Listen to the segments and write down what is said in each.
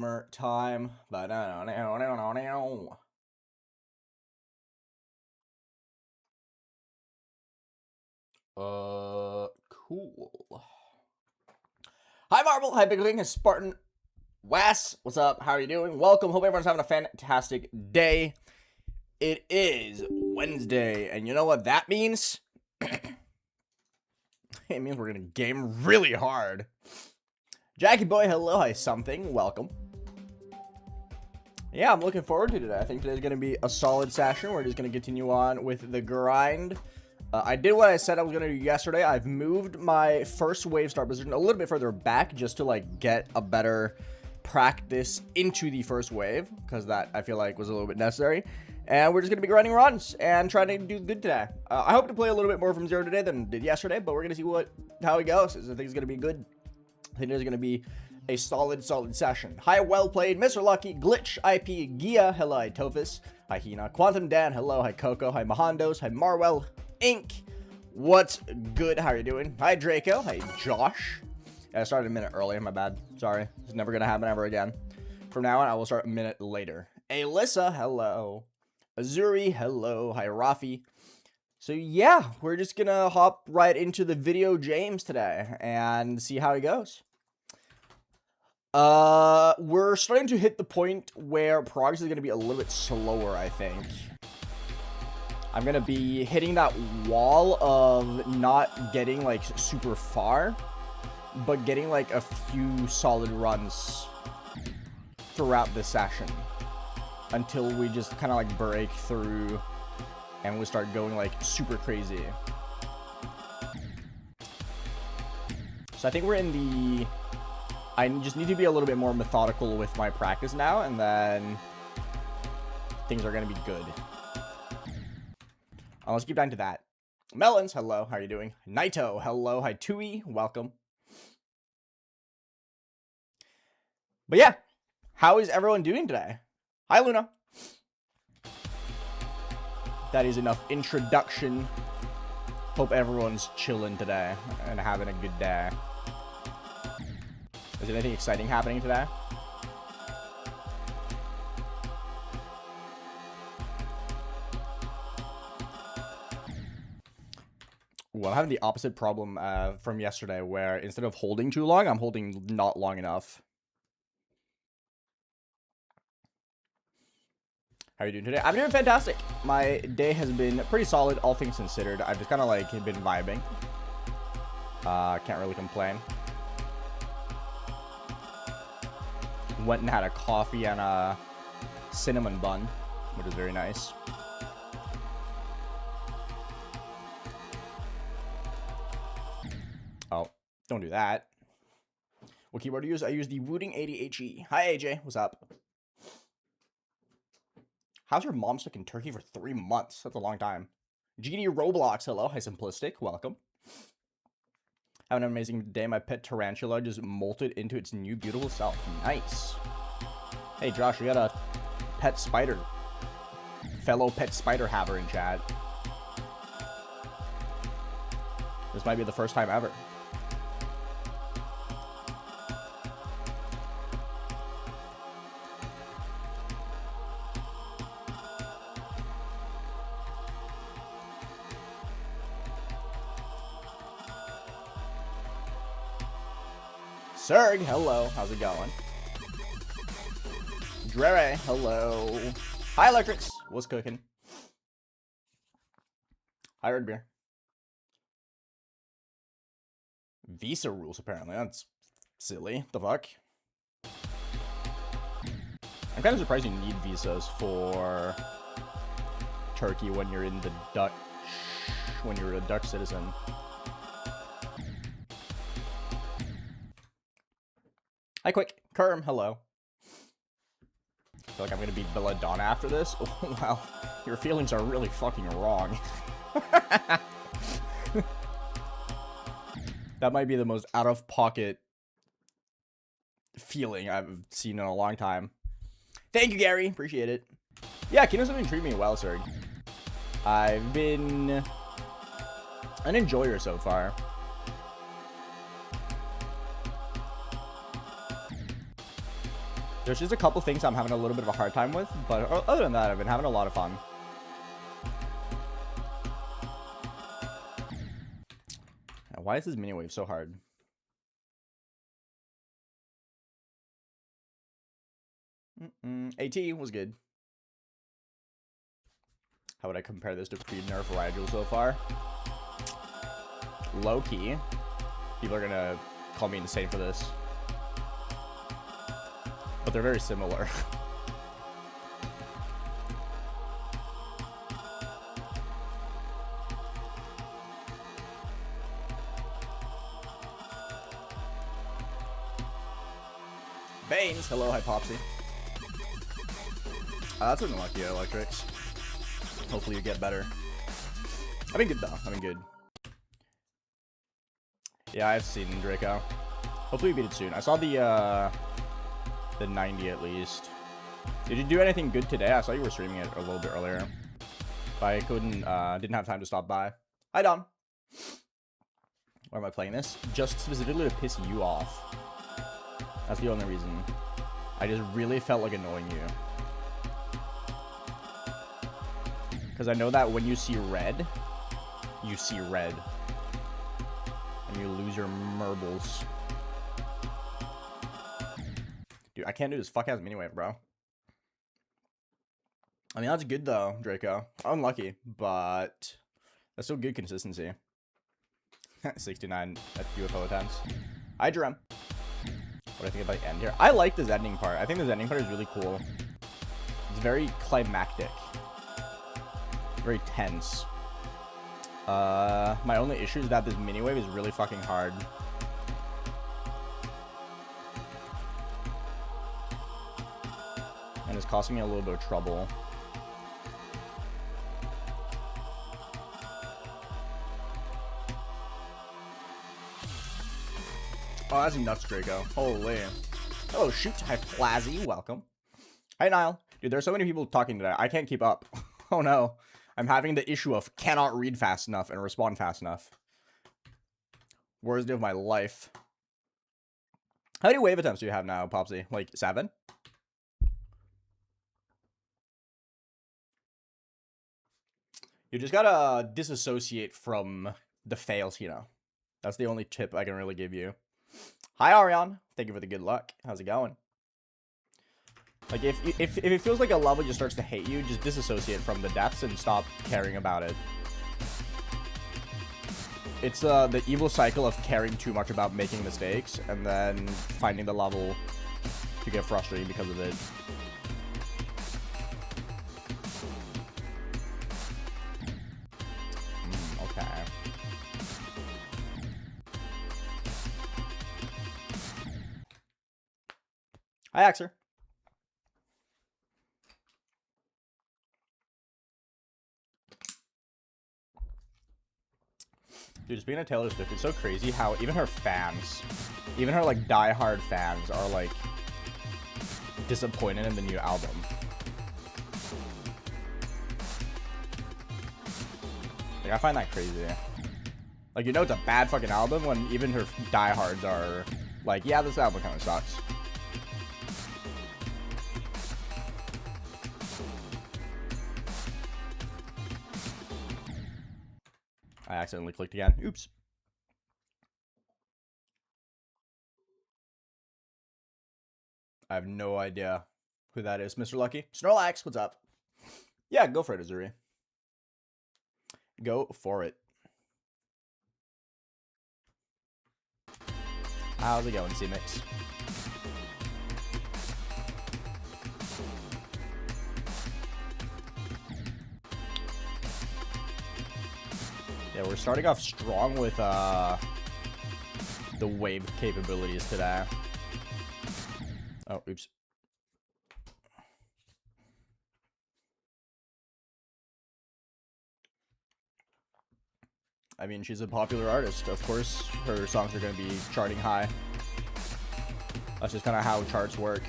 Time. Cool. Hi Marble, hi Big Ring, Spartan Wass. What's up? How are you doing? Welcome. Hope everyone's having a fantastic day. It is Wednesday, and you know what that means? It means we're gonna game really hard. Jackie Boy, hello, hi something. Welcome. Yeah, I'm looking forward to today. I think today's going to be a solid session. We're just going to continue on with the grind. I did what I said I was going to do yesterday. I've moved my first wave start position a little bit further back just to like get a better practice into the first wave, because that I feel like was a little bit necessary. And we're just going to be grinding runs and trying to do good today. I hope to play a little bit more from zero today than did yesterday, but we're going to see how it goes. I think it's going to be good. I think there's going to be a solid session. Hi, well played, Mr. Lucky, Glitch, IP, Gia, hello, hi, Tophus, hi, Hina, Quantum Dan, hello, hi, Coco, hi, Mahandos, hi, Marwell, Inc. What's good? How are you doing? Hi, Draco, hi, Josh. I started a minute early, my bad. Sorry, it's never gonna happen ever again. From now on, I will start a minute later. Alyssa, hello. Azuri, hello, hi, Rafi. So yeah, we're just gonna hop right into the video James today and see how it goes. We're starting to hit the point where progress is going to be a little bit slower, I think. I'm going to be hitting that wall of not getting, like, super far, but getting, like, a few solid runs throughout the session until we just kind of, like, break through and we start going, like, super crazy. So I think we're in the... I just need to be a little bit more methodical with my practice now, and then things are going to be good. Let's keep down to that. Melons, hello, how are you doing? Naito, hello, hi, Tui, welcome. But yeah, how is everyone doing today? Hi, Luna. That is enough introduction. Hope everyone's chilling today and having a good day. Is there anything exciting happening today? Well, I'm having the opposite problem from yesterday, where instead of holding too long, I'm holding not long enough. How are you doing today? I'm doing fantastic. My day has been pretty solid, all things considered. I've just kind of like been vibing. Can't really complain. Went and had a coffee and a cinnamon bun, which is very nice. Oh, don't do that. What keyboard do you use? I use the Wooting 80HE. Hi, AJ. What's up? How's your mom stuck in Turkey for 3 months? That's a long time. GD Roblox. Hello. Hi, Simplistic. Welcome. Have an amazing day. My pet tarantula just molted into its new beautiful self. Nice. Hey, Josh, we got a pet spider. Fellow pet spider haver in chat. This might be the first time ever. Serg, hello. How's it going? Drere, hello. Hi, Electrics. What's cooking? Hi, Red Beer. Visa rules, apparently. That's silly. The fuck? I'm kind of surprised you need visas for Turkey when you're in the Dutch... when you're a Dutch citizen. Hi, Quick. Kerm, hello. I feel like I'm gonna be belladonna after this. Oh, well, your feelings are really fucking wrong. That might be the most out-of-pocket feeling I've seen in a long time. Thank you, Gary. Appreciate it. Yeah, Kenos have been treating me well, Serg. I've been an enjoyer so far. There's just a couple things I'm having a little bit of a hard time with, but other than that, I've been having a lot of fun. Now, why is this mini wave so hard? AT was good. How would I compare this to pre-nerf Rigel so far? Low-key. People are gonna call me insane for this. But they're very similar. Baines, hello, Hypopsy. That's unlucky, Electrics. Hopefully you get better. I've been good though. I've been good. Yeah, I've seen Draco. Hopefully you beat it soon. I saw the 90 at least. Did you do anything good today? I saw you were streaming it a little bit earlier. But I didn't have time to stop by. Hi, Don. Why am I playing this? Just specifically to piss you off. That's the only reason. I just really felt like annoying you. Because I know that when you see red, you see red. And you lose your marbles. Dude, I can't do this fuck-ass mini-wave, bro. I mean, that's good, though, Draco. Unlucky, but that's still good consistency. 69 at UFO attempts. Hi, Jerem. What do I think about the end here? I like this ending part. I think this ending part is really cool. It's very climactic. Very tense. My only issue is that this mini wave is really fucking hard. And it's costing me a little bit of trouble. Oh, that's nuts, Draco. Holy. Oh, shoot. Hi, Flazzy. Welcome. Hi, Niall. Dude, there's so many people talking today. I can't keep up. Oh, no. I'm having the issue of cannot read fast enough and respond fast enough. Worst day of my life. How many wave attempts do you have now, Popsy? Like 7? You just gotta disassociate from the fails, you know. That's the only tip I can really give you. Hi, Arion. Thank you for the good luck. How's it going? Like, if it feels like a level just starts to hate you, just disassociate from the deaths and stop caring about it. It's the evil cycle of caring too much about making mistakes and then finding the level to get frustrated because of it. Okay. Hi, Axer. Dude, just being a Taylor Swift, it's so crazy how even her fans, even her, like, die-hard fans are, like, disappointed in the new album. Like, I find that crazy. Like, you know it's a bad fucking album when even her diehards are like, yeah, this album kind of sucks. I accidentally clicked again. Oops. I have no idea who that is. Mr. Lucky. Snorlax, what's up? Yeah, go for it, Azuri. Go for it. How's it going, C-Mix? Yeah, we're starting off strong with the wave capabilities today. Oh, oops. I mean, she's a popular artist. Of course, her songs are going to be charting high. That's just kind of how charts work.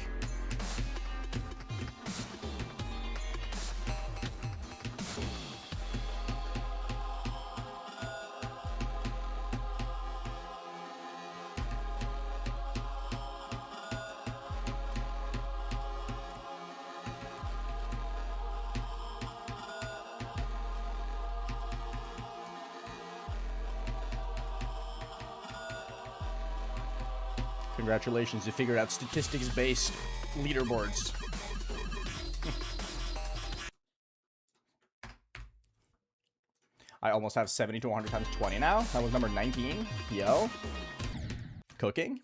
Congratulations, you figured out statistics-based leaderboards. I almost have 70 to 100 times 20 now. That was number 19. Yo. Cooking.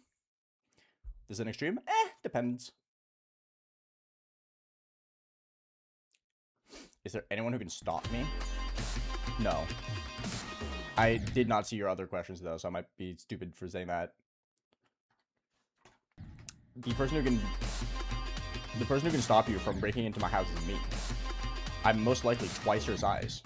This is an extreme? Depends. Is there anyone who can stop me? No. I did not see your other questions, though, so I might be stupid for saying that. The person who can stop you from breaking into my house is me. I'm most likely twice your size.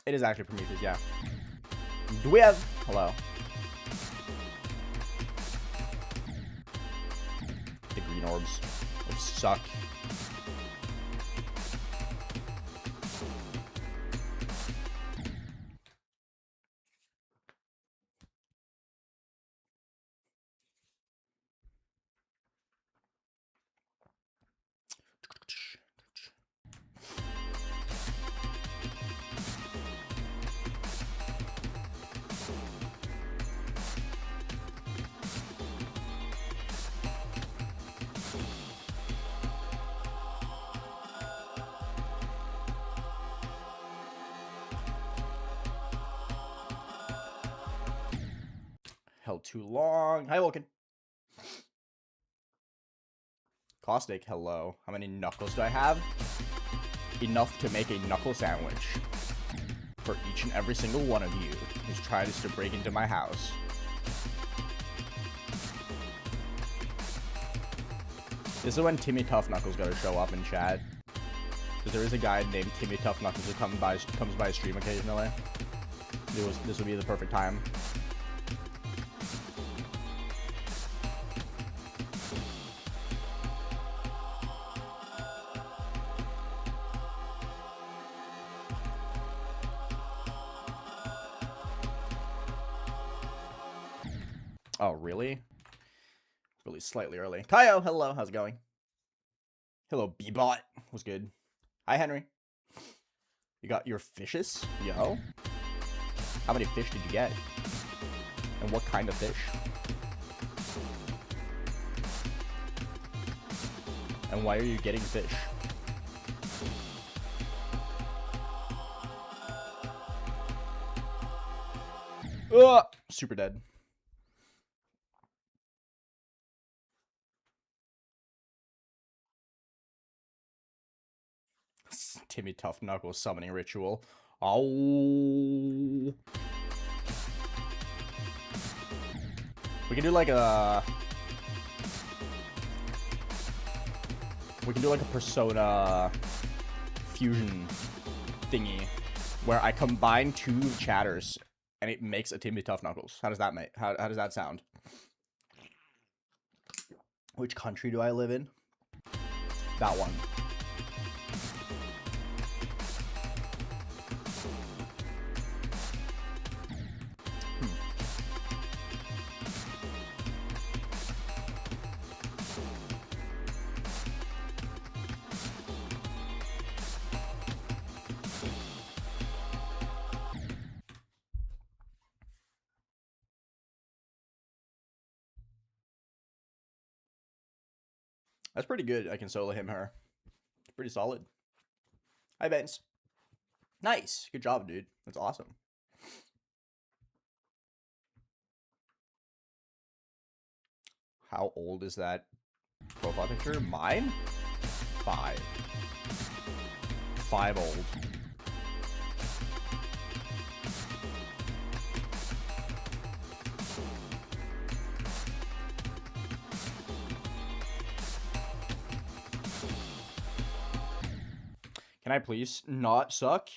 It is actually Prometheus, yeah. Do we have... Hello. The green orbs. They suck. Held too long. Hi, Vulcan. Caustic, hello. How many knuckles do I have? Enough to make a knuckle sandwich for each and every single one of you who's tried to break into my house. This is when Timmy Tough Knuckles gotta show up in chat. Because there is a guy named Timmy Tough Knuckles who comes by stream occasionally. This would be the perfect time. Oh, really? Really slightly early. Kaio, hello. How's it going? Hello, B-Bot. What's good? Hi, Henry. You got your fishes? Yo. How many fish did you get? And what kind of fish? And why are you getting fish? Ugh! Super dead. Timmy Tough Knuckles summoning ritual. Oh. We can do like a... We can do like a Persona fusion thingy where I combine two chatters and it makes a Timmy Tough Knuckles. How does that make? How does that sound? Which country do I live in? That one. That's pretty good. I can solo him, her. It's pretty solid. Hi, Benz. Nice. Good job, dude. That's awesome. How old is that profile picture? Mine? 5. 5 old. Can I please not suck?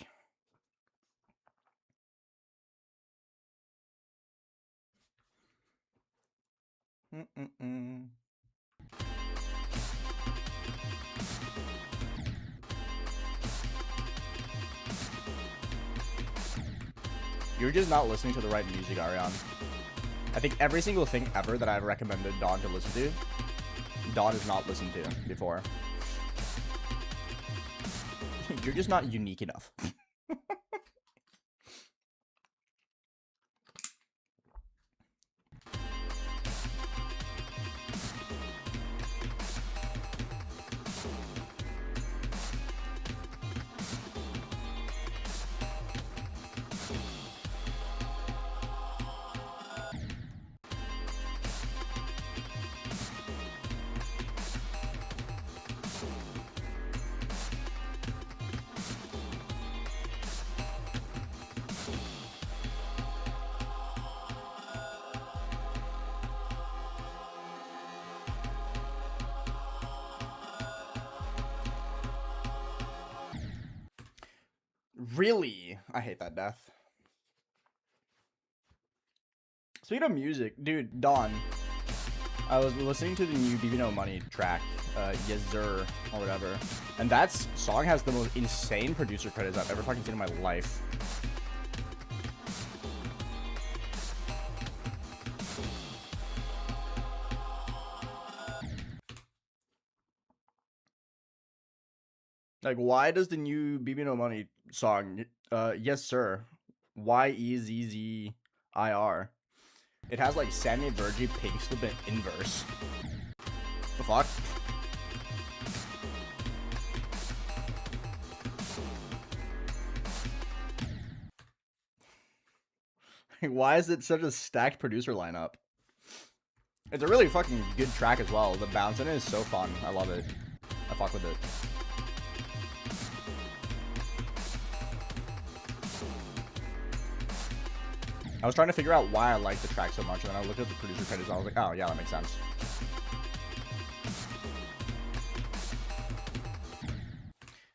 You're just not listening to the right music, Ariane. I think every single thing ever that I've recommended Dawn to listen to, Dawn has not listened to before. You're just not unique enough. Really? I hate that death. Speaking of music, dude, Dawn. I was listening to the new BB No Money track, Yes Sir, or whatever. And that song has the most insane producer credits I've ever fucking seen in my life. Like, why does the new BB No Money song, Yes Sir, YEZZIR, it has like Sammy Virgie pig slip in inverse. The fuck? Why is it such a stacked producer lineup? It's a really fucking good track as well. The bounce in it is so fun. I love it. I fuck with it. I was trying to figure out why I liked the track so much, and then I looked at the producer credits and I was like, oh yeah, that makes sense.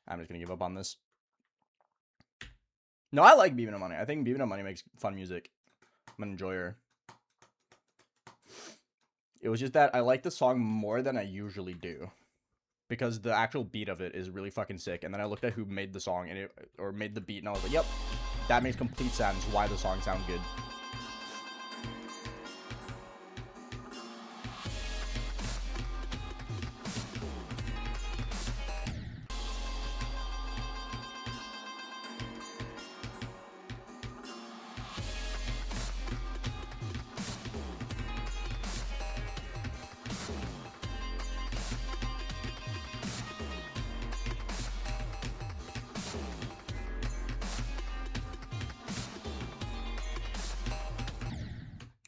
I'm just gonna give up on this. No, I like BB No Money. I think BB No Money makes fun music. I'm an enjoyer. It was just that I like the song more than I usually do, because the actual beat of it is really fucking sick. And then I looked at who made the song or made the beat, and I was like, yep, that makes complete sense why the song sounds good.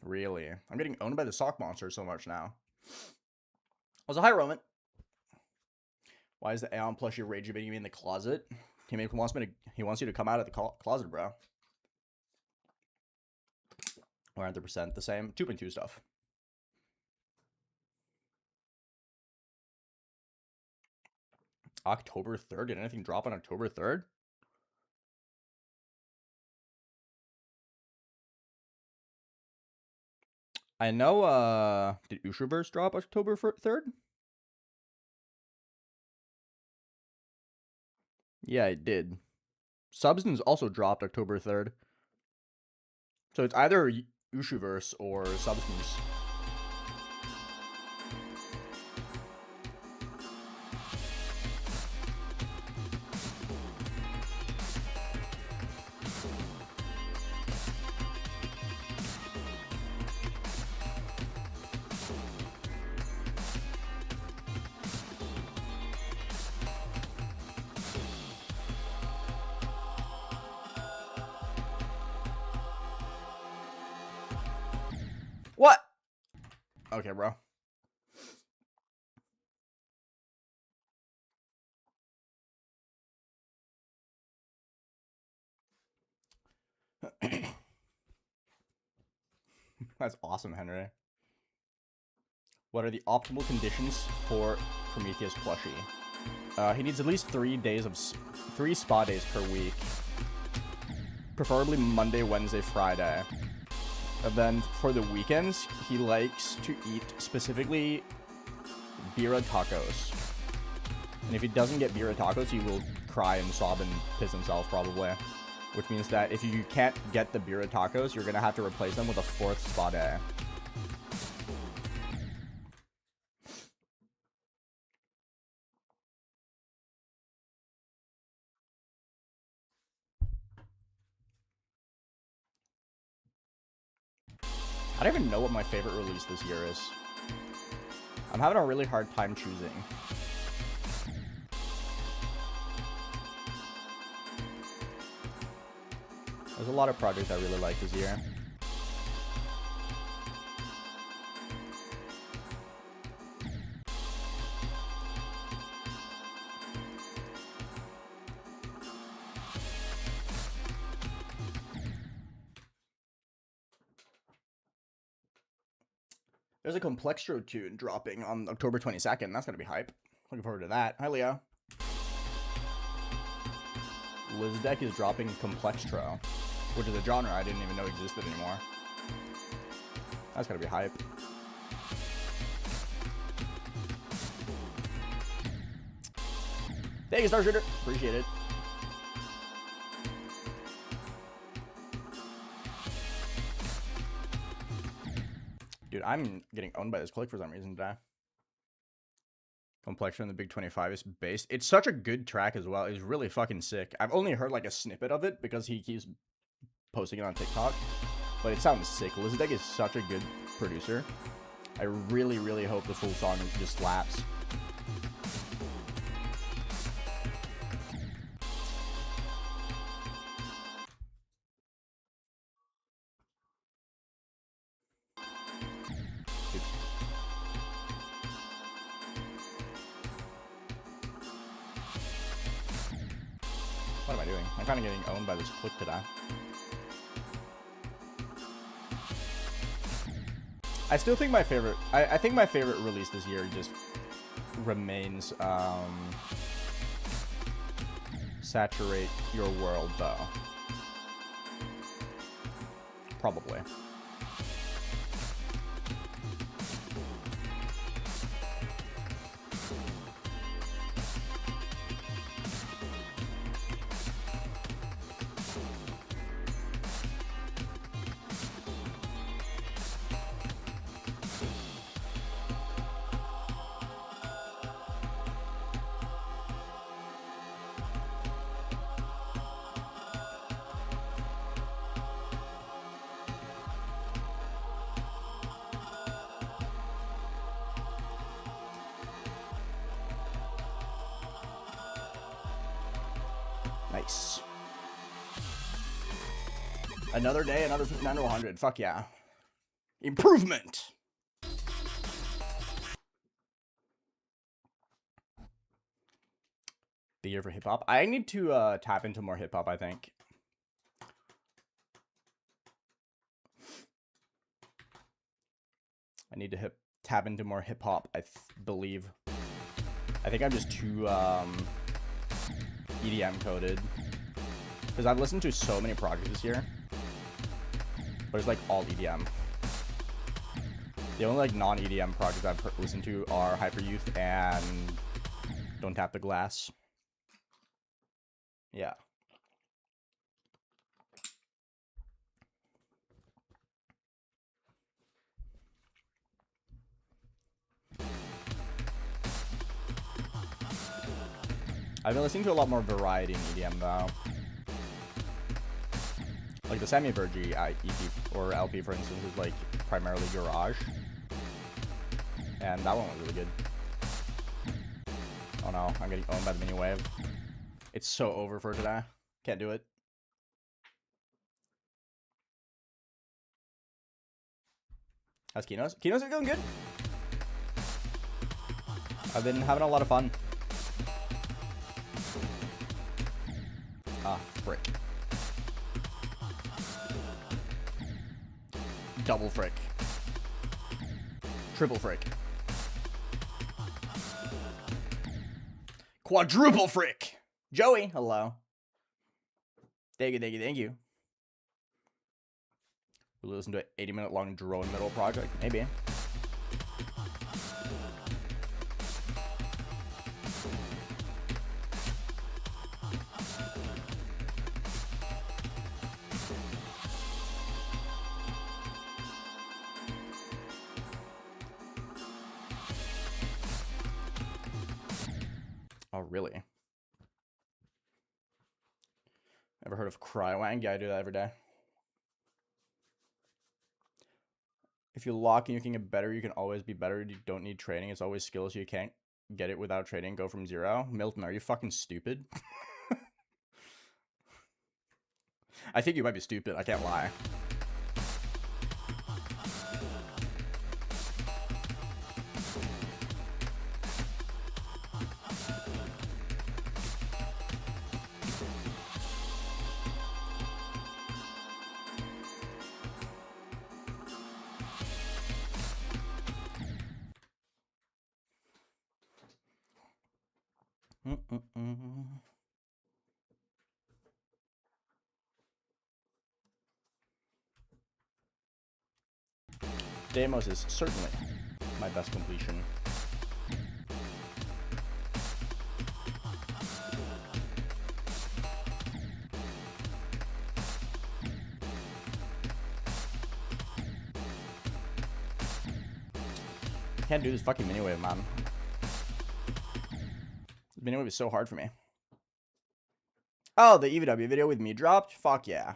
Really? I'm getting owned by the sock monster so much now. Also, hi, Roman. Why is the Aeon plushie rage debating me in the closet? He wants you to come out of the closet, bro. Or aren't the percent the same? 2.2 stuff. October 3rd? Did anything drop on October 3rd? I know, did Ushaverse drop October 3rd? Yeah, it did. Substance also dropped October 3rd. So it's either Ushaverse or Substance. What? Okay, bro. That's awesome, Henry. What are the optimal conditions for Prometheus plushie? He needs at least 3 spa days per week. Preferably Monday, Wednesday, Friday. And then for the weekends, he likes to eat specifically birria tacos. And if he doesn't get birria tacos, he will cry and sob and piss himself probably. Which means that if you can't get the birria tacos, you're going to have to replace them with a 4th spa day. I don't even know what my favorite release this year is. I'm having a really hard time choosing. There's a lot of projects I really like this year. There's a Complextro tune dropping on October 22nd. That's gonna be hype. Looking forward to that. Hi, Leo. Lizdek is dropping Complextro, which is a genre I didn't even know existed anymore. That's gonna be hype. Thank you, Star Shooter. Appreciate it. Dude, I'm getting owned by this click for some reason today. Complexion in the Big 25 is based. It's such a good track as well. It's really fucking sick. I've only heard like a snippet of it because he keeps posting it on TikTok. But it sounds sick. Lizdek is such a good producer. I really, really hope the full song just slaps. What am I doing? I'm kind of getting owned by this click today. I still think my favorite... I think my favorite release this year just remains Saturate Your World, though. Probably. Nice. Another day, another 59 to 100. Fuck yeah. Improvement! The year for hip-hop. I need to tap into more hip-hop, I think. I need to tap into more hip-hop, I believe. I think I'm just too EDM coded. Because I've listened to so many projects this year. But it's like all EDM. The only like non-EDM projects I've listened to are Hyperyouth and Don't Tap the Glass. Yeah. I've been listening to a lot more variety in EDM though. Like the Sammy Virgie EP or LP, for instance, is like primarily garage. And that one was really good. Oh no, I'm getting owned by the mini wave. It's so over for today. Can't do it. How's Kenos? Kenos is going good. I've been having a lot of fun. Ah, frick. Double frick. Triple frick. Quadruple frick. Joey, hello. Thank you, thank you, thank you. We'll listen to an 80-minute long drone metal project. Maybe. Oh, really? Ever heard of Crywang? Yeah, I do that every day. If you lock and you can get better, you can always be better. You don't need training. It's always skills. You can't get it without training. Go from 0. Milton, are you fucking stupid? I think you might be stupid. I can't lie. Deimos is certainly my best completion. Can't do this fucking mini wave, man. This mini wave is so hard for me. Oh, the EVW video with me dropped? Fuck yeah.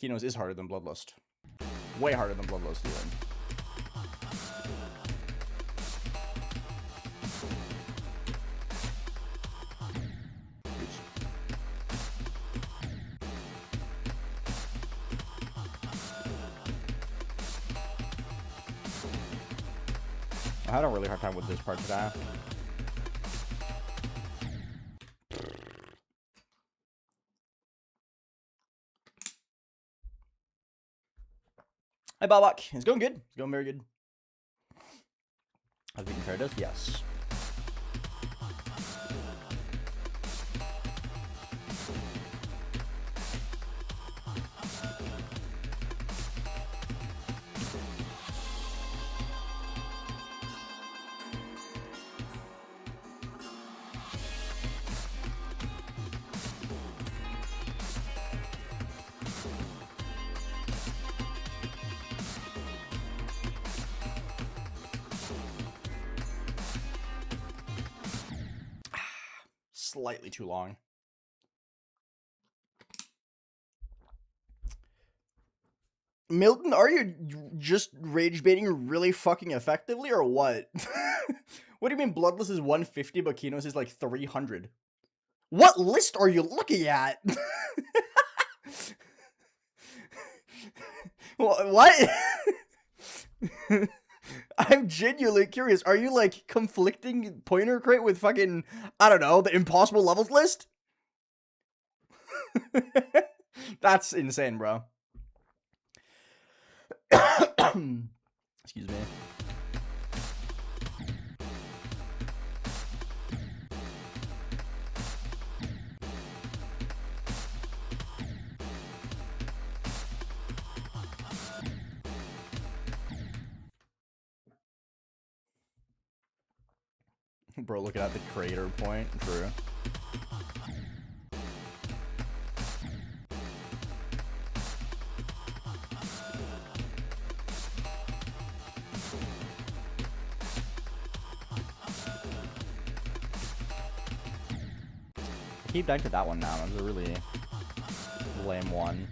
Kenos is harder than Bloodlust. Way harder than Bloodlust, even. I had a really hard time with this part today. Hey, Babak. It's going good. It's going very good. Has been compared us? Yes. Slightly too long. Milton, are you just rage baiting really fucking effectively or what? What do you mean Bloodless is 150 but Kenos is like 300? What list are you looking at? What? I'm genuinely curious. Are you like conflicting pointer crate with fucking, I don't know, the impossible levels list? That's insane, bro. Excuse me. Bro, looking at the crater point. True. I keep dying to that one now. That's a really lame one.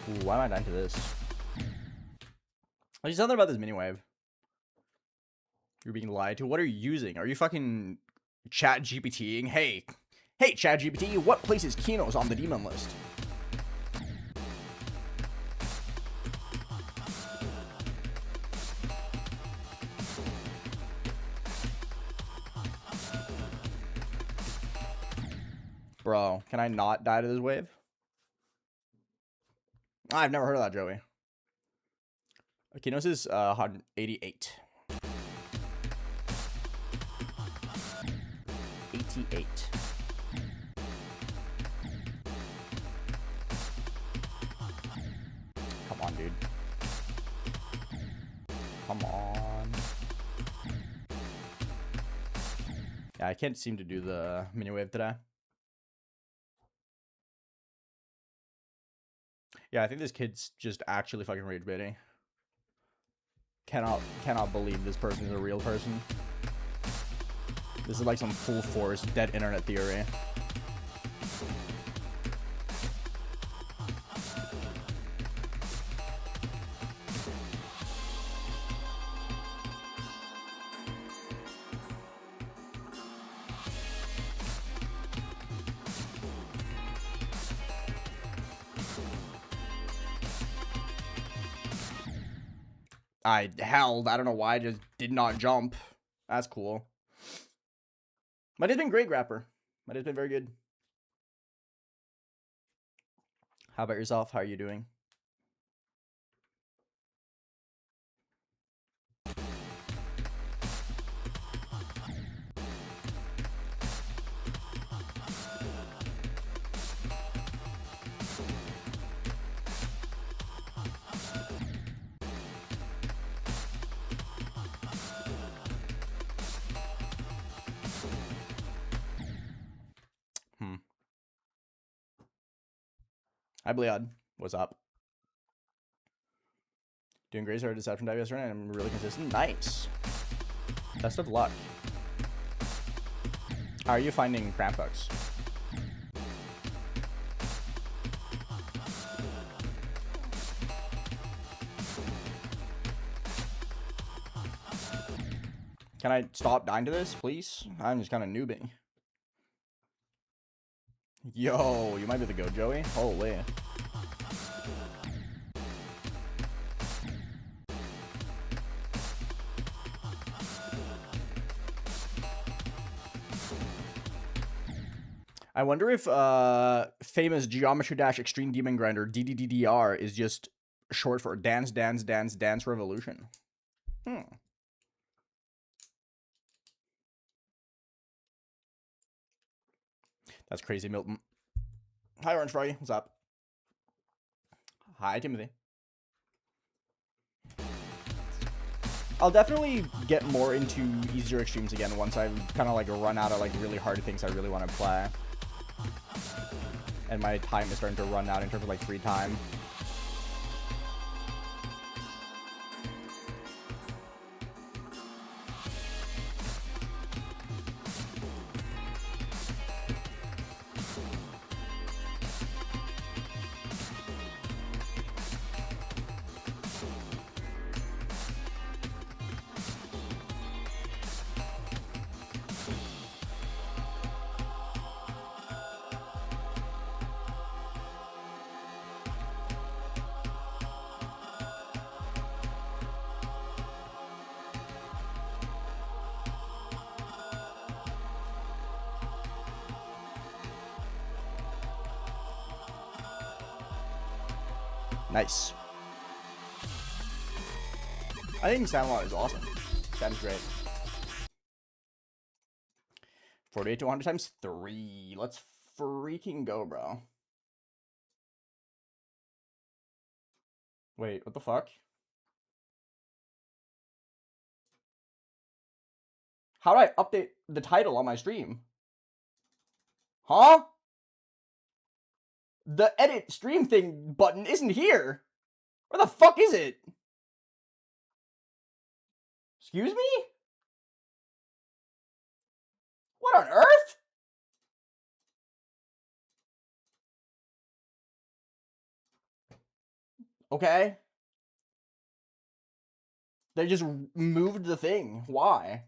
Ooh, why am I dying to this? There's something about this mini wave. You're being lied to. What are you using? Are you fucking chat GPTing? Hey chat GPT, what place is Kenos on the demon list? Bro, can I not die to this wave? I've never heard of that, Joey. Kenos is 188. 88. Come on, dude. Come on. Yeah, I can't seem to do the mini wave today. Yeah, I think this kid's just actually fucking rage baiting. Cannot believe this person is a real person. This is like some full force dead internet theory. I held. I don't know why I just did not jump. That's cool. Might have been great, Grapper. Might have been very good. How about yourself? How are you doing? Hi, Bleod. What's up? Doing great. Started Deception Dive yesterday, and I'm really consistent. Nice. Best of luck. How are you finding cramp hooks? Can I stop dying to this, please? I'm just kind of noobing. Yo, you might be the go, Joey. Holy. I wonder if famous Geometry Dash Extreme Demon Grinder DDDDR is just short for Dance Dance Dance Dance Revolution. That's crazy, Milton. Hi, Orange Froggy. What's up? Hi, Timothy. I'll definitely get more into easier extremes again once I kind of like run out of like really hard things I really want to play. And my time is starting to run out in terms of like free time. Nice. I think Sandlot is awesome. That is great. 48 to 100 times 3. Let's freaking go, bro. Wait, what the fuck? How do I update the title on my stream? Huh? The edit stream thing button isn't here. Where the fuck is it? Excuse me? What on earth? Okay. They just moved the thing. Why?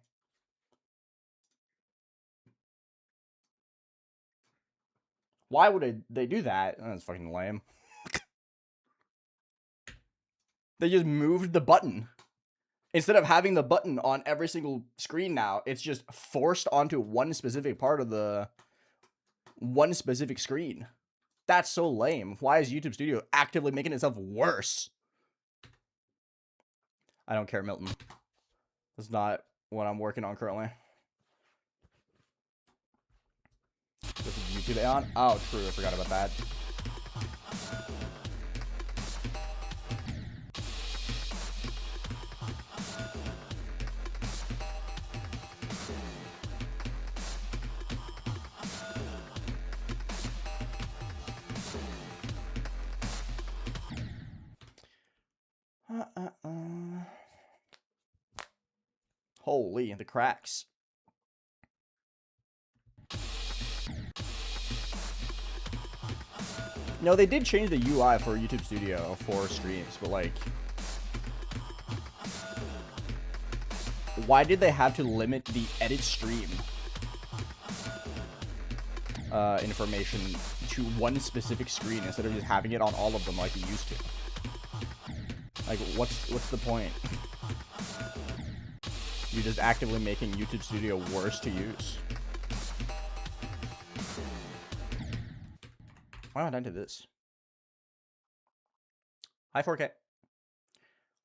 Why would they do that? Oh, that's fucking lame. They just moved the button. Instead of having the button on every single screen now, it's just forced onto one specific part of the one specific screen. That's so lame. Why is YouTube Studio actively making itself worse? I don't care, Milton. That's not what I'm working on currently. This is YouTube Aeon? Oh, true. I forgot about that. Holy, the cracks. No, they did change the UI for YouTube Studio for streams, but like, why did they have to limit the edit stream information to one specific screen instead of just having it on all of them like you used to? Like, what's the point? You're just actively making YouTube Studio worse to use. Why am I into this? Hi 4K.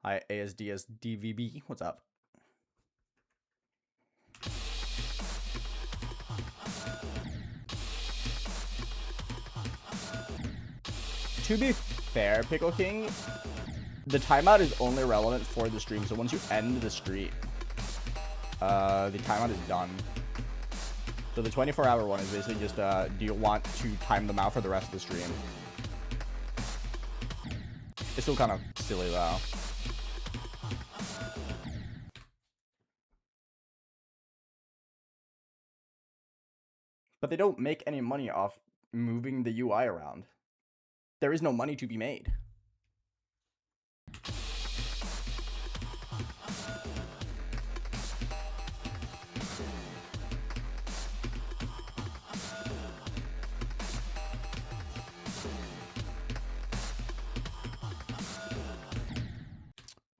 Hi ASDSDVB. What's up? To be fair, Pickle King, the timeout is only relevant for the stream. So once you end the stream, the timeout is done. So the 24-hour one is basically just, do you want to time them out for the rest of the stream? It's still kind of silly, though. But they don't make any money off moving the UI around. There is no money to be made.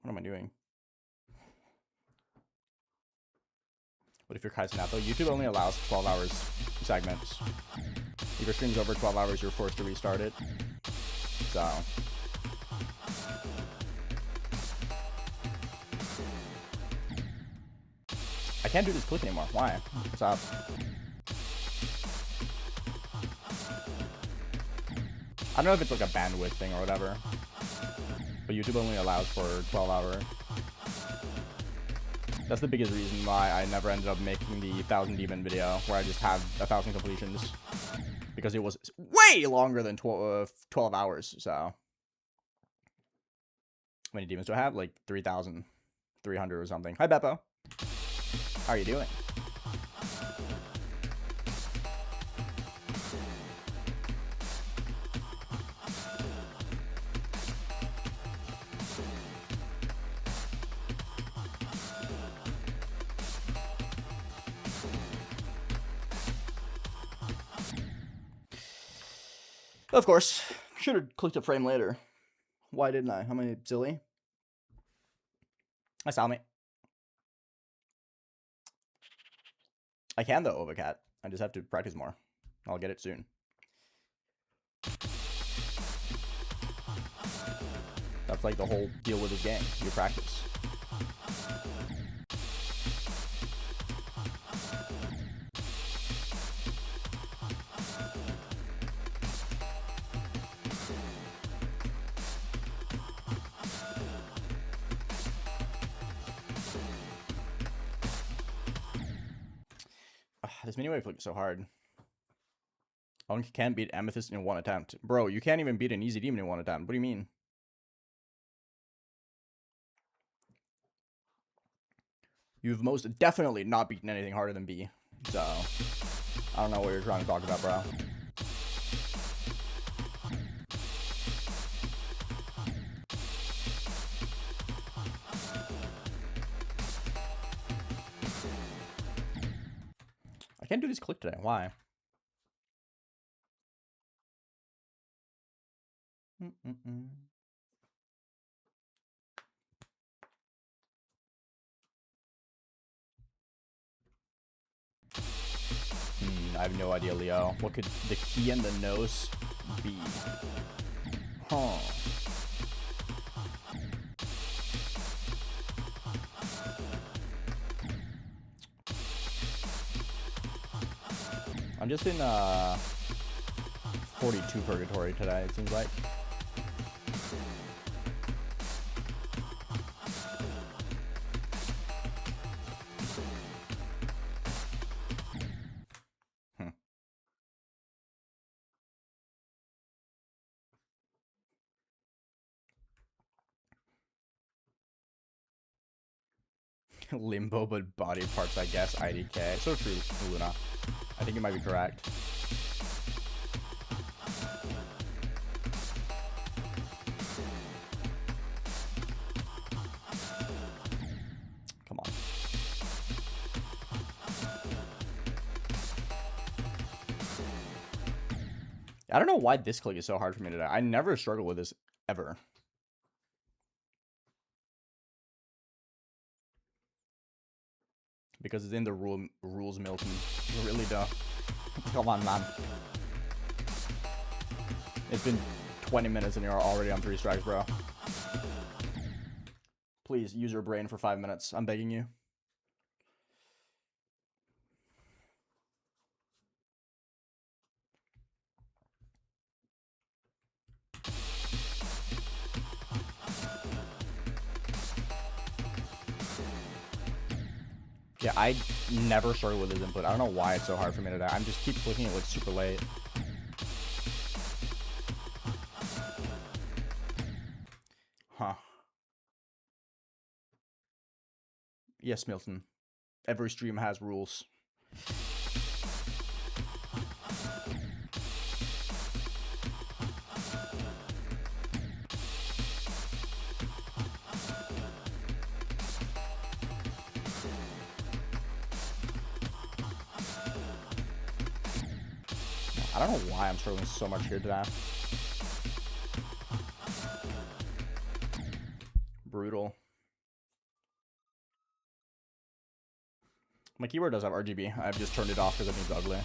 What am I doing? What if you're Kaizen out though? YouTube only allows 12 hours segments. If your stream's over 12 hours, you're forced to restart it. So I can't do this click anymore. Why? What's up? I don't know if it's like a bandwidth thing or whatever, but YouTube only allows for 12-hour. That's the biggest reason why I never ended up making the 1,000 demon video, where I just have 1,000 completions, because it was way longer than 12 hours. So how many demons do I have? Like 3,300 or something. Hi Beppo, how are you doing? Of course, should have clicked a frame later. Why didn't I? Am I silly? I saw me. I can though, Overcat. I just have to practice more. I'll get it soon. That's like the whole deal with this game. You practice. This mini wave looks so hard. Onk can't beat Amethyst in one attempt. Bro, you can't even beat an easy demon in one attempt. What do you mean? You've most definitely not beaten anything harder than B. So, I don't know what you're trying to talk about, bro. I can't do this click today. Why? I have no idea, Leo. What could the key and the nose be? Huh. I'm just in 42 purgatory today, it seems like. Limbo, but body parts, I guess. IDK. So true, Luna. I think you might be correct. I don't know why this click is so hard for me today. I never struggle with this, ever. Because it's in the rules, Milton. You really don't. Come on, man. It's been 20 minutes and you're already on 3 strikes, bro. Please, use your brain for 5 minutes. I'm begging you. Yeah, I never struggle with his input. I don't know why it's so hard for me today. I'm just keep clicking it like super late. Huh. Yes, Milton. Every stream has rules. I don't know why I'm struggling so much here today. Brutal. My keyboard does have RGB. I've just turned it off because I think it's ugly.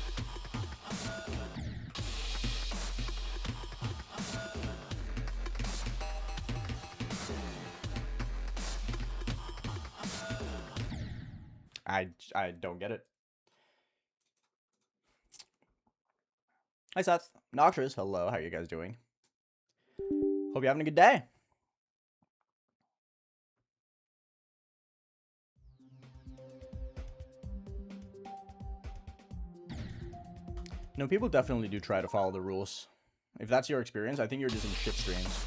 I don't get it. Hi, Seth. Noxious. Hello. How are you guys doing? Hope you're having a good day. No, people definitely do try to follow the rules. If that's your experience, I think you're just in shit streams.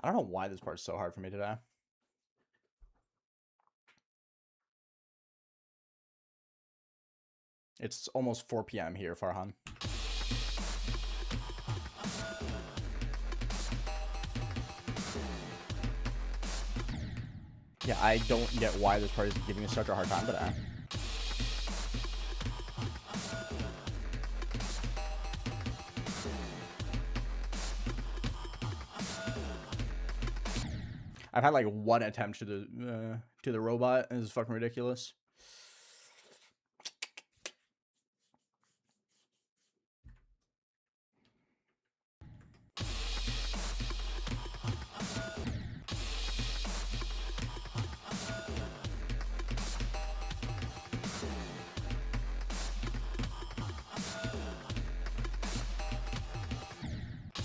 I don't know why this part's so hard for me today. It's almost 4 p.m. here, Farhan. Yeah, I don't get why this part is giving me such a hard time today. I've had like 1 attempt to the robot. This is fucking ridiculous.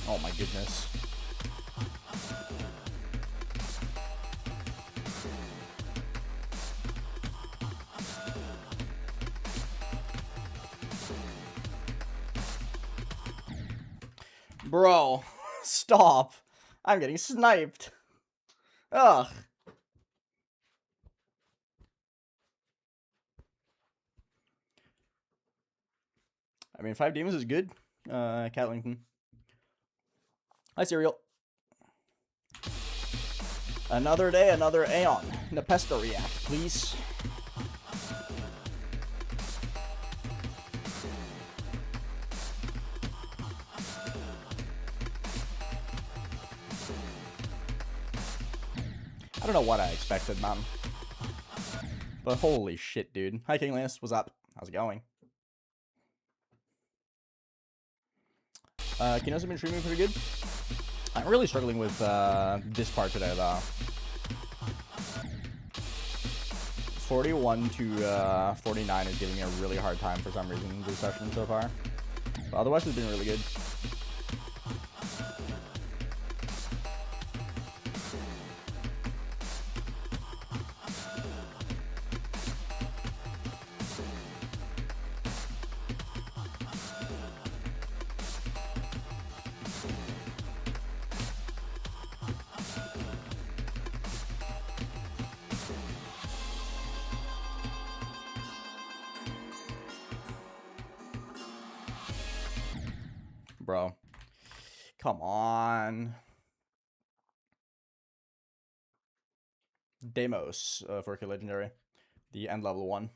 Oh my goodness. Bro, stop. I'm getting sniped. Ugh. I mean, 5 demons is good. Catlington. Hi, Cereal. Another day, another Aeon. Nepesto react, please. I don't know what I expected, man. But holy shit, dude. Hi, King Lance. What's up? How's it going? Kenos have been streaming pretty good. I'm really struggling with this part today, though. 41 to 49 is giving me a really hard time for some reason this session so far. But otherwise, it's been really good. Bro. Come on. Deimos for a legendary. The end level one.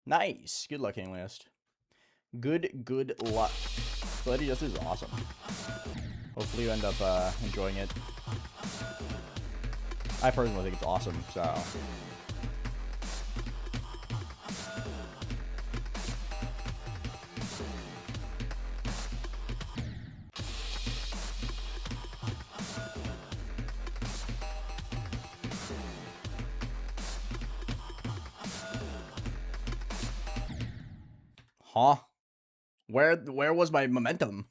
Nice. Good luck, King List. Good luck. Bloody Justice is awesome. Hopefully you end up enjoying it. I personally think it's awesome, so. Huh? Where was my momentum?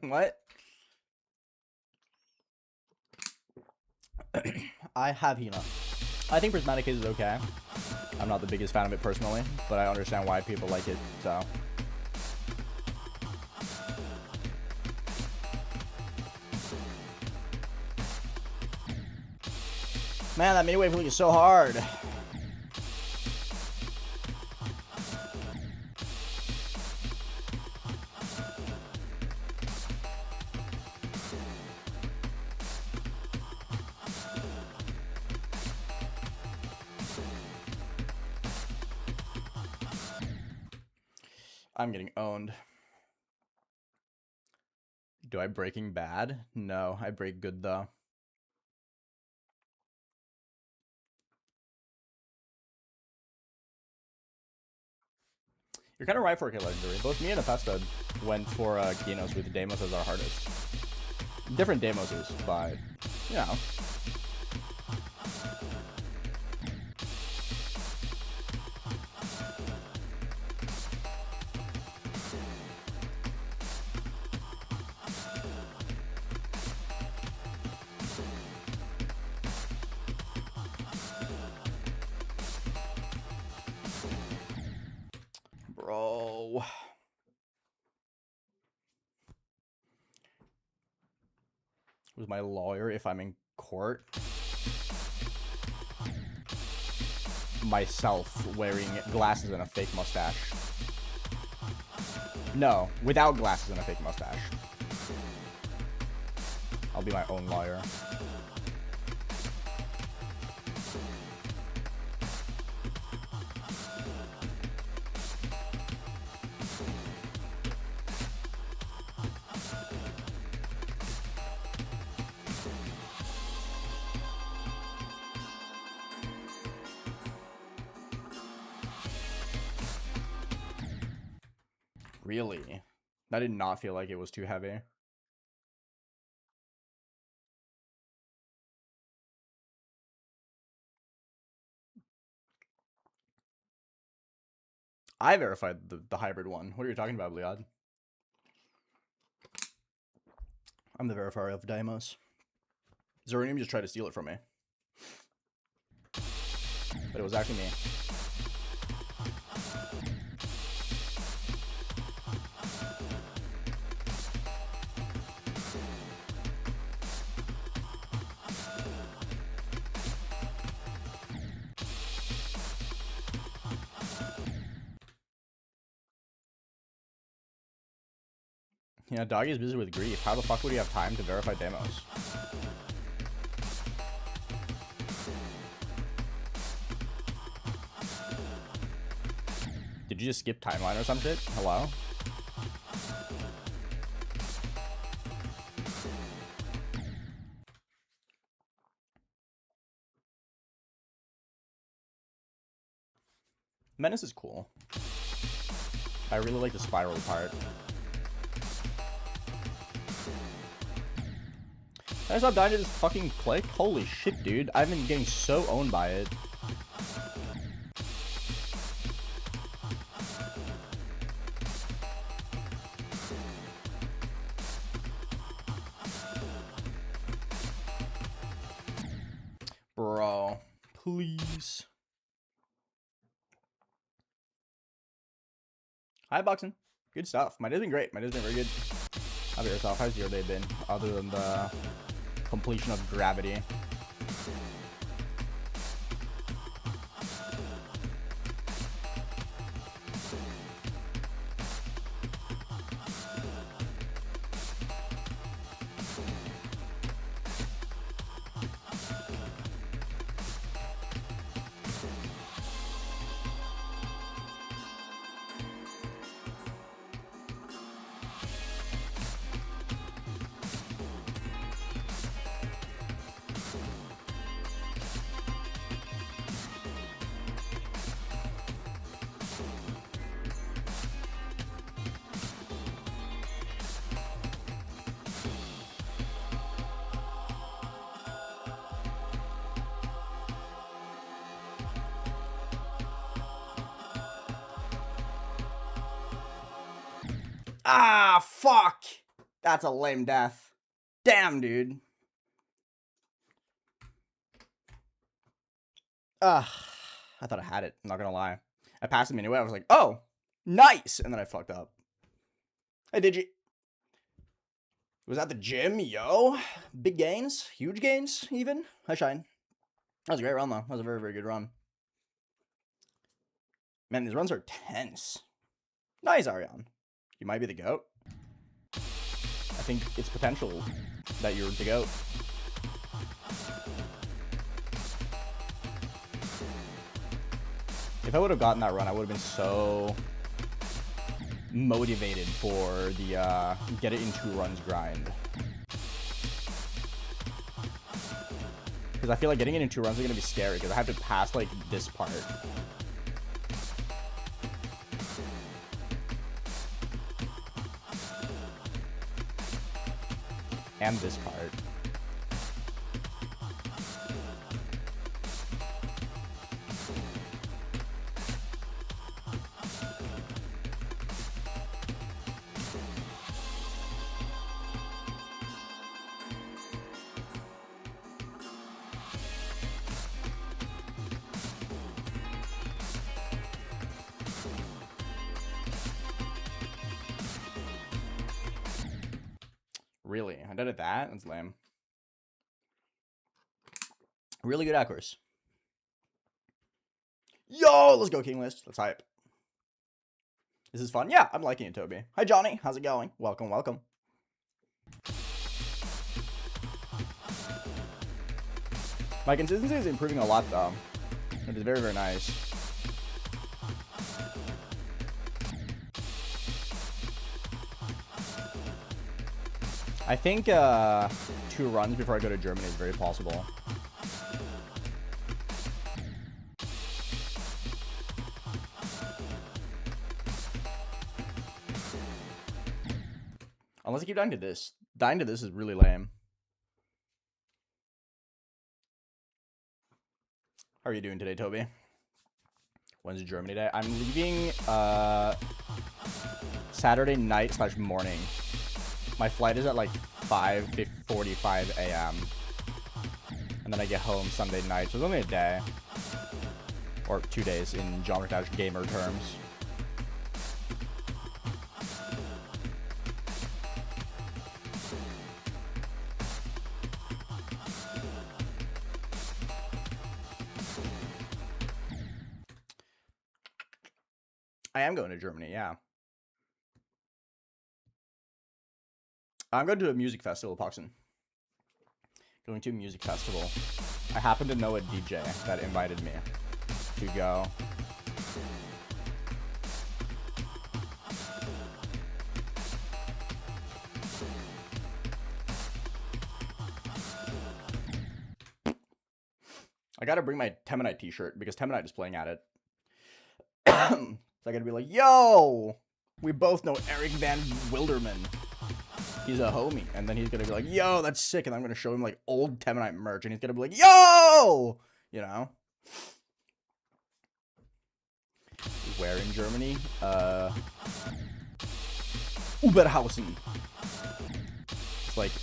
What? I have Hina. I think Prismatic Haze is okay. I'm not the biggest fan of it personally, but I understand why people like it, so. Man, that mini wave link is so hard. I'm getting owned. Do I breaking bad? No, I break good though. You're kind of right for a legendary. Both me and Apesta went for Kenos with Deimos as our hardest. Different Deimoses, but you know. Bro. Who's my lawyer if I'm in court? Myself wearing glasses and a fake mustache. No, without glasses and a fake mustache. I'll be my own lawyer. Really? That did not feel like it was too heavy. I verified the hybrid one. What are you talking about, Bliad? I'm the verifier of Deimos. Zeronium just tried to steal it from me. But it was actually me. Yeah, Doggy is busy with grief. How the fuck would he have time to verify Deimos? Did you just skip timeline or some shit? Hello? Menace is cool. I really like the spiral part. Can I stop dying to this fucking click? Holy shit, dude. I've been getting so owned by it. Bro, please. Hi, Boxing. Good stuff. My day's been great. My day's been very good. How about yourself? How's your day been? Other than the completion of gravity. Ah, fuck. That's a lame death. Damn, dude. I thought I had it. I'm not gonna lie. I passed him anyway. I was like, oh, nice. And then I fucked up. Hey, did you? Was at the gym, yo. Big gains. Huge gains, even. Hi, Shine. That was a great run, though. That was a very, very good run. Man, these runs are tense. Nice, Arion. You might be the GOAT. I think it's potential that you're the GOAT. If I would have gotten that run, I would have been so motivated for the get it in 2 runs grind. Because I feel like getting it in 2 runs is going to be scary because I have to pass, like, this part. And this part. Really? I did it that? That's lame. Really good accuracy. Yo, let's go, King List. Let's hype. This is fun. Yeah, I'm liking it, Toby. Hi, Johnny. How's it going? Welcome, welcome. My consistency is improving a lot, though. It is very, very nice. I think 2 runs before I go to Germany is very possible. Unless I keep dying to this. Dying to this is really lame. How are you doing today, Toby? When's Germany Day? I'm leaving Saturday night / morning. My flight is at like 5:45 a.m. And then I get home Sunday night. So it's only a day. Or 2 days in Geometry Dash gamer terms. I am going to Germany, yeah. I'm going to a music festival, Poxon. Going to a music festival. I happen to know a DJ that invited me to go. I gotta bring my Temenite t-shirt because Temenite is playing at it. So I gotta be like, yo! We both know Eric Van Wilderman. He's a homie. And then he's gonna be like, yo, that's sick. And I'm gonna show him like old Temenite merch. And he's gonna be like, yo! You know? Where in Germany? Oberhausen. It's like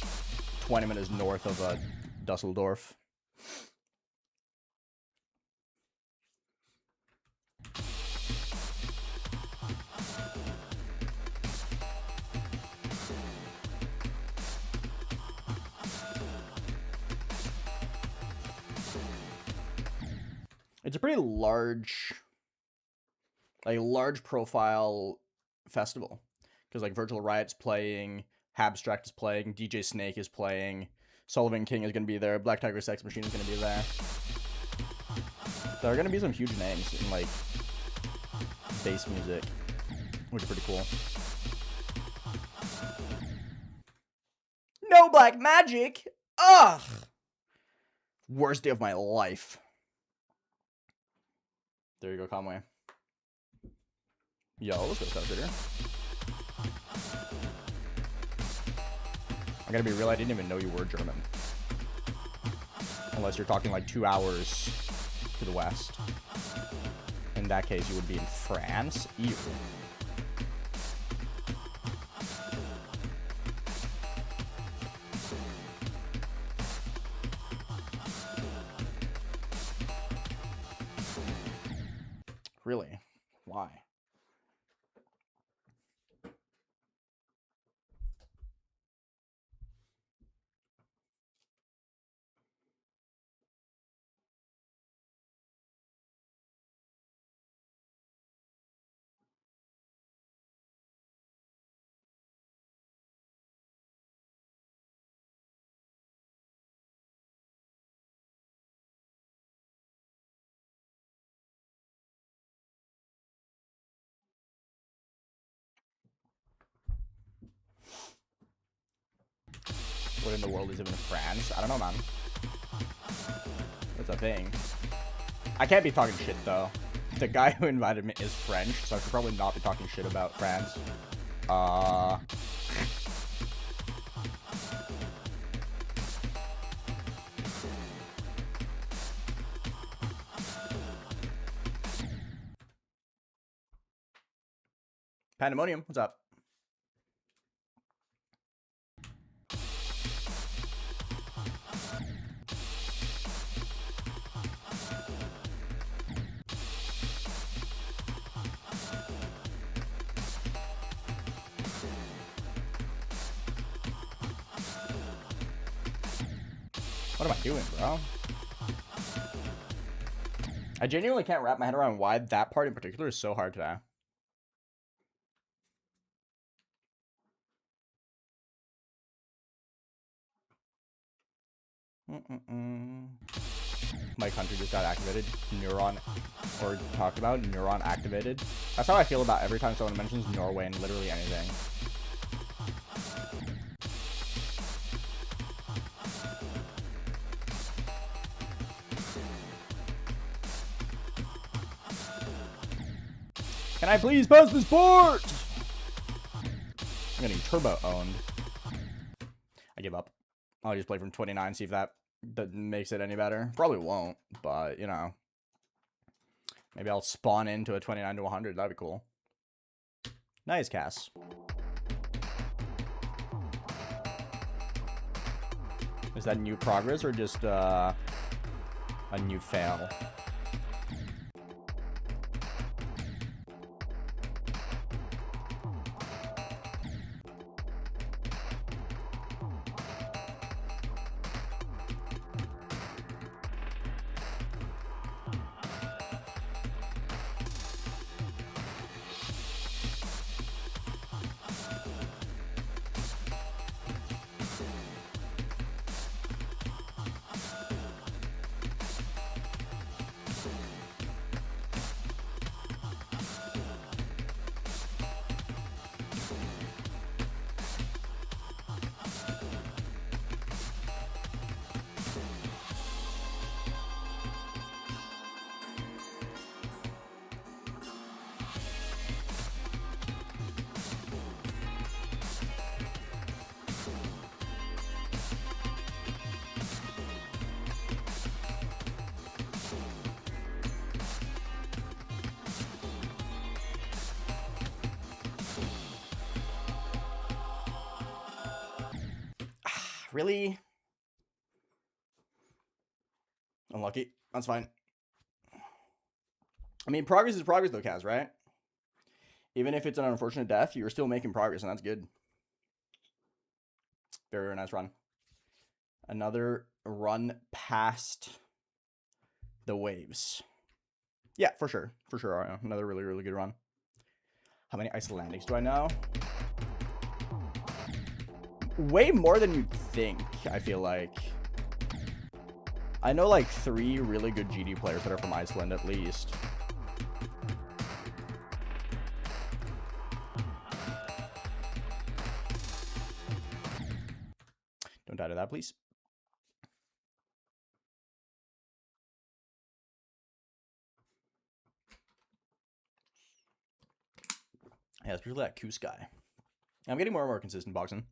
20 minutes north of Dusseldorf. It's a pretty large profile festival. Because like Virtual Riot's playing, Habstract is playing, DJ Snake is playing, Sullivan King is going to be there, Black Tiger Sex Machine is going to be there. There are going to be some huge names in like bass music, which is pretty cool. No black magic! Ugh! Worst day of my life. There you go, Conway. Yo, let's go start here. I gotta be real, I didn't even know you were German. Unless you're talking like 2 hours to the west. In that case, you would be in France. Ew. Really? Why? What in the world is even France? I don't know, man. That's a thing. I can't be talking shit, though. The guy who invited me is French, so I should probably not be talking shit about France. Pandemonium, what's up? What am I doing, bro? I genuinely can't wrap my head around why that part in particular is so hard today. Mike Hunter just got activated. Neuron, or talked about, Neuron activated. That's how I feel about every time someone mentions Norway and literally anything. Can I please pass the sport? I'm getting turbo owned. I give up. I'll just play from 29, see if that makes it any better. Probably won't, but, you know. Maybe I'll spawn into a 29 to 100. That'd be cool. Nice, Cass. Is that new progress or just a new fail? Really? Unlucky. That's fine. I mean, progress is progress though, Kaz, right? Even if it's an unfortunate death, you're still making progress, and that's good. Very, very nice run. Another run past the waves. Yeah, for sure. For sure. Another really, really good run. How many Icelandics do I know? Way more than you'd think, I feel like. I know like 3 really good GD players that are from Iceland at least. Don't die to that, please. Yeah, especially that Koos guy. I'm getting more and more consistent boxing.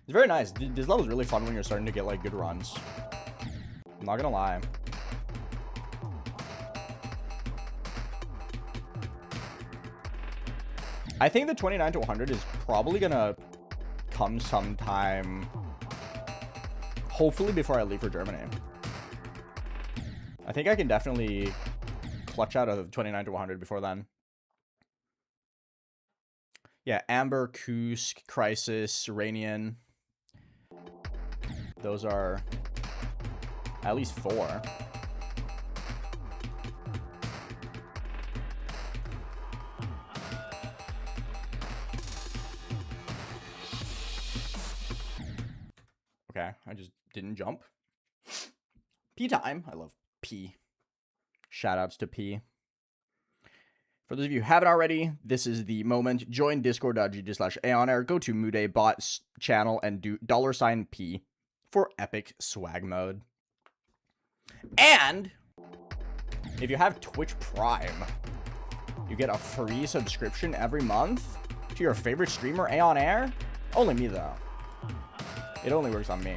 It's very nice. This level is really fun when you're starting to get like good runs. I'm not gonna lie. I think the 29 to 100 is probably gonna come sometime, hopefully before I leave for Germany. I think I can definitely clutch out of 29 to 100 before then. Yeah, Amber, Kusk, Crisis, Rainian. Those are at least 4. Okay, I just didn't jump. P time. I love P. Shoutouts to P. For those of you who haven't already, this is the moment. Join discord.gg/AeonAir. Go to Mude Bot's channel and do $P for epic swag mode. And if you have Twitch Prime, you get a free subscription every month to your favorite streamer, AeonAir. Only me, though. It only works on me.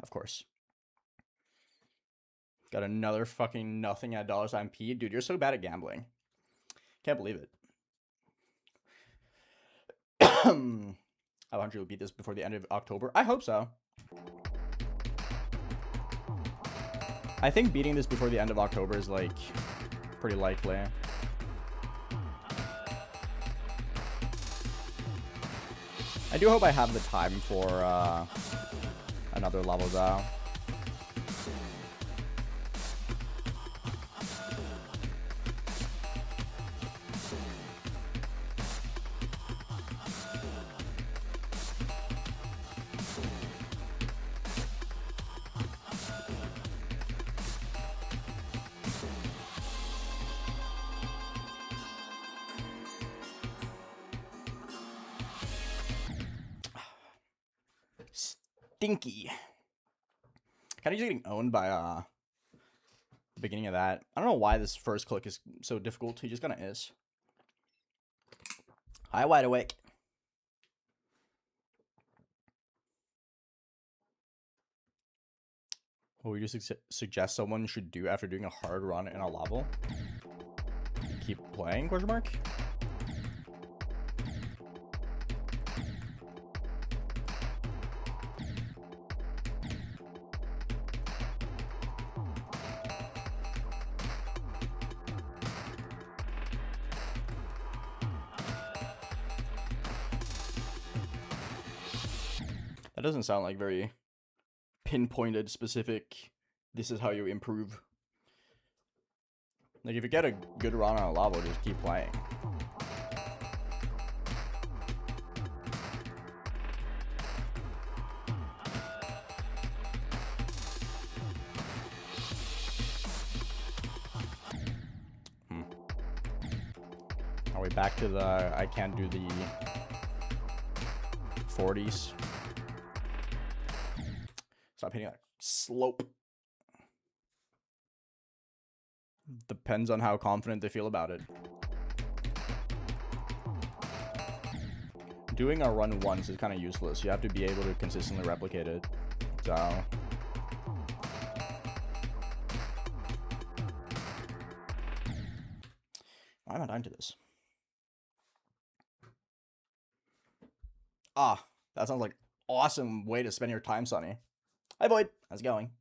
Of course. Got another fucking nothing at $P. Dude, you're so bad at gambling. Can't believe it. I want you to beat this before the end of October. I hope so. I think beating this before the end of October is, like, pretty likely. I do hope I have the time for, another level, though. Stinky. Kind of just getting owned by the beginning of that. I don't know why this first click is so difficult. He just kind of is. Hi, Wide Awake. What would you suggest someone should do after doing a hard run in a level? Keep playing, question mark? That doesn't sound like very pinpointed, specific, this is how you improve. Like, if you get a good run on a level, just keep playing. Are we back to the, I can't do the 40s? Stop hitting that slope. Depends on how confident they feel about it. Doing a run once is kind of useless. You have to be able to consistently replicate it. So why am I dying to this? Ah, that sounds like an awesome way to spend your time, Sonny. Hi, Void. How's it going?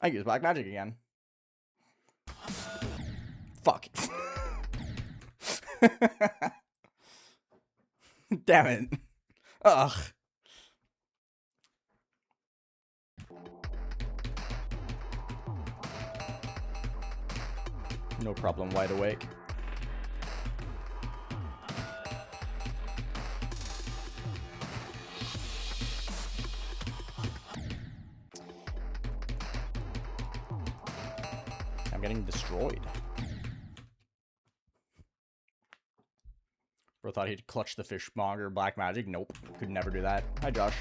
I use black magic again. Fuck. Damn it. Ugh. No problem, Wide Awake. I'm getting destroyed. Bro thought he'd clutch the fishmonger black magic. Nope. Could never do that. Hi, Josh.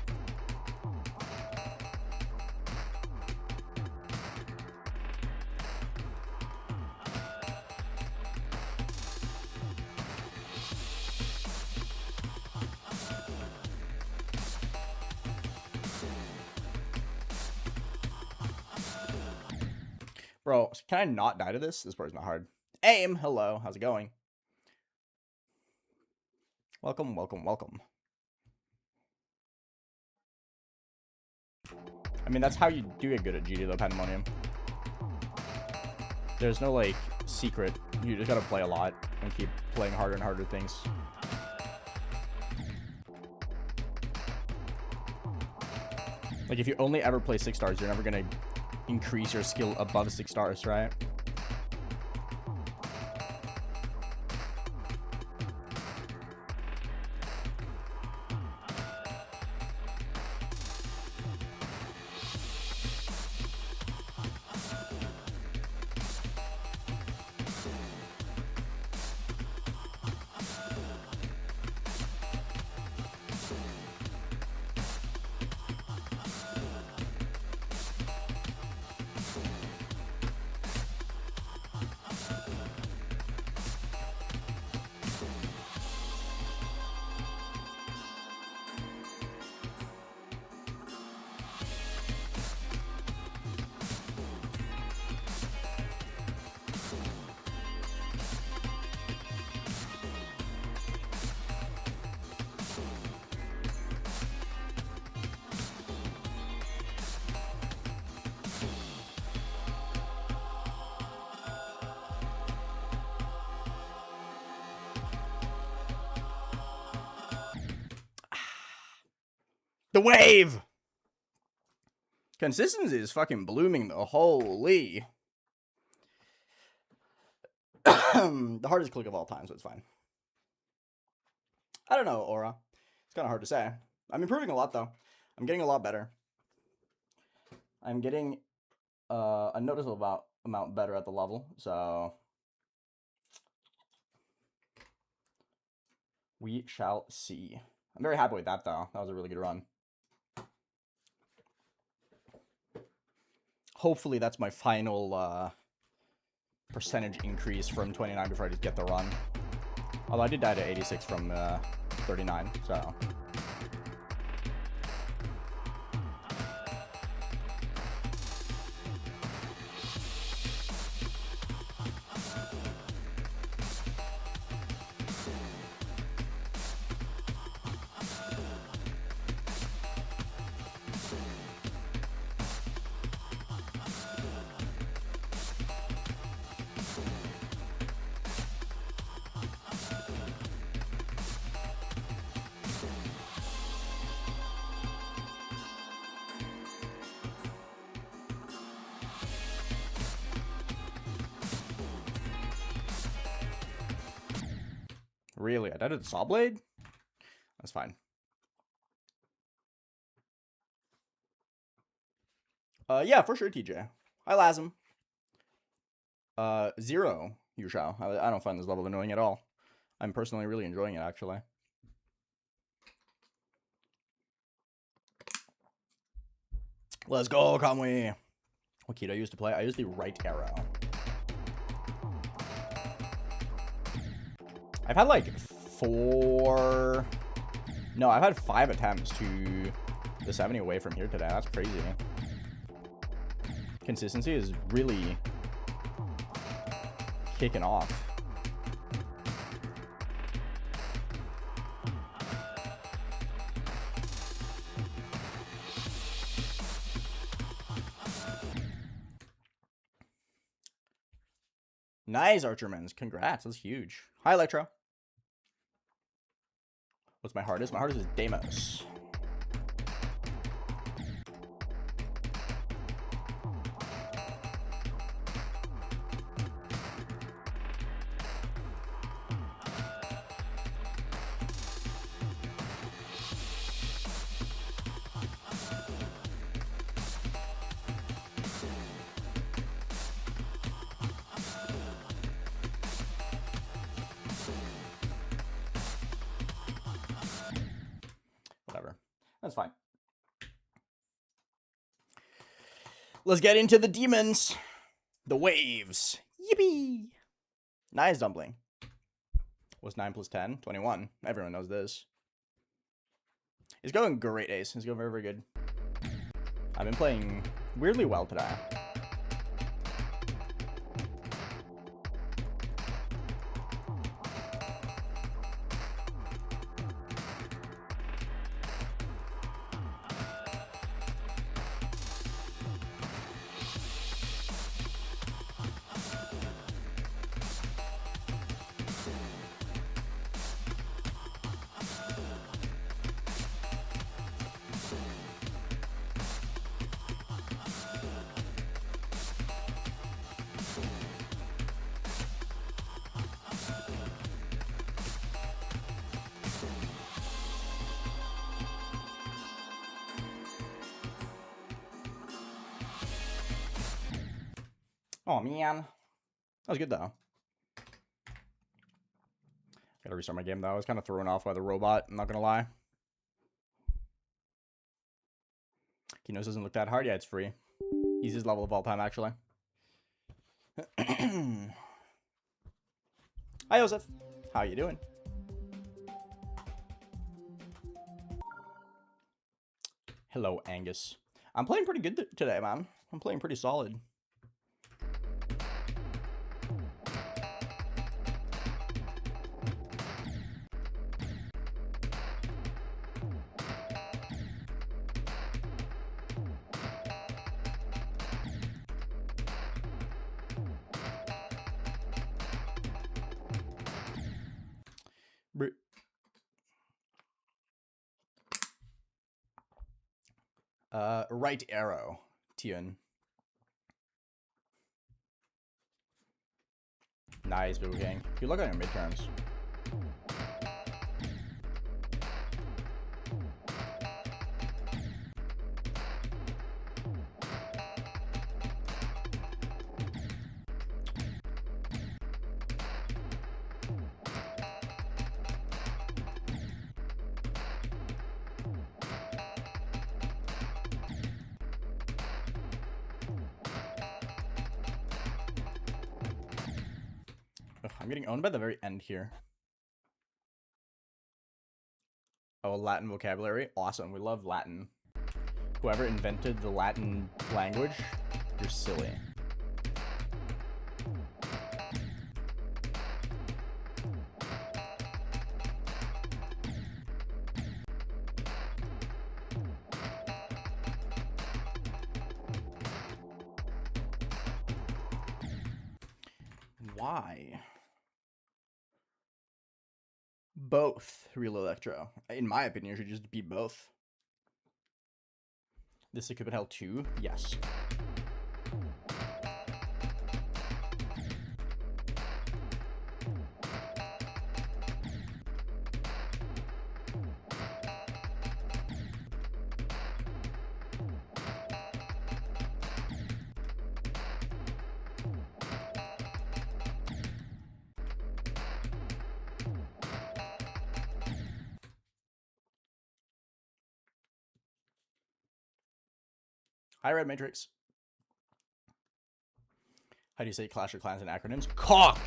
Bro, can I not die to this? This part's not hard. Aim, hello. How's it going? Welcome, welcome, welcome. I mean, that's how you do get good at GD, though, Pandemonium. There's no, like, secret. You just gotta play a lot and keep playing harder and harder things. Like, if you only ever play 6 stars, you're never gonna increase your skill above 6 stars, right? The wave! Consistency is fucking blooming, though. Holy. The hardest click of all time, so it's fine. I don't know, Aura. It's kind of hard to say. I'm improving a lot, though. I'm getting a lot better. I'm getting a noticeable amount better at the level, so we shall see. I'm very happy with that, though. That was a really good run. Hopefully that's my final percentage increase from 29 before I just get the run. Although I did die to 86 from 39, so... Really? I died to the saw blade? That's fine. Yeah, for sure, TJ. Hi, Lasm. 0, you shall. I don't find this level annoying at all. I'm personally really enjoying it, actually. Let's go, Kamui. What key do I use to play? I use the right arrow. I've had like 4... No, I've had 5 attempts to the 70 away from here today. That's crazy. Consistency is really kicking off. Nice, Archermans. Congrats. That's huge. Hi, Electro. What's my hardest? My hardest is Deimos. That's fine. Let's get into the demons. The waves. Yippee! Nice dumpling. What's 9 plus 10? 21. Everyone knows this. It's going great, Ace. It's going very, very good. I've been playing weirdly well today. Oh, man. That was good, though. Gotta restart my game, though. I was kind of thrown off by the robot, I'm not gonna lie. Kenos doesn't look that hard. Yeah, it's free. Easiest level of all time, actually. Hi, Joseph. How you doing? Hello, Angus. I'm playing pretty good today, man. I'm playing pretty solid. Right arrow, Tian. Nice, Boo King. You look at your midterms. I'm getting owned by the very end here. Oh, Latin vocabulary. Awesome. We love Latin. Whoever invented the Latin language, you're silly. Why? Both Real Electro. In my opinion, you should just be both. This equipment held 2? Yes. Hi, Red Matrix. How do you say Clash of Clans in acronyms? Cock!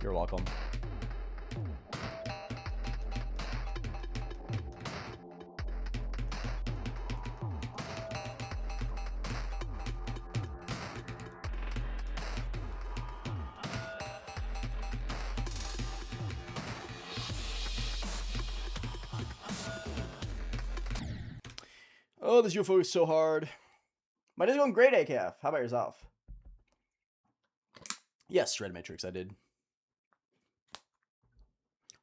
You're welcome. Oh, this UFO is so hard. My day's going great, AKF. How about yourself? Yes, Red Matrix, I did.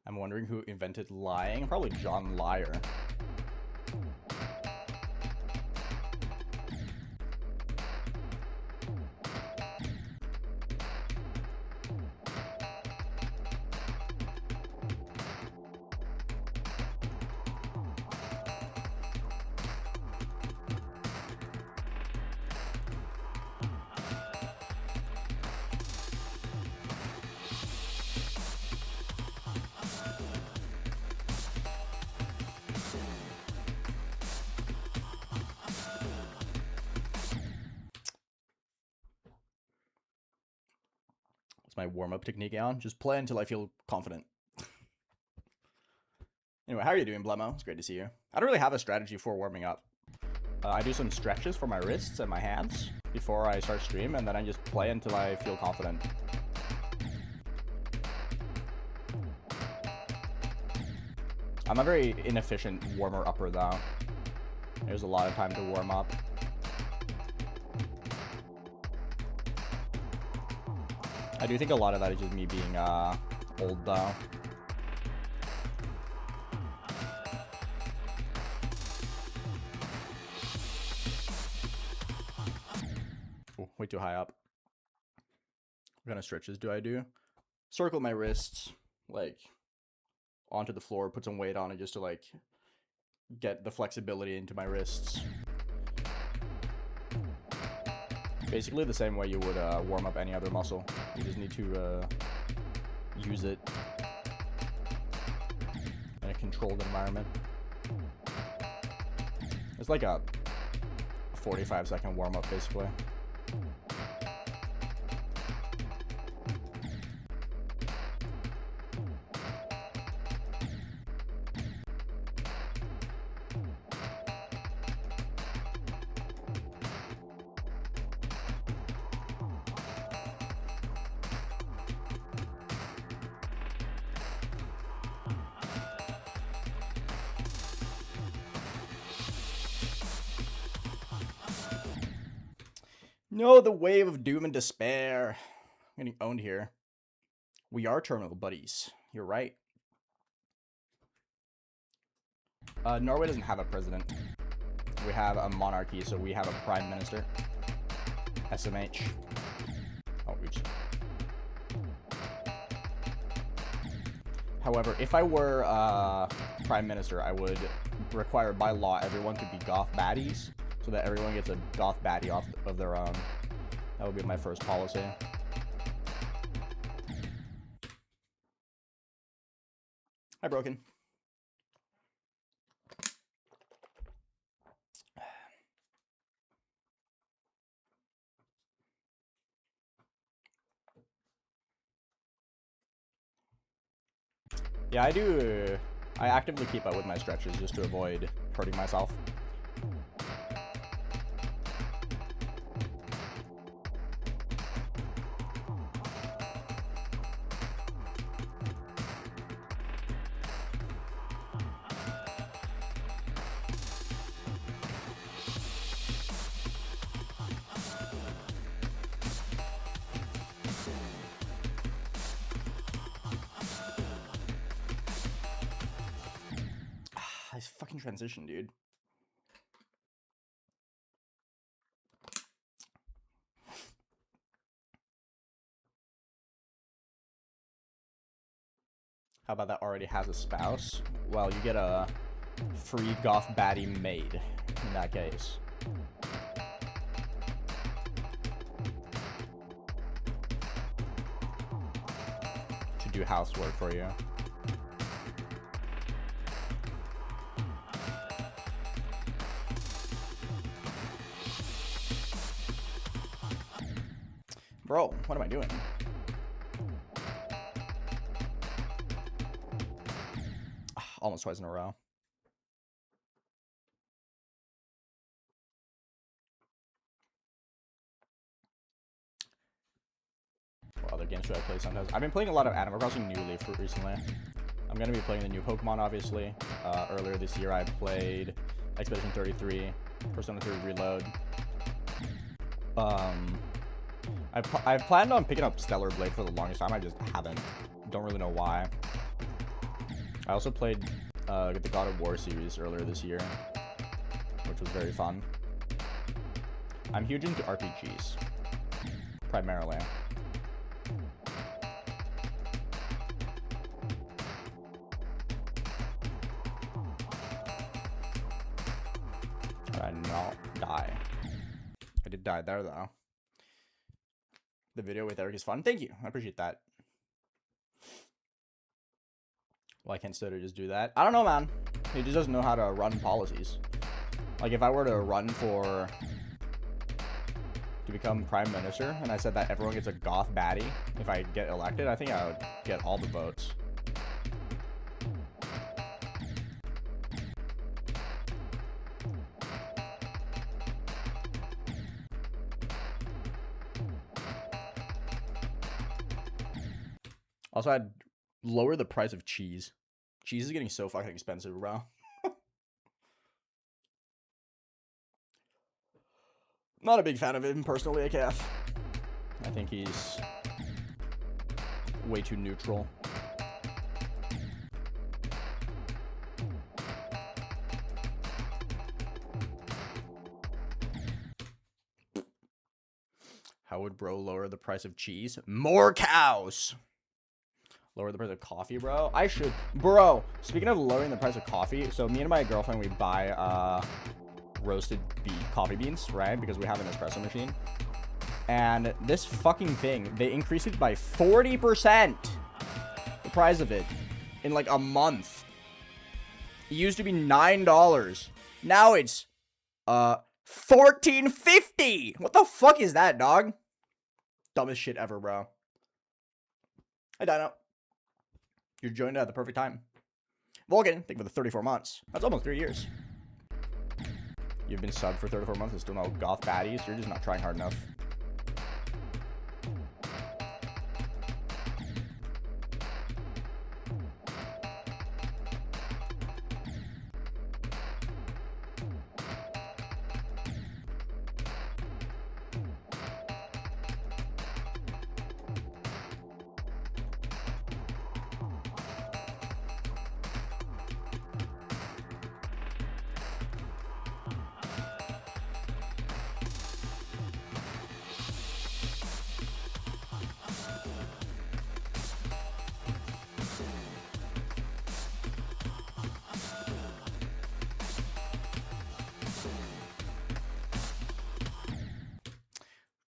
I'm wondering who invented lying. Probably John Liar. That's my warm-up technique, Aeon. Just play until I feel confident. Anyway, how are you doing, Blemo? It's great to see you. I don't really have a strategy for warming up. I do some stretches for my wrists and my hands before I start stream, and then I just play until I feel confident. I'm a very inefficient warmer-upper, though. There's a lot of time to warm up. I do think a lot of that is just me being old, though. Ooh, way too high up. What kind of stretches do I do? Circle my wrists, like, onto the floor, put some weight on it just to, like, get the flexibility into my wrists. Basically the same way you would warm up any other muscle. You just need to use it in a controlled environment. It's like a 45-second warm-up, basically. No, the wave of doom and despair. I'm getting owned here. We are terminal buddies. You're right. Norway doesn't have a president. We have a monarchy, so we have a prime minister. SMH. Oh, oops. However, if I were prime minister, I would require by law everyone to be goth baddies, so that everyone gets a goth baddie off of their own. That would be my first policy. Hi, Broken. Yeah, I actively keep up with my stretches just to avoid hurting myself. This fucking transition, dude. How about that already has a spouse? Well, you get a free goth baddie maid in that case. To do housework for you. Bro, what am I doing? Almost twice in a row. What other games should I play sometimes? I've been playing a lot of Animal Crossing New Leaf recently. I'm going to be playing the new Pokemon, obviously. Earlier this year, I played Expedition 33, Persona 3 Reload. I've planned on picking up Stellar Blade for the longest time. I just haven't. Don't really know why. I also played the God of War series earlier this year, which was very fun. I'm huge into RPGs, primarily. Did I not die? I did die there, though. The video with Eric is fun. Thank you. I appreciate that. Why can't Stoder just do that? I don't know, man. He just doesn't know how to run policies. Like, if I were to run for... to become prime minister, and I said that everyone gets a goth baddie if I get elected, I think I would get all the votes. Also, I'd lower the price of cheese. Cheese is getting so fucking expensive, bro. Not a big fan of him personally, AKF. I think he's way too neutral. How would bro lower the price of cheese? More cows! Lower the price of coffee, bro? I should. Bro, speaking of lowering the price of coffee, so me and my girlfriend, we buy roasted coffee beans, right? Because we have an espresso machine. And this fucking thing, they increased it by 40%. The price of it. In like a month. It used to be $9. Now it's $14.50. What the fuck is that, dog? Dumbest shit ever, bro. Hi, Dino. You're joined at the perfect time. Volgan, thank you for the 34 months. That's almost 3 years. You've been subbed for 34 months and still no goth baddies. You're just not trying hard enough.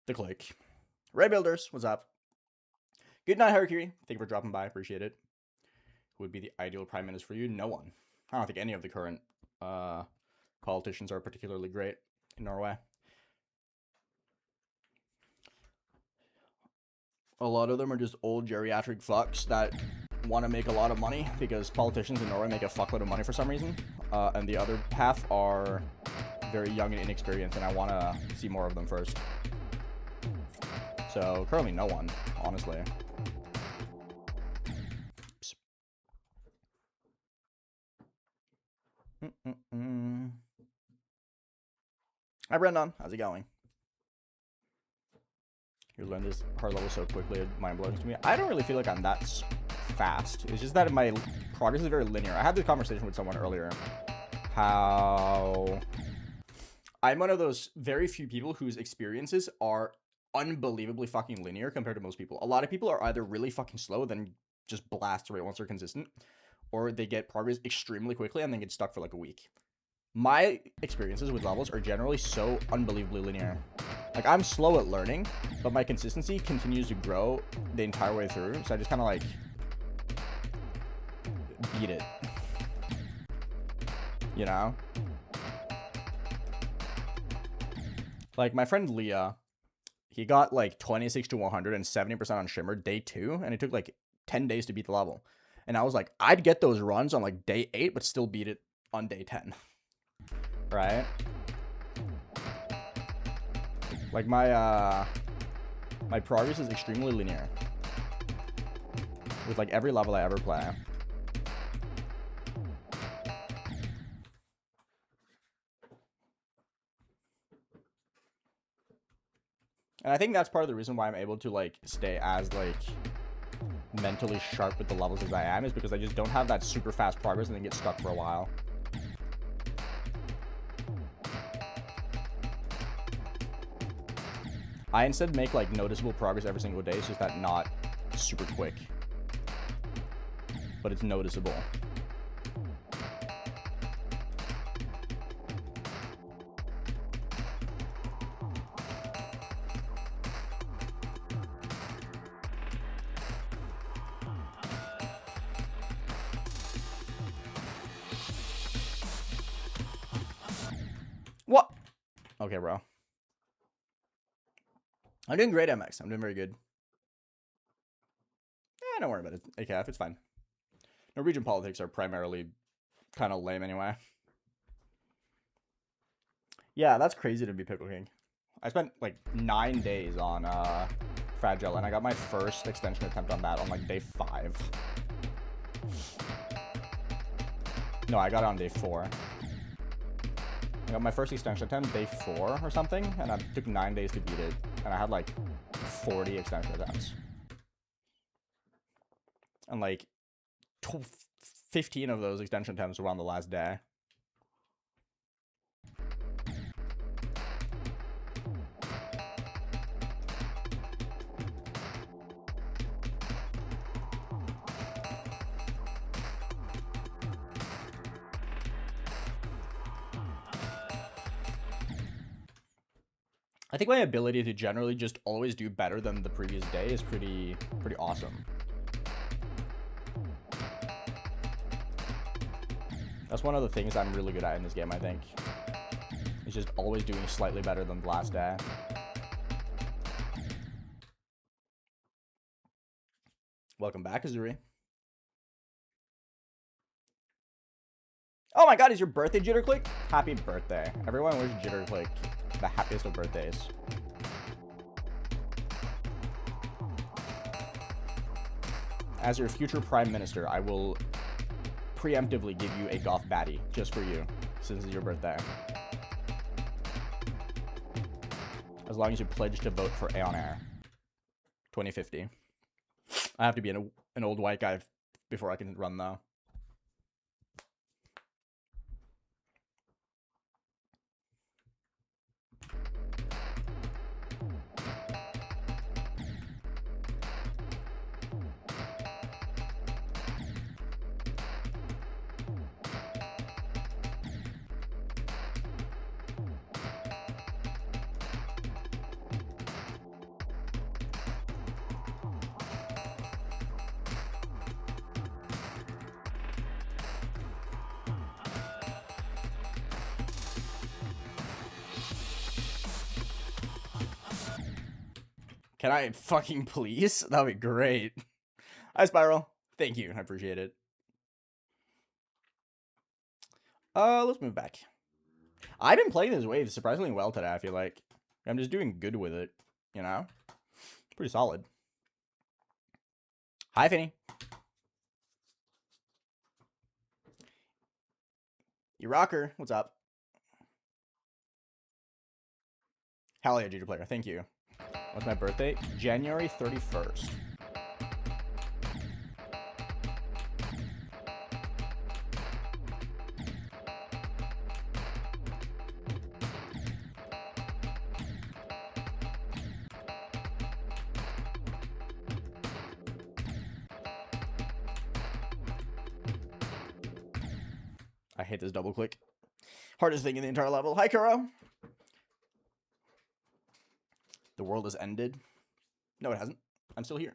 The click. Ray Builders, what's up? Good night, Harakiri. Thank you for dropping by. Appreciate it. Who would be the ideal prime minister for you? No one. I don't think any of the current politicians are particularly great in Norway. A lot of them are just old geriatric fucks that want to make a lot of money because politicians in Norway make a fuckload of money for some reason. And the other half are very young and inexperienced, and I want to see more of them first. So, currently no one, honestly. Hi, Brendan. How's it going? You learn this hard level so quickly, mind-blowing to me. I don't really feel like I'm that fast. It's just that my progress is very linear. I had this conversation with someone earlier. How I'm one of those very few people whose experiences are unbelievably fucking linear compared to most people. A lot of people are either really fucking slow, then just blast through it once they're consistent, or they get progress extremely quickly and then get stuck for like a week. My experiences with levels are generally so unbelievably linear. Like, I'm slow at learning, but my consistency continues to grow the entire way through, so I just kind of like beat it, you know? Like, my friend Leah, he got like 26 to 100 and 70% on Shimmer day 2, and it took like 10 days to beat the level. And I was like, I'd get those runs on like day 8, but still beat it on day 10. Right? Like, my progress is extremely linear with like every level I ever play. And I think that's part of the reason why I'm able to like stay as like mentally sharp with the levels as I am, is because I just don't have that super fast progress and then get stuck for a while. I instead make like noticeable progress every single day. It's just that not super quick, but it's noticeable. What? Okay, bro. I'm doing great, MX. I'm doing very good. Don't worry about it. AKF, it's fine. Norwegian politics are primarily kind of lame anyway. Yeah, that's crazy to be Pickle King. I spent like 9 days on Fragile, and I got my first extension attempt on that on like day 5. No, I got it on day 4. I got my first extension attempt day 4 or something, and it took 9 days to beat it, and I had like 40 extension attempts. And like 15 of those extension attempts were on the last day. I think my ability to generally just always do better than the previous day is pretty awesome. That's one of the things I'm really good at in this game, I think. It's just always doing slightly better than the last day. Welcome back, Azuri. Oh my god, is your birthday, Jitterclick? Happy birthday. Everyone wish Jitterclick the happiest of birthdays. As your future prime minister, I will preemptively give you a goth baddie just for you, since it's your birthday. As long as you pledge to vote for AeonAir 2050. I have to be an old white guy before I can run, though. Can I fucking please? That would be great. Hi, Spiral. Thank you. I appreciate it. Let's move back. I've been playing this wave surprisingly well today, I feel like. I'm just doing good with it, you know? Pretty solid. Hi, Finny. You rocker. What's up? Hell yeah, Ginger Player. Thank you. What's my birthday? January 31st. I hate this double click. Hardest thing in the entire level. Hi, Kuro. The world has ended. No, it hasn't. I'm still here.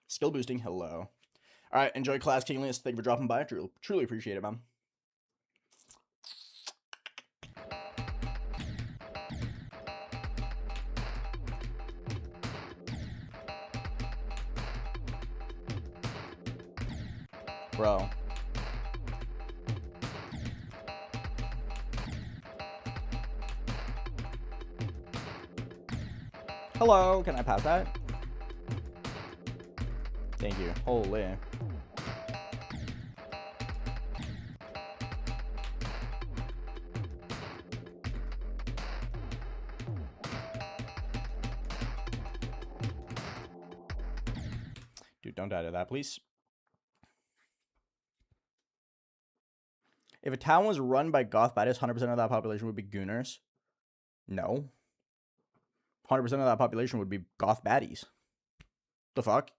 Skill boosting. Hello. All right. Enjoy class, Kingless. Thank you for dropping by. Truly appreciate it, man. Bro. Hello, can I pass that? Thank you. Holy. Dude, don't die to that, please. If a town was run by goth baddies, 100% of that population would be gooners. No. 100% of that population would be goth baddies. The fuck?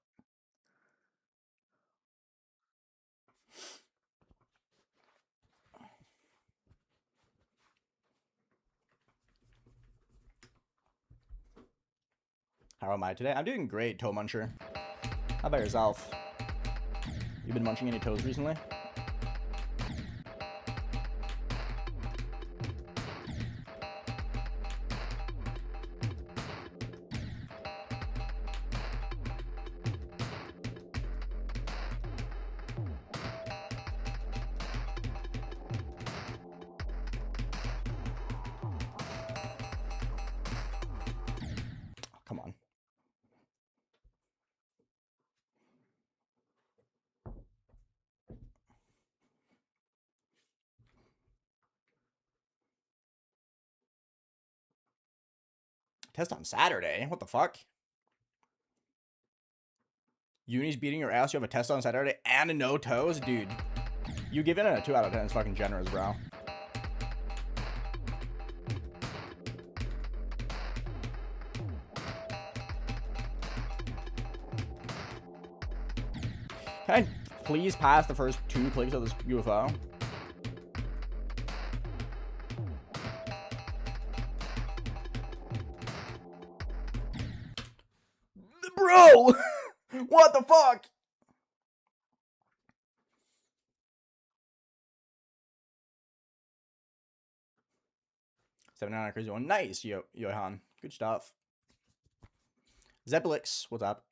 How am I today? I'm doing great, Toe Muncher. How about yourself? You been munching any toes recently? Test on Saturday? What the fuck? Uni's beating your ass, you have a test on Saturday and a no toes? Dude, you giving it a 2 out of 10 is fucking generous, bro. Can I please pass the first 2 clicks of this UFO? Bro! What the fuck? $79 crazy one. Nice, Johan. Good stuff. Zeppelix, what's up?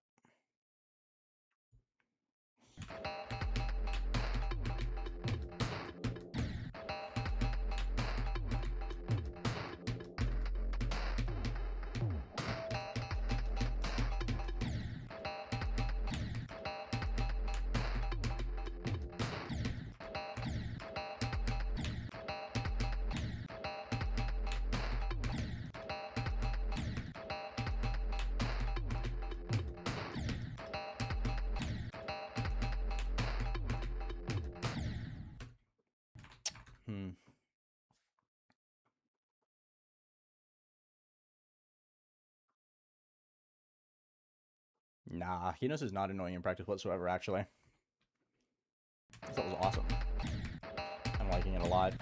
Nah, Kenos is not annoying in practice whatsoever, actually. I thought it was awesome. I'm liking it a lot.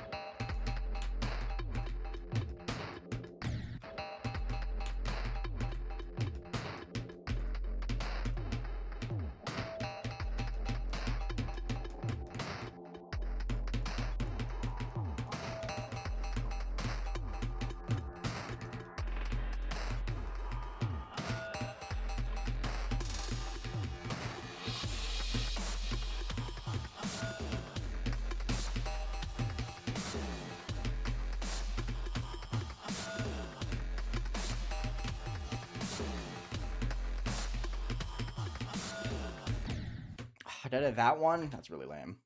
Did I that one? That's really lame.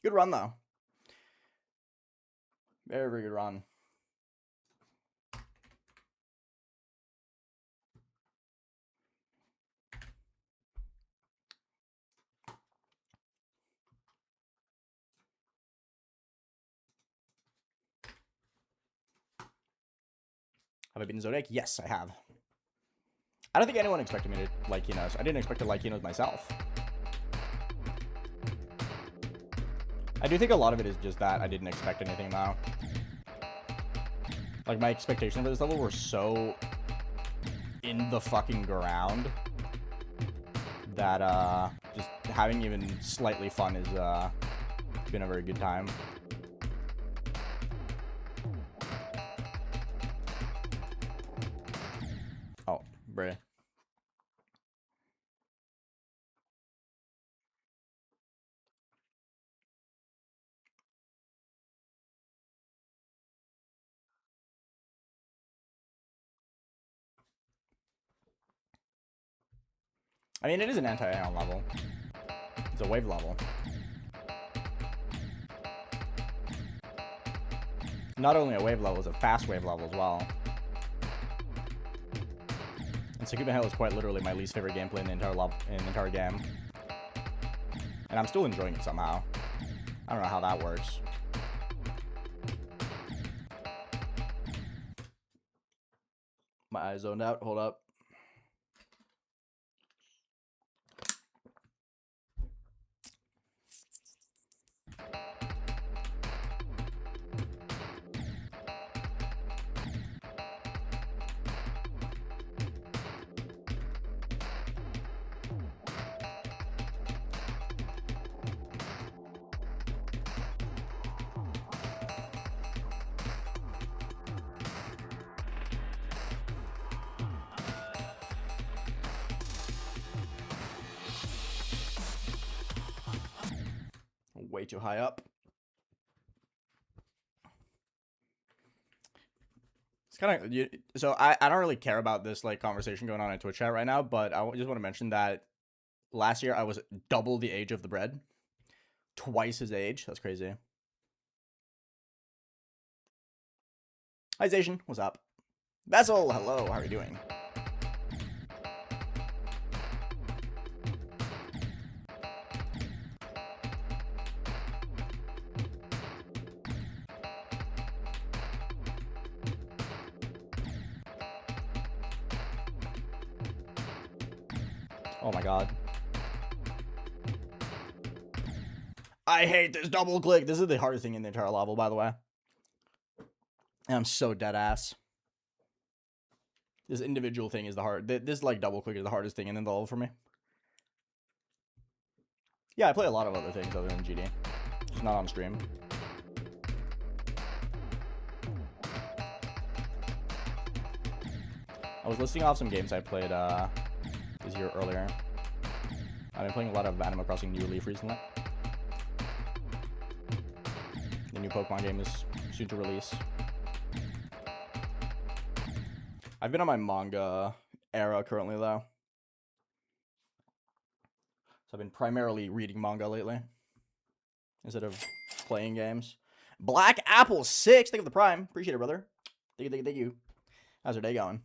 Good run, though. Very, very good run. Have I beaten Zodiac? Yes, I have. I don't think anyone expected me to like Kenos. I didn't expect to like Kenos myself. I do think a lot of it is just that I didn't expect anything, though. Like, my expectations for this level were so in the fucking ground that, just having even slightly fun has, been a very good time. Oh, bruh. I mean, it is an anti-Aeon level. It's a wave level. Not only a wave level, it's a fast wave level as well. And Sakuma Hill is quite literally my least favorite gameplay in the entire game. And I'm still enjoying it somehow. I don't know how that works. My eyes zoned out. Hold up. Way too high up. It's kind of, so I don't really care about this like conversation going on in Twitch chat right now, but I just want to mention that last year I was double the age of the bread, twice his age. That's crazy. Hi Zation, what's up? Vessel, hello, how are you doing? Oh my god. I hate this double click. This is the hardest thing in the entire level, by the way. And I'm so dead ass. This individual thing is the hard. This like double click is the hardest thing in the level for me. Yeah, I play a lot of other things other than GD. Just not on stream. I was listing off some games I played this year earlier. I've been playing a lot of Animal Crossing New Leaf recently. The new Pokemon game is soon to release. I've been on my manga era currently, though. So I've been primarily reading manga lately instead of playing games. Black Apple 6, think of the Prime. Appreciate it, brother. Thank you, thank you. How's your day going?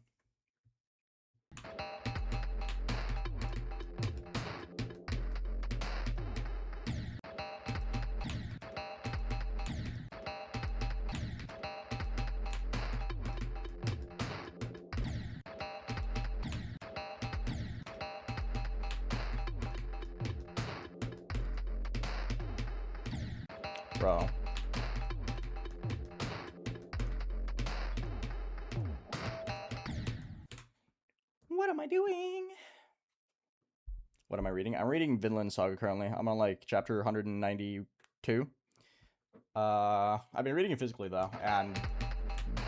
Bro. What am I doing? What am I reading? I'm reading Vinland Saga currently. I'm on like chapter 192. I've been reading it physically though, and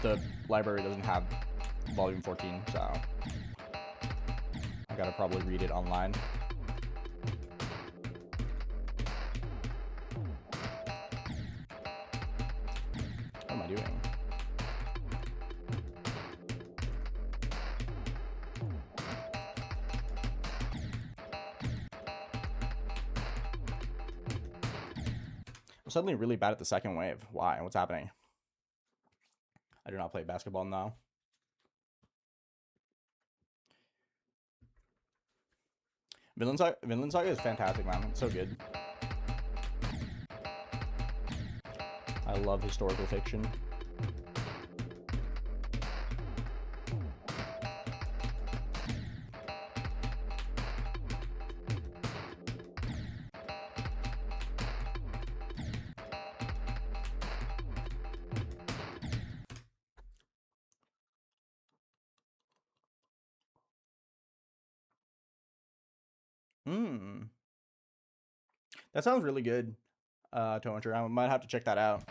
the library doesn't have volume 14, so I gotta probably read it online. What am I doing? I'm suddenly really bad at the second wave. Why? What's happening? I do not play basketball now. Vinland Saga is fantastic, man. It's so good. I love historical fiction. That sounds really good, Tomater. I might have to check that out.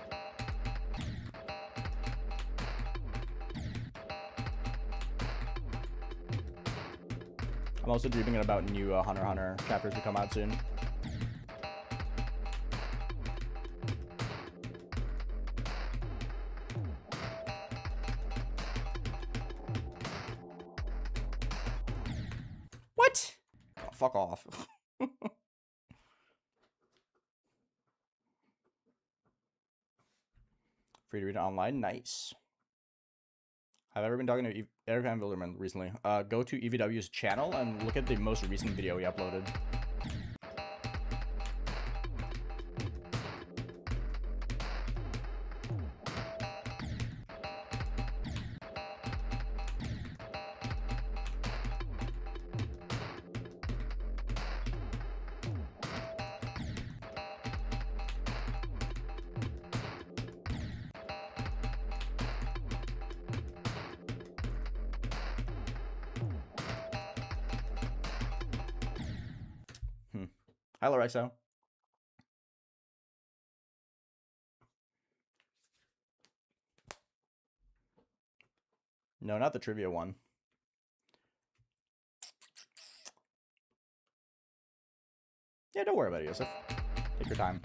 I'm also dreaming about new Hunter x Hunter chapters to come out soon. What? Oh, fuck off. Free to read it online. Nice. Have ever been talking to Eric Van Wilderman recently? Go to EVW's channel and look at the most recent video he uploaded. Hi, Lorenzo. No, not the trivia one. Yeah, don't worry about it, Yosef. Take your time.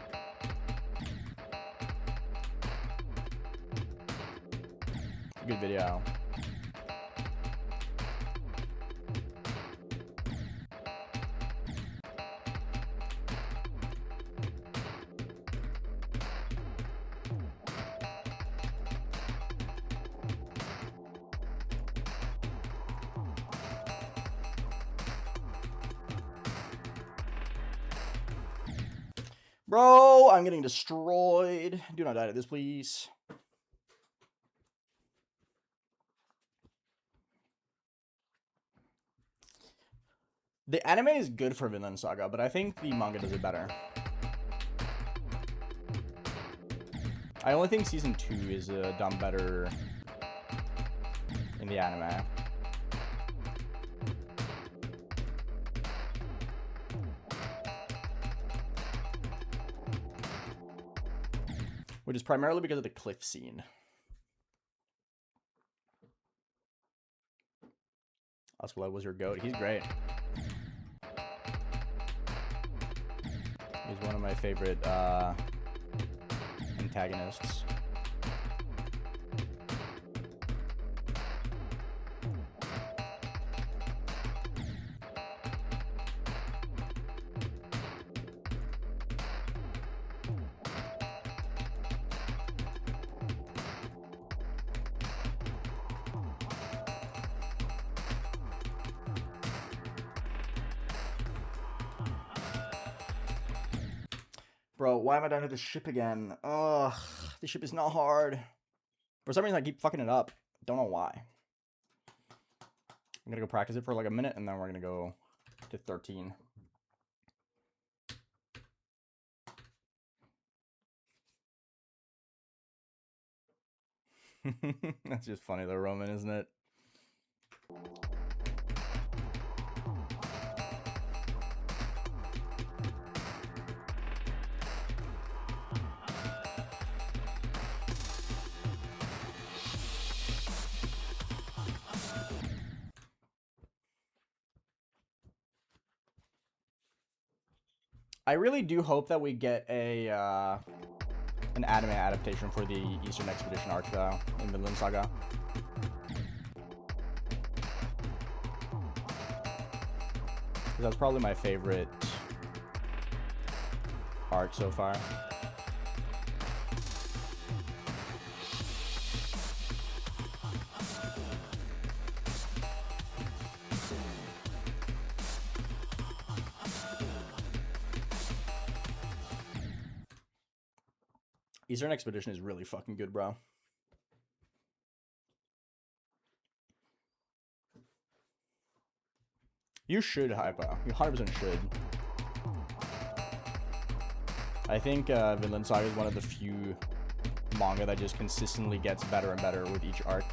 Good video. Bro, I'm getting destroyed. Do not die to this, please. The anime is good for Vinland Saga, but I think the manga does it better. I only think Season 2 is done better in the anime. Which is primarily because of the cliff scene. Oscar was your goat. He's great. He's one of my favorite antagonists. Bro, why am I down to the ship again? Ugh, the ship is not hard. For some reason, I keep fucking it up. Don't know why. I'm gonna go practice it for like a minute, and then we're gonna go to 13. That's just funny though, Roman, isn't it? I really do hope that we get a an anime adaptation for the Eastern Expedition arc, though, in Vinland Saga. Because that's probably my favorite arc so far. Eastern Expedition is really fucking good, bro. You should, Hypa. You 100% should. I think Vinland Saga is one of the few manga that just consistently gets better and better with each arc.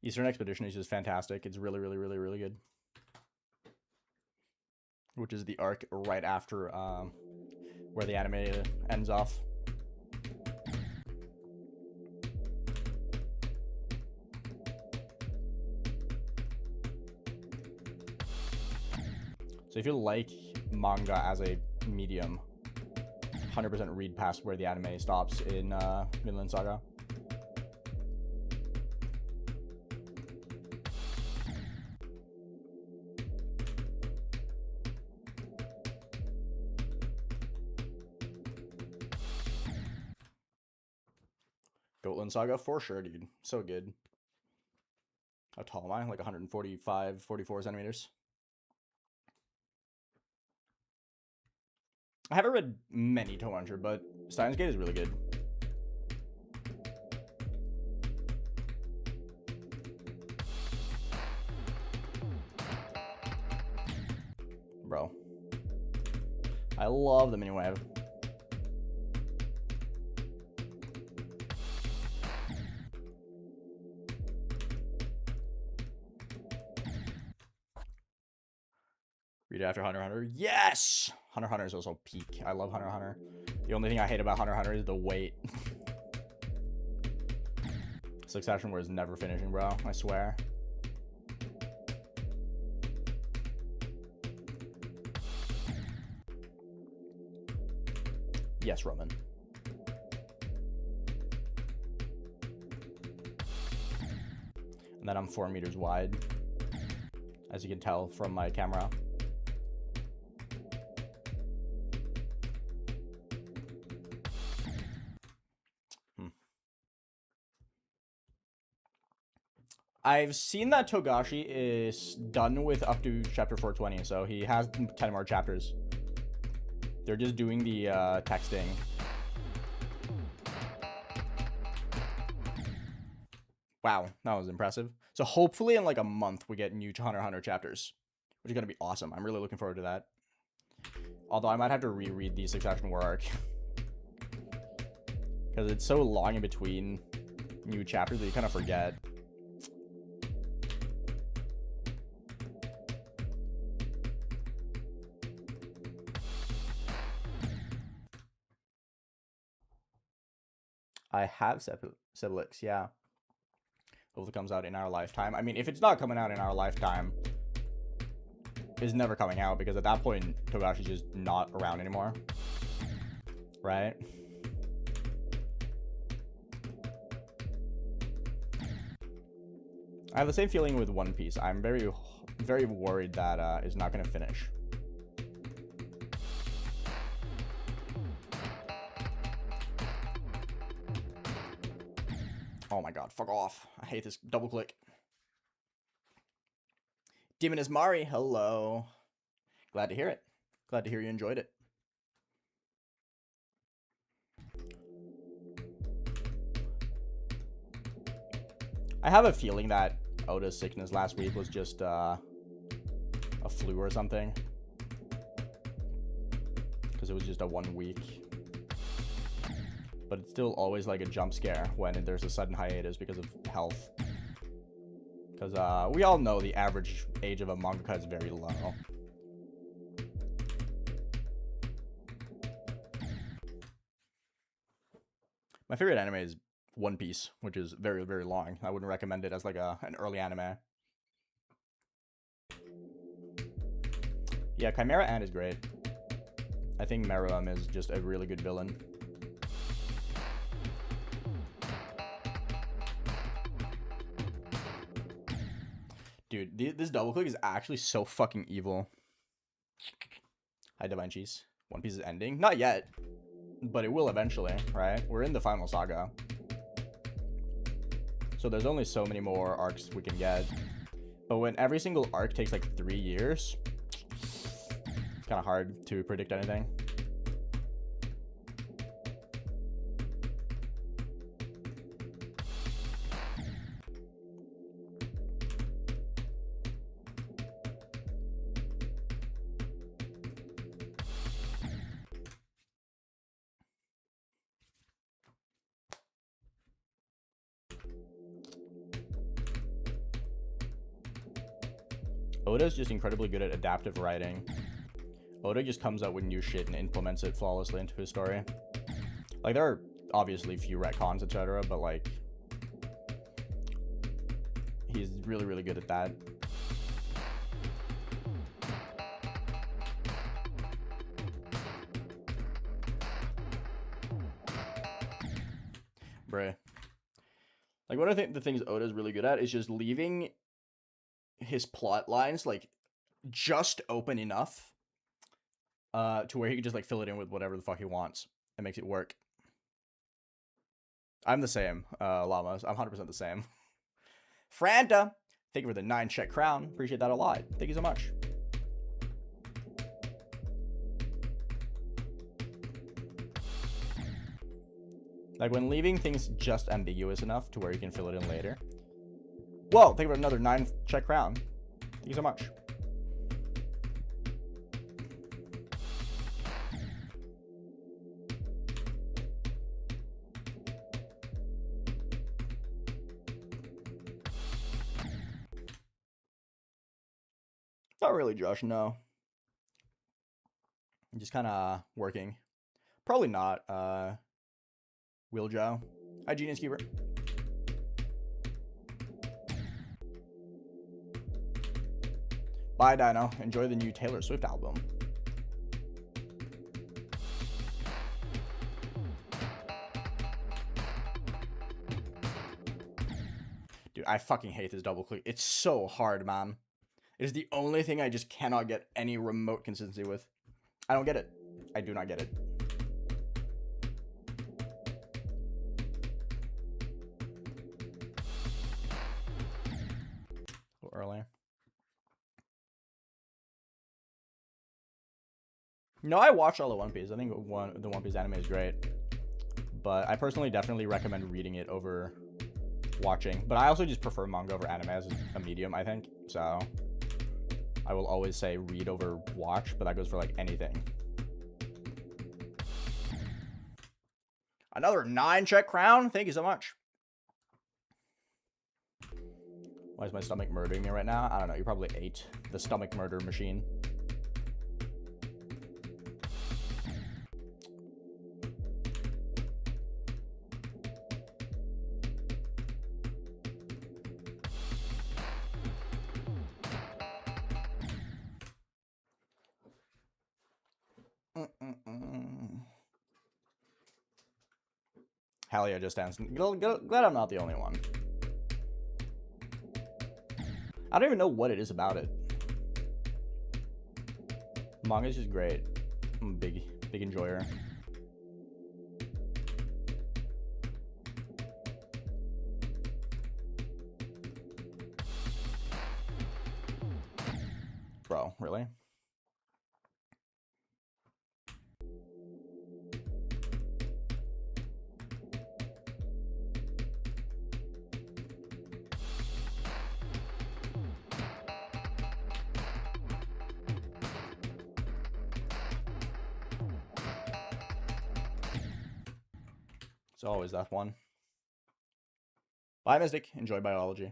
Eastern Expedition is just fantastic. It's really, really, really, really good. Which is the arc right after where the anime ends off. So if you like manga as a medium, 100% read past where the anime stops in Vinland Saga. Vinland Saga, for sure, dude. So good. How tall am I? Like 145, 44 centimeters. I haven't read many 200, but Steins Gate is really good. Bro. I love the mini-wave. Read it after Hunter x Hunter. Yes! Hunter x Hunter is also peak. I love Hunter x Hunter. The only thing I hate about Hunter x Hunter is the wait. Succession War is never finishing, bro. I swear. Yes, Roman. And then I'm 4 meters wide, as you can tell from my camera. I've seen that Togashi is done with up to chapter 420, so he has 10 more chapters. They're just doing the texting. Wow, that was impressive. So hopefully in like a month we get new Hunter x Hunter chapters, which is going to be awesome. I'm really looking forward to that. Although I might have to reread the Succession War arc. Because it's so long in between new chapters that you kind of forget. I have Siblix, yeah. Hopefully it comes out in our lifetime. I mean, if it's not coming out in our lifetime, it's never coming out, because at that point, Togashi's just not around anymore. Right? I have the same feeling with One Piece. I'm very, very worried that it's not going to finish. Oh my god, fuck off. I hate this double click. Demon is Mari, hello. Glad to hear it. Glad to hear you enjoyed it. I have a feeling that Oda's sickness last week was just a flu or something. Because it was just a 1 week. But it's still always like a jump scare when there's a sudden hiatus because of health. Because we all know the average age of a mangaka is very low. My favorite anime is One Piece, which is very, very long. I wouldn't recommend it as like an early anime. Yeah, Chimera Ant is great. I think Meruem is just a really good villain. Dude, this double click is actually so fucking evil. Hi, Divine Cheese. One Piece is ending? Not yet. But it will eventually, right? We're in the final saga. So there's only so many more arcs we can get. But when every single arc takes like 3 years, it's kind of hard to predict anything. Oda's just incredibly good at adaptive writing. Oda just comes out with new shit and implements it flawlessly into his story. Like, there are obviously few retcons, etc., but like, he's really, really good at that. Bruh. Like, one of the things Oda's really good at is just leaving his plot lines like just open enough to where he can just like fill it in with whatever the fuck he wants and makes it work. I'm the same, Llamas. I'm 100% the same. Franta, thank you for the 9 check crown. Appreciate that a lot. Thank you so much. Like, when leaving things just ambiguous enough to where you can fill it in later. Whoa, thank you for another 9 check crown. Thank you so much. Not really, Josh, no. I'm just kind of working. Probably not, Will Joe. Hi, Genius Keeper. Bye, Dino. Enjoy the new Taylor Swift album. Dude, I fucking hate this double click. It's so hard, man. It is the only thing I just cannot get any remote consistency with. I don't get it. I do not get it. early. No, I watched all of One Piece. I think the One Piece anime is great. But I personally definitely recommend reading it over watching. But I also just prefer manga over anime as a medium, I think. So I will always say read over watch, but that goes for like anything. Another 9-check crown. Thank you so much. Why is my stomach murdering me right now? I don't know. You probably ate the stomach murder machine. Hell yeah, just dance. Glad I'm not the only one. I don't even know what it is about it. Manga's just great. I'm a big enjoyer. Bro, really? It's always that one. Bye, Mystic. Enjoy biology.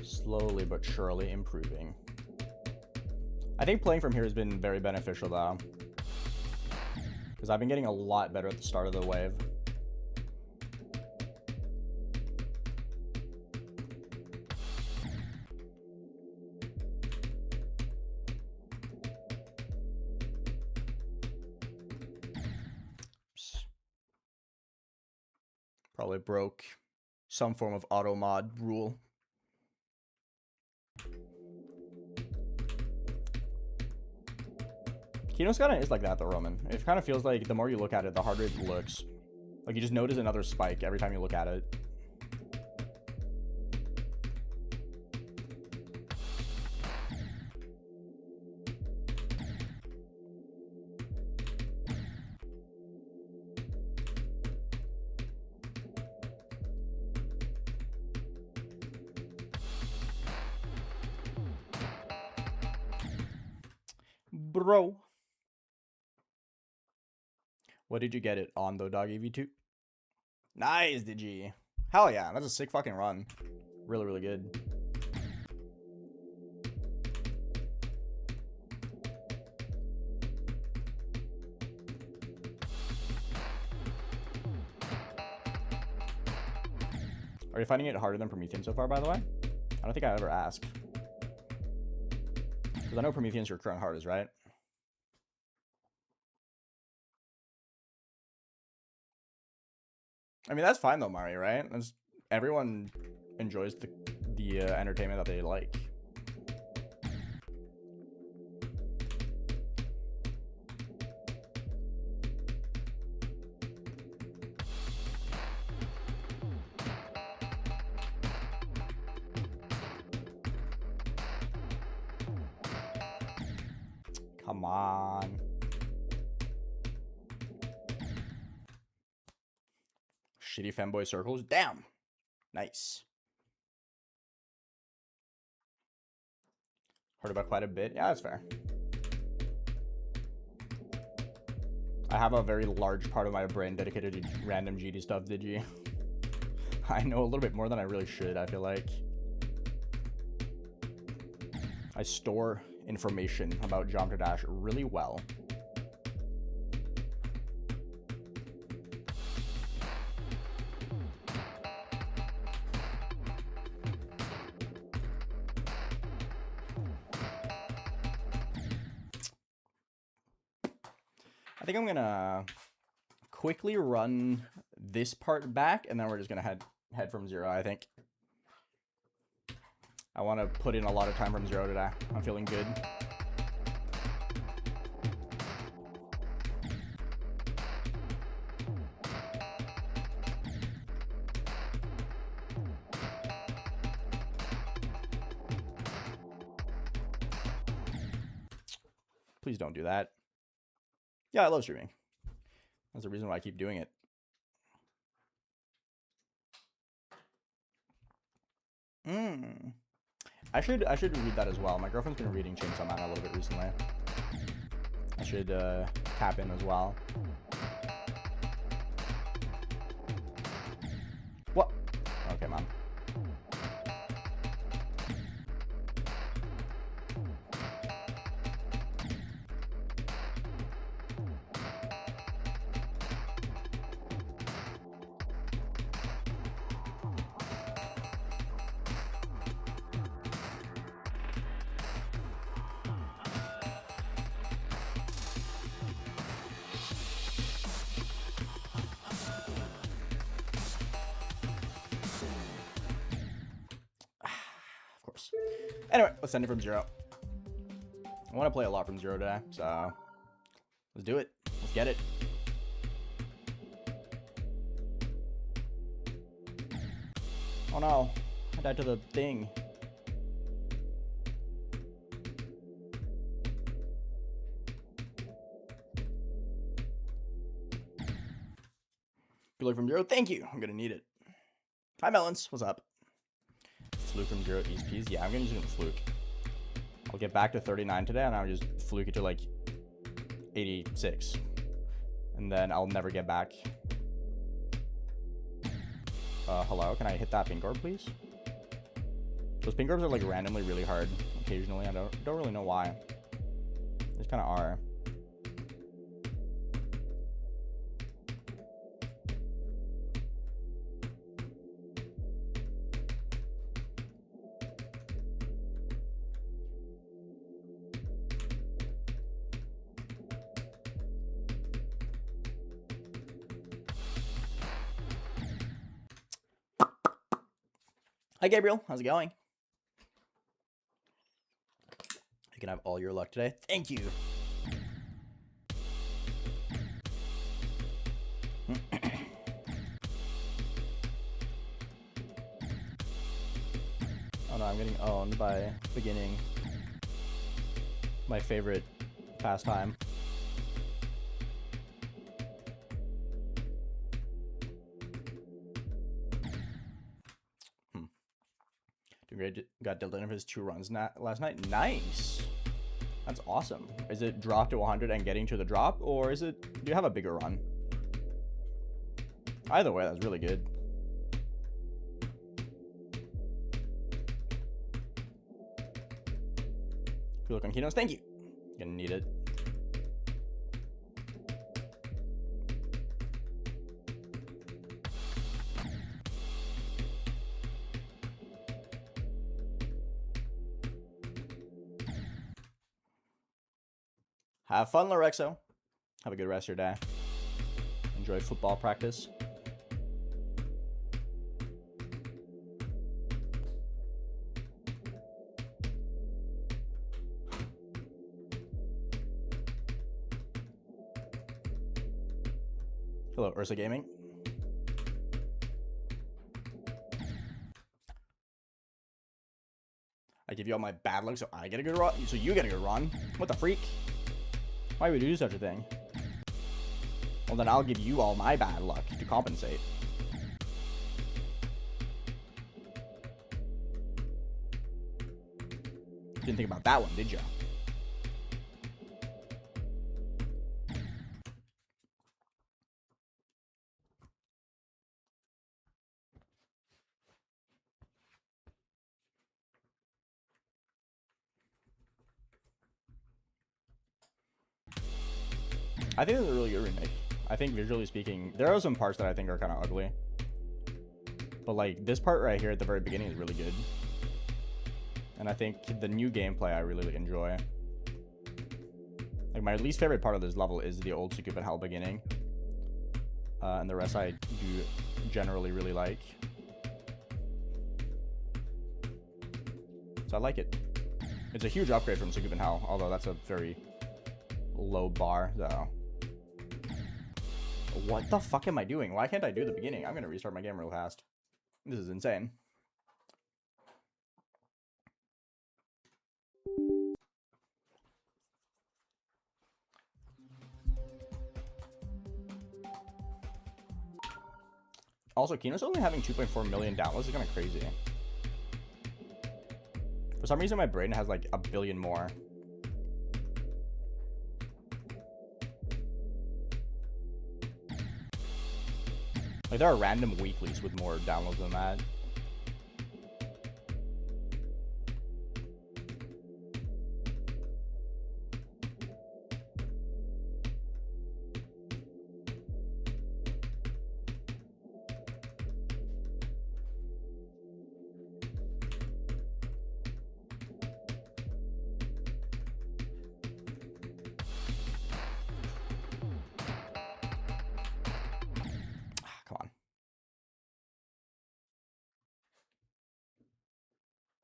Slowly but surely improving. I think playing from here has been very beneficial, though. Because I've been getting a lot better at the start of the wave. Probably broke some form of auto mod rule. Kenos kind of is like that, though, Roman. It kind of feels like the more you look at it, the harder it looks. Like you just notice another spike every time you look at it. Bro. What did you get it on, though, Doggy V2? Nice, Digi. Hell yeah, that's a sick fucking run. Really, really good. Are you finding it harder than Promethean so far, by the way? I don't think I ever asked. Because I know Promethean's your current hardest, right? I mean, that's fine though, Mari, right? Everyone enjoys the entertainment that they like. Come on. Shitty femboy circles. Damn. Nice. Heard about quite a bit. Yeah, that's fair. I have a very large part of my brain dedicated to random GD stuff, did you? I know a little bit more than I really should, I feel like. I store information about Geometry Dash really well. I think I'm gonna quickly run this part back, and then we're just gonna head from zero, I think. I want to put in a lot of time from zero today. I'm feeling good. Please don't do that. Yeah, I love streaming. That's the reason why I keep doing it. I should read that as well. My girlfriend's been reading Chainsaw Man a little bit recently. I should tap in as well. What? Okay, man. Anyway, let's send it from 0. I want to play a lot from 0 today, so let's do it. Let's get it. Oh no, I died to the thing. Fluke from 0, thank you. I'm gonna need it. Hi Melons, what's up? Fluke from 0 East Peas. Yeah, I'm gonna use it in Fluke. I'll get back to 39 today, and I'll just Fluke it to like 86. And then I'll never get back. Hello, can I hit that pink orb, please? Those pink orbs are like randomly really hard occasionally. I don't really know why. They just kind of are. Hi, Gabriel. How's it going? You can have all your luck today. Thank you. Oh no, I'm getting owned by beginning. My favorite pastime. Got dealt in of his 2 runs last night. Nice. That's awesome. Is it drop to 100 and getting to the drop, or is it, do you have a bigger run? Either way, that's really good. If you look on Kenos, thank you. Gonna need it. Have fun, Lorexo. Have a good rest of your day. Enjoy football practice. Hello, Ursa Gaming. I give you all my bad luck so I get a good run, so you get a good run. What the freak? Why would you do such a thing? Well, then I'll give you all my bad luck to compensate. Didn't think about that one, did you? I think it's a really good remake. I think visually speaking, there are some parts that I think are kind of ugly. But like this part right here at the very beginning is really good. And I think the new gameplay I really enjoy. Like my least favorite part of this level is the old Stupid Hell beginning. And the rest I do generally really like. So I like it. It's a huge upgrade from Stupid Hell, although that's a very low bar, though. What the fuck am I doing? Why can't I do the beginning? I'm gonna restart my game real fast. This is insane. Also, Kenos only having 2.4 million downloads is kind of crazy. For some reason, my brain has like a billion more. Like, there are random weeklies with more downloads than that.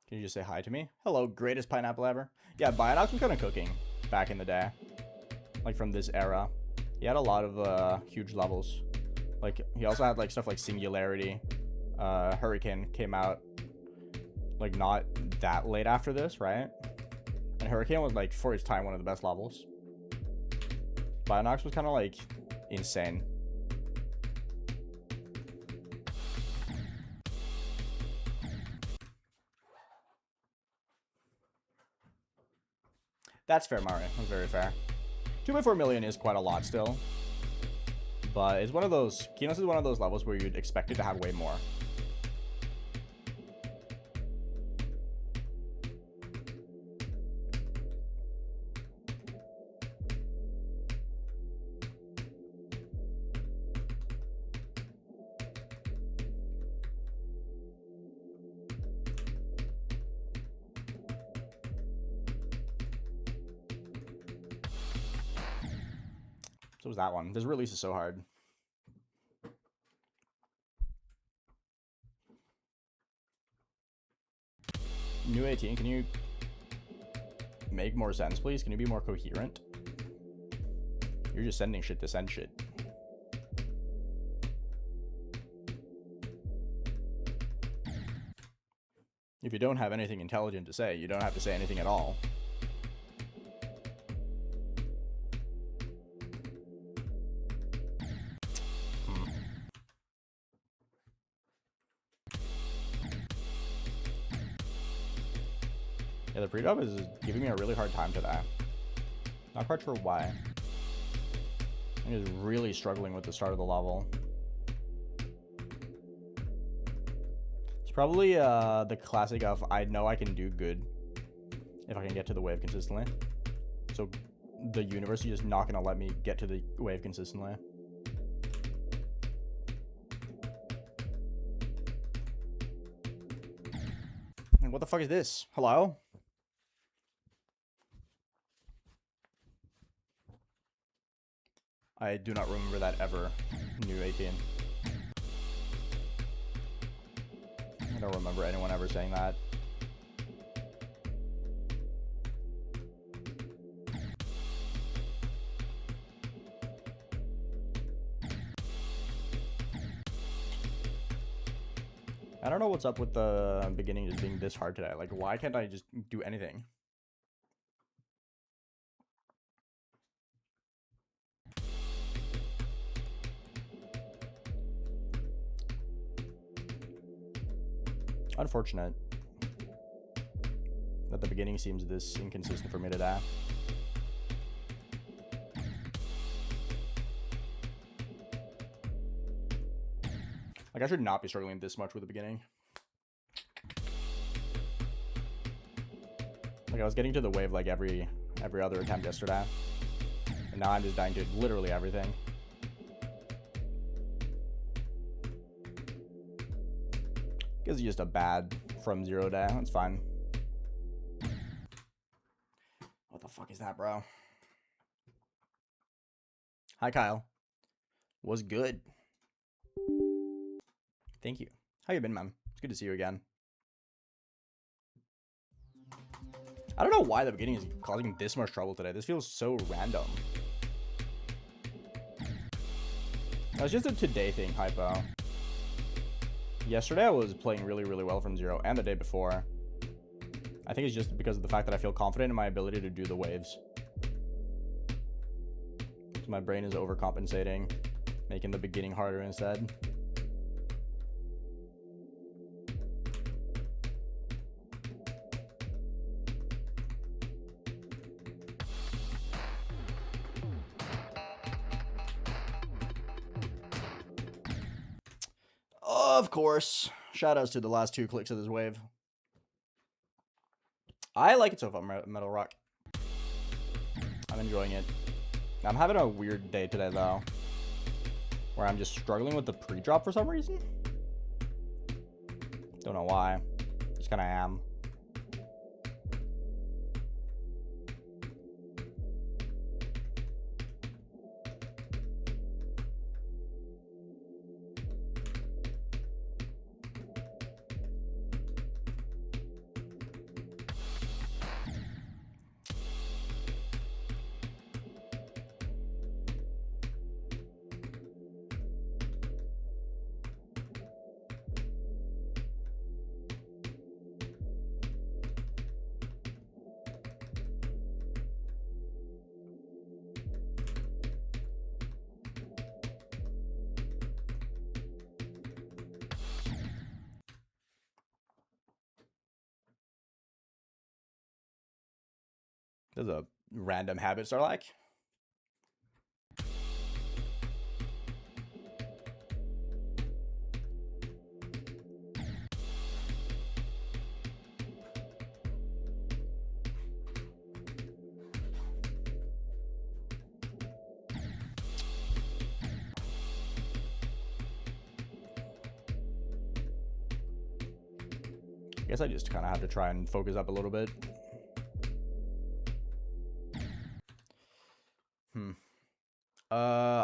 Can you just say hi to me? Hello, greatest pineapple ever. Yeah, Bionox was kind of cooking back in the day. Like, from this era. He had a lot of huge levels. Like, he also had, like, stuff like Singularity. Hurricane came out, like, not that late after this, right? And Hurricane was, like, for its time, one of the best levels. Bionox was kind of, like, insane. That's fair, Mari. That's very fair. 2.4 million is quite a lot still. But it's one of those... Kenos is one of those levels where you'd expect it to have way more. So was that one. This release is so hard. New 18, can you make more sense, please? Can you be more coherent? You're just sending shit to send shit. If you don't have anything intelligent to say, you don't have to say anything at all. Yeah, the pre-dub is giving me a really hard time today. Not quite sure why. I'm just really struggling with the start of the level. It's probably the classic of I know I can do good if I can get to the wave consistently. So the universe is just not going to let me get to the wave consistently. And what the fuck is this? Hello? I do not remember that ever. New 18. I don't remember anyone ever saying that. I don't know what's up with the beginning just being this hard today. Like, why can't I just do anything? Unfortunate that the beginning seems this inconsistent for me today. Like, I should not be struggling this much with the beginning. Like, I was getting to the wave like every other attempt yesterday, and now I'm just dying to literally everything. It's just a bad from 0 day. That's fine. What the fuck is that, bro? Hi, Kyle. Was good. Thank you. How you been, man? It's good to see you again. I don't know why the beginning is causing this much trouble today. This feels so random. That's just a today thing, hypo. Yesterday I was playing really, really well from 0, and the day before. I think it's just because of the fact that I feel confident in my ability to do the waves. So my brain is overcompensating, making the beginning harder instead. Of course. Shoutouts to the last 2 clicks of this wave. I like it so far, Metal Rock. I'm enjoying it. I'm having a weird day today, though, where I'm just struggling with the pre-drop for some reason. Don't know why. Just kind of am. There's a random habits are like. I guess I just kind of have to try and focus up a little bit.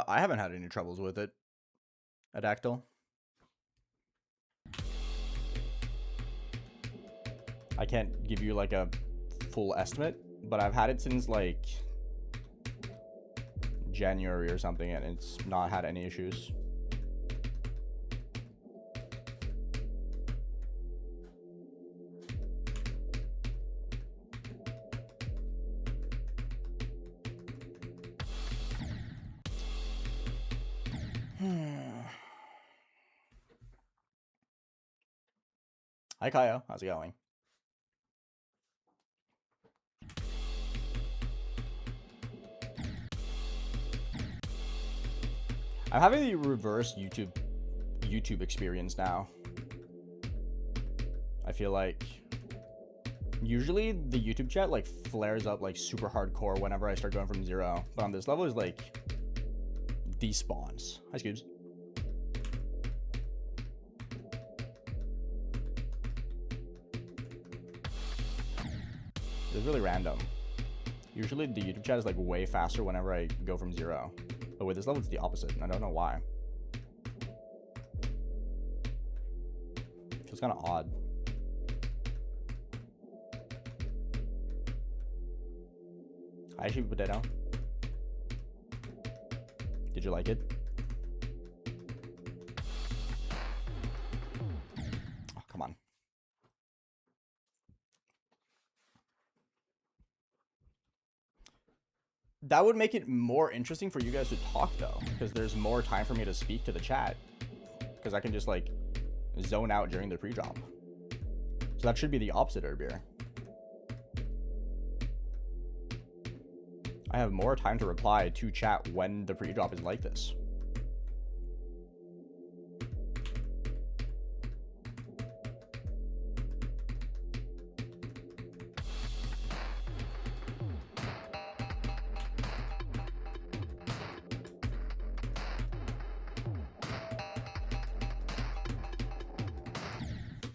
I haven't had any troubles with it. Adactyl. I can't give you like a full estimate, but I've had it since like January or something, and it's not had any issues. Hi, Kaio. How's it going? I'm having the reverse YouTube experience now. I feel like usually the YouTube chat like flares up like super hardcore whenever I start going from 0, but on this level is like despawns. Hi, Scoobs. It's really random. Usually the YouTube chat is like way faster whenever I go from 0. But with this level, it's the opposite, and I don't know why. Feels kind of odd. Hi, Sheepy Potato. Did you like it? Oh, come on. That would make it more interesting for you guys to talk, though, because there's more time for me to speak to the chat, because I can just like zone out during the pre-drop. So that should be the opposite, Herbier. I have more time to reply to chat when the pre-drop is like this.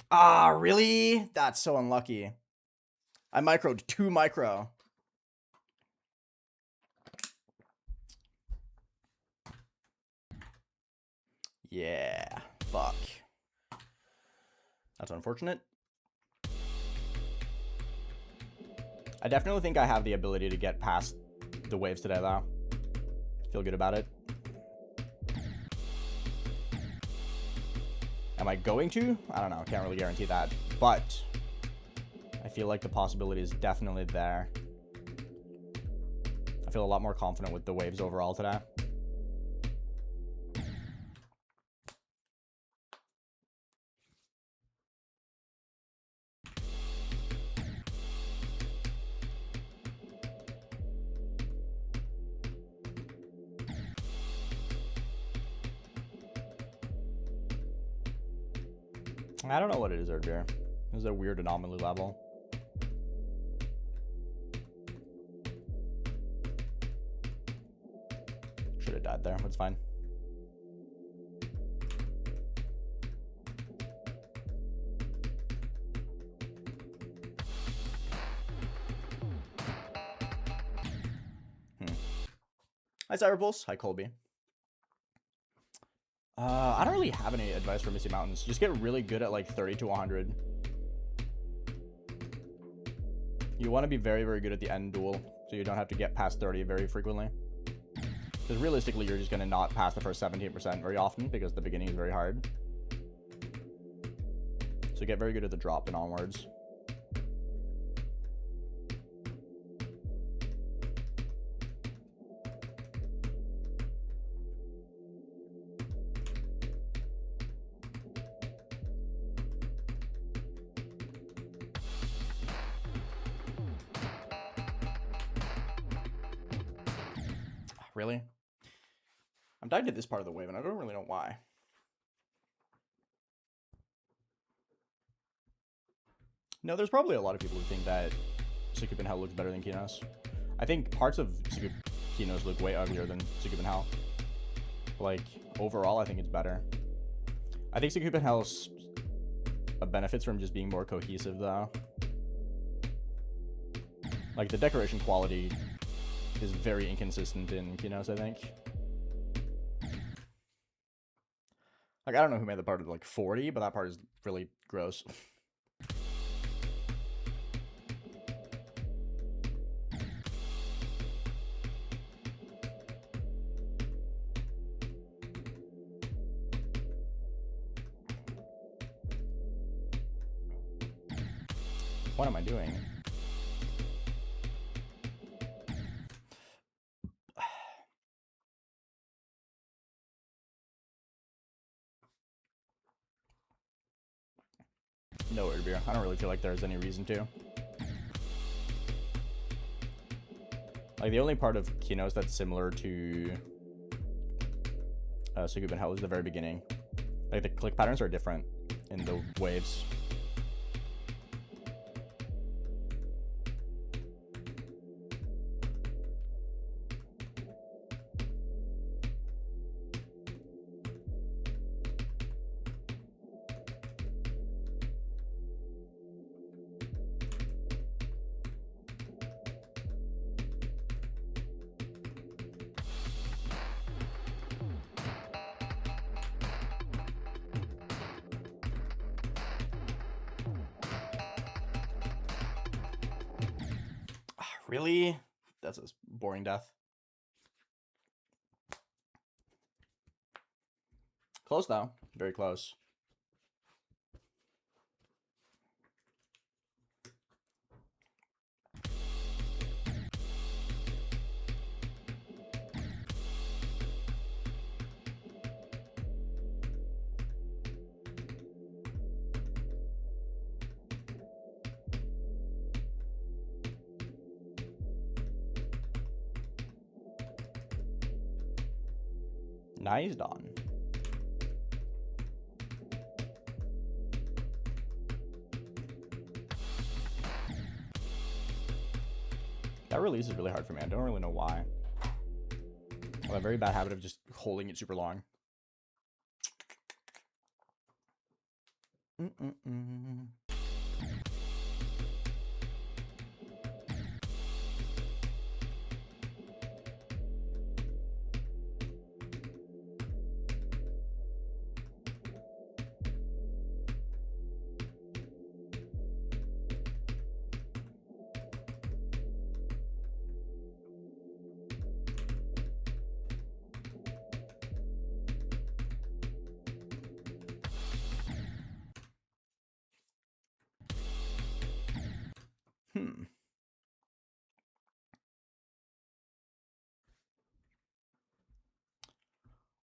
Ah, really? That's so unlucky. I microed 2 micro. Yeah, fuck. That's unfortunate. I definitely think I have the ability to get past the waves today, though. Feel good about it. Am I going to? I don't know. Can't really guarantee that. But I feel like the possibility is definitely there. I feel a lot more confident with the waves overall today. I don't know what it is, Erdbeer. This is a weird anomaly level. Should have died there. That's fine. Hi, Cyberpulse. Hi, Colby. I don't really have any advice for Misty Mountains. Just get really good at like 30 to 100. You want to be very, very good at the end duel, so you don't have to get past 30 very frequently. Because realistically, you're just going to not pass the first 17% very often, because the beginning is very hard. So get very good at the drop and onwards. Really? I'm dying to this part of the wave, and I don't really know why. No, there's probably a lot of people who think that Sukup and Hell looks better than Kenos. I think parts of Kenos look way uglier than Sukup and Hell. Like, overall, I think it's better. I think Sukup and Hell benefits from just being more cohesive, though. Like, the decoration quality is very inconsistent in Kenos, I think. Like, I don't know who made the part of like 40, but that part is really gross. What am I doing? No, Erdbeer. I don't really feel like there's any reason to. Like, the only part of Kenos that's similar to Sukup and Hell is the very beginning. Like, the click patterns are different in the waves. Really? That's a boring death. Close, though. Very close. Nice, Don. That release is really hard for me. I don't really know why. I have a very bad habit of just holding it super long.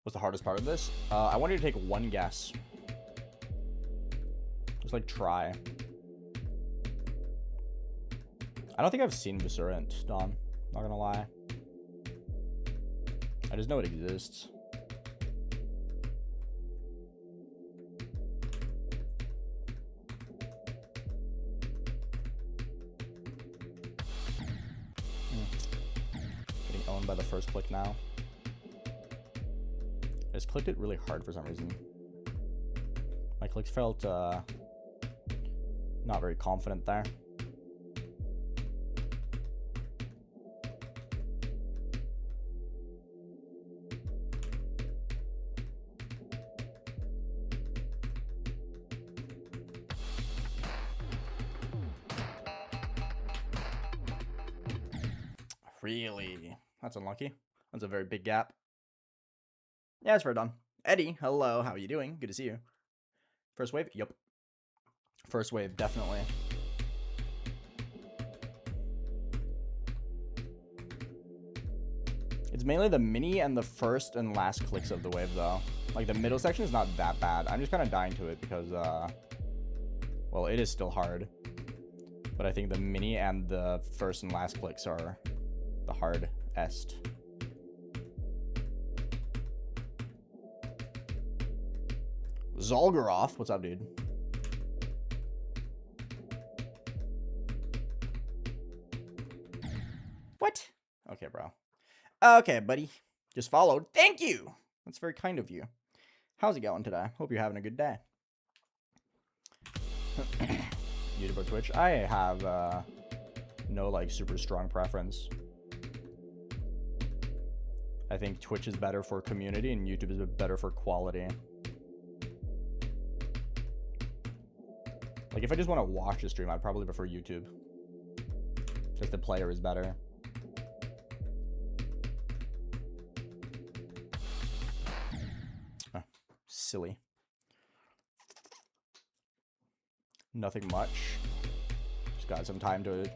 What's the hardest part of this? I want you to take one guess. Just like try. I don't think I've seen Viscerant, Don. Not gonna lie. I just know it exists. owned by the first click now. I just clicked it really hard for some reason. My clicks felt not very confident there. Really? That's unlucky. That's a very big gap. Yeah, it's very done. Eddie, hello. How are you doing? Good to see you. First wave? Yep. First wave, definitely. It's mainly the mini and the first and last clicks of the wave, though. Like, the middle section is not that bad. I'm just kind of dying to it because, well, it is still hard. But I think the mini and the first and last clicks are the hardest. Zolgaroff, what's up, dude? What? Okay, bro. Okay, buddy. Just followed. Thank you. That's very kind of you. How's it going today? Hope you're having a good day. YouTube or Twitch? I have no like super strong preference. I think Twitch is better for community and YouTube is better for quality. Like if I just want to watch a stream, I'd probably prefer YouTube. Just the player is better. Oh, silly. Nothing much. Just got some time to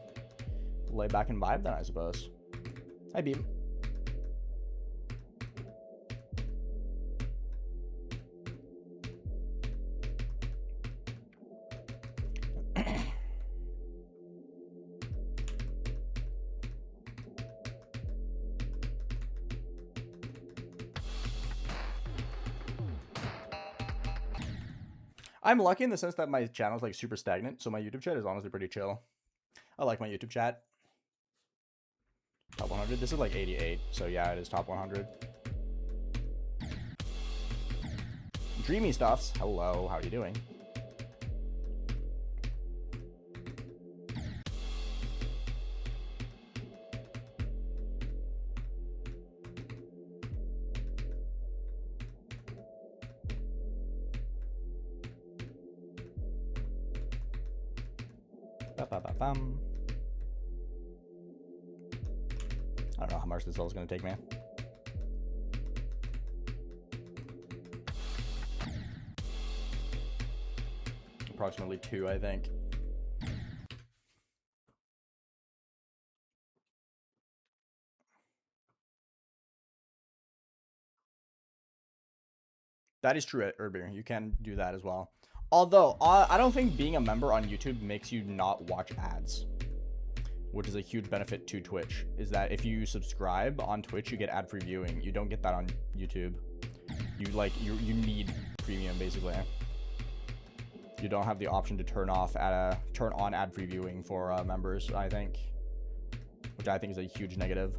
lay back and vibe then, I suppose. Hi, Beam. I'm lucky in the sense that my channel is like super stagnant, so my YouTube chat is honestly pretty chill. I like my YouTube chat. Top 100. This is like 88, so yeah, it is top 100. Dreamy Stuffs. Hello, how are you doing? I don't know how much this all is going to take me. Approximately 2, I think. That is true, Urbeer. You can do that as well. Although, I don't think being a member on YouTube makes you not watch ads, which is a huge benefit to Twitch, is that if you subscribe on Twitch, you get ad-free viewing. You don't get that on YouTube. You need premium, basically. You don't have the option to turn on ad-free viewing for members, I think, which I think is a huge negative.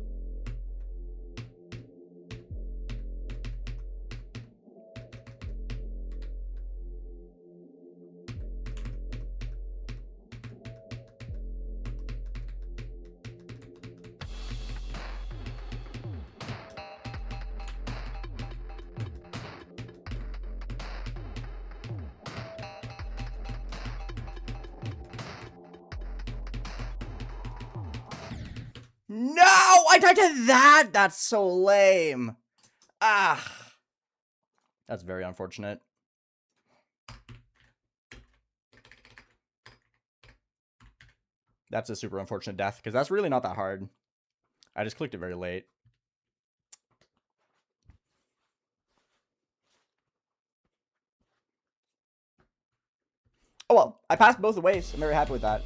No, I died to that. That's so lame. Ah, that's very unfortunate. That's a super unfortunate death because that's really not that hard. I just clicked it very late. Oh well, I passed both the waves. I'm very happy with that.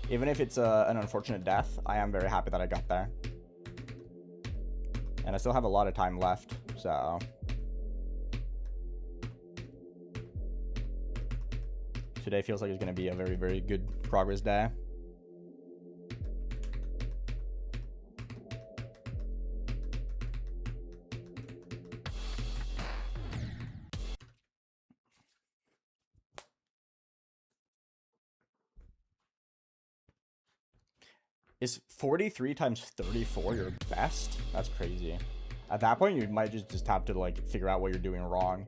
Even if it's an unfortunate death, I am very happy that I got there. And I still have a lot of time left, so... Today feels like it's going to be a very, very good progress day. Is 43 times 34 your best? That's crazy. At that point, you might just have to, like, figure out what you're doing wrong.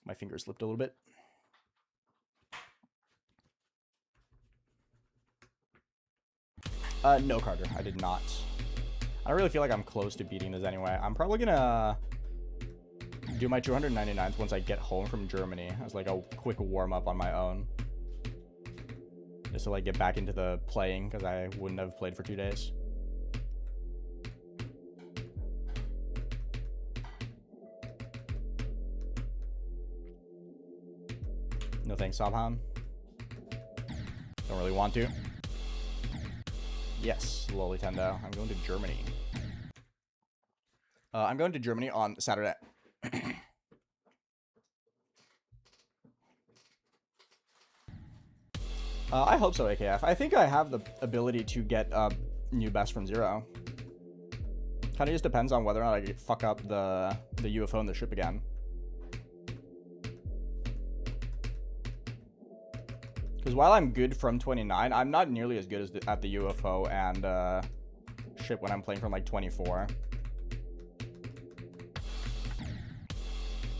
My finger slipped a little bit. No, Carter, I did not. I don't really feel like I'm close to beating this anyway. I'm probably gonna do my 299th once I get home from Germany as like a quick warm-up on my own. Just to like get back into the playing, because I wouldn't have played for 2 days. No thanks, Sobhan. Don't really want to. Yes, Lolitendo. I'm going to Germany. I'm going to Germany on Saturday. I hope so, AKF. I think I have the ability to get a new best from 0. Kind of just depends on whether or not I fuck up the UFO and the ship again. Because while I'm good from 29, I'm not nearly as good as at the UFO and ship when I'm playing from like 24.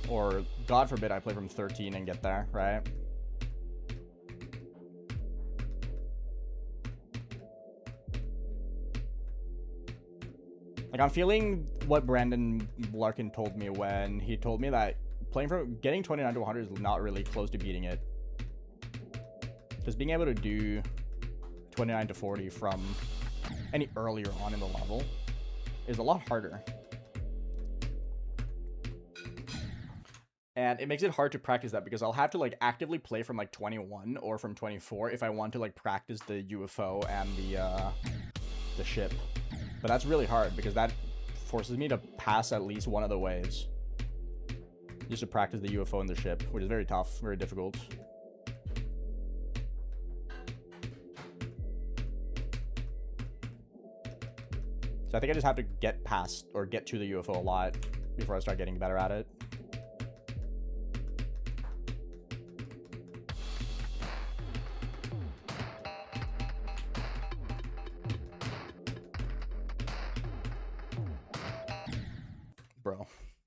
Or, God forbid, I play from 13 and get there, right? Like, I'm feeling what Brandon Larkin told me when he told me that playing from getting 29 to 100 is not really close to beating it. Because being able to do 29 to 40 from any earlier on in the level is a lot harder. And it makes it hard to practice that because I'll have to like actively play from like 21 or from 24 if I want to like practice the UFO and the ship. But that's really hard because that forces me to pass at least one of the waves just to practice the UFO and the ship, which is very tough, very difficult. So I think I just have to get past or get to the UFO a lot before I start getting better at it. Bro,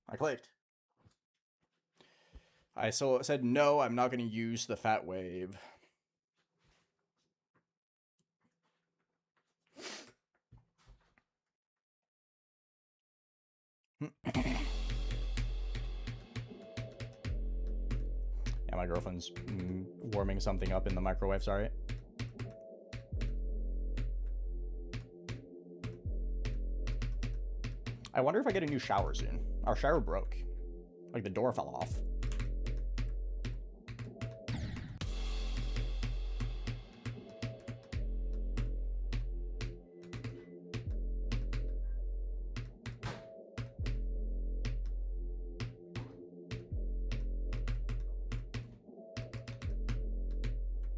I clicked. I said no, I'm not going to use the fat wave. Yeah, my girlfriend's warming something up in the microwave, sorry. I wonder if I get a new shower soon. Our shower broke. Like the door fell off.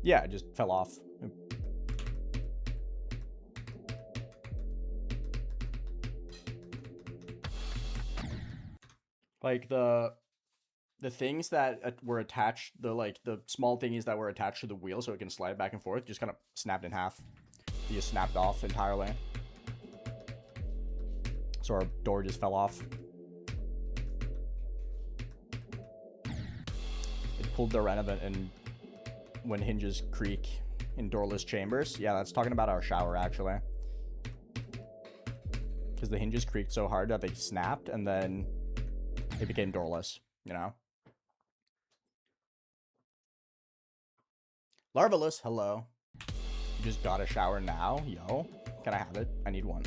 Yeah, it just fell off. Like the things that were attached, the small thingies that were attached to the wheel so it can slide back and forth, just kind of snapped in half. It just snapped off entirely. So our door just fell off. It pulled the renovant and when hinges creak in doorless chambers. Yeah, that's talking about our shower, actually. Because the hinges creaked so hard that they snapped, and then it became doorless, you know? Larvalus, hello. You just got a shower now? Yo, can I have it? I need one.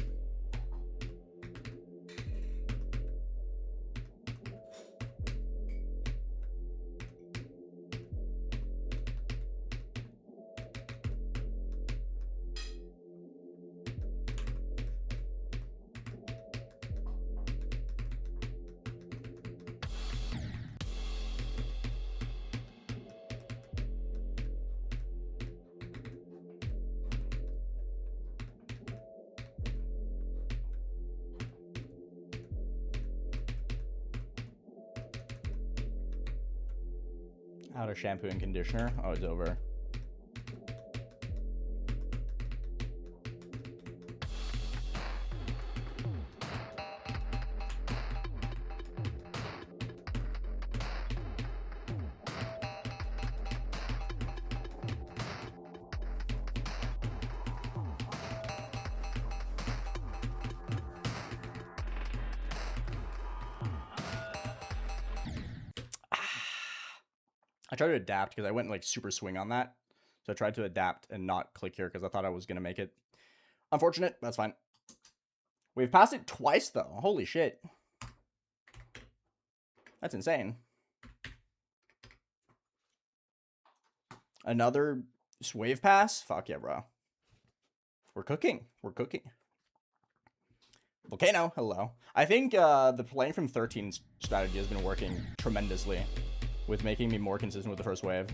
Out of shampoo and conditioner. Oh, it's over. I tried to adapt because I went like super swing on that. So I tried to adapt and not click here because I thought I was going to make it. Unfortunate. That's fine. We've passed it twice though. Holy shit. That's insane. Another wave pass? Fuck yeah, bro. We're cooking. We're cooking. Volcano. Hello. I think the playing from 13 strategy has been working tremendously with making me more consistent with the first wave.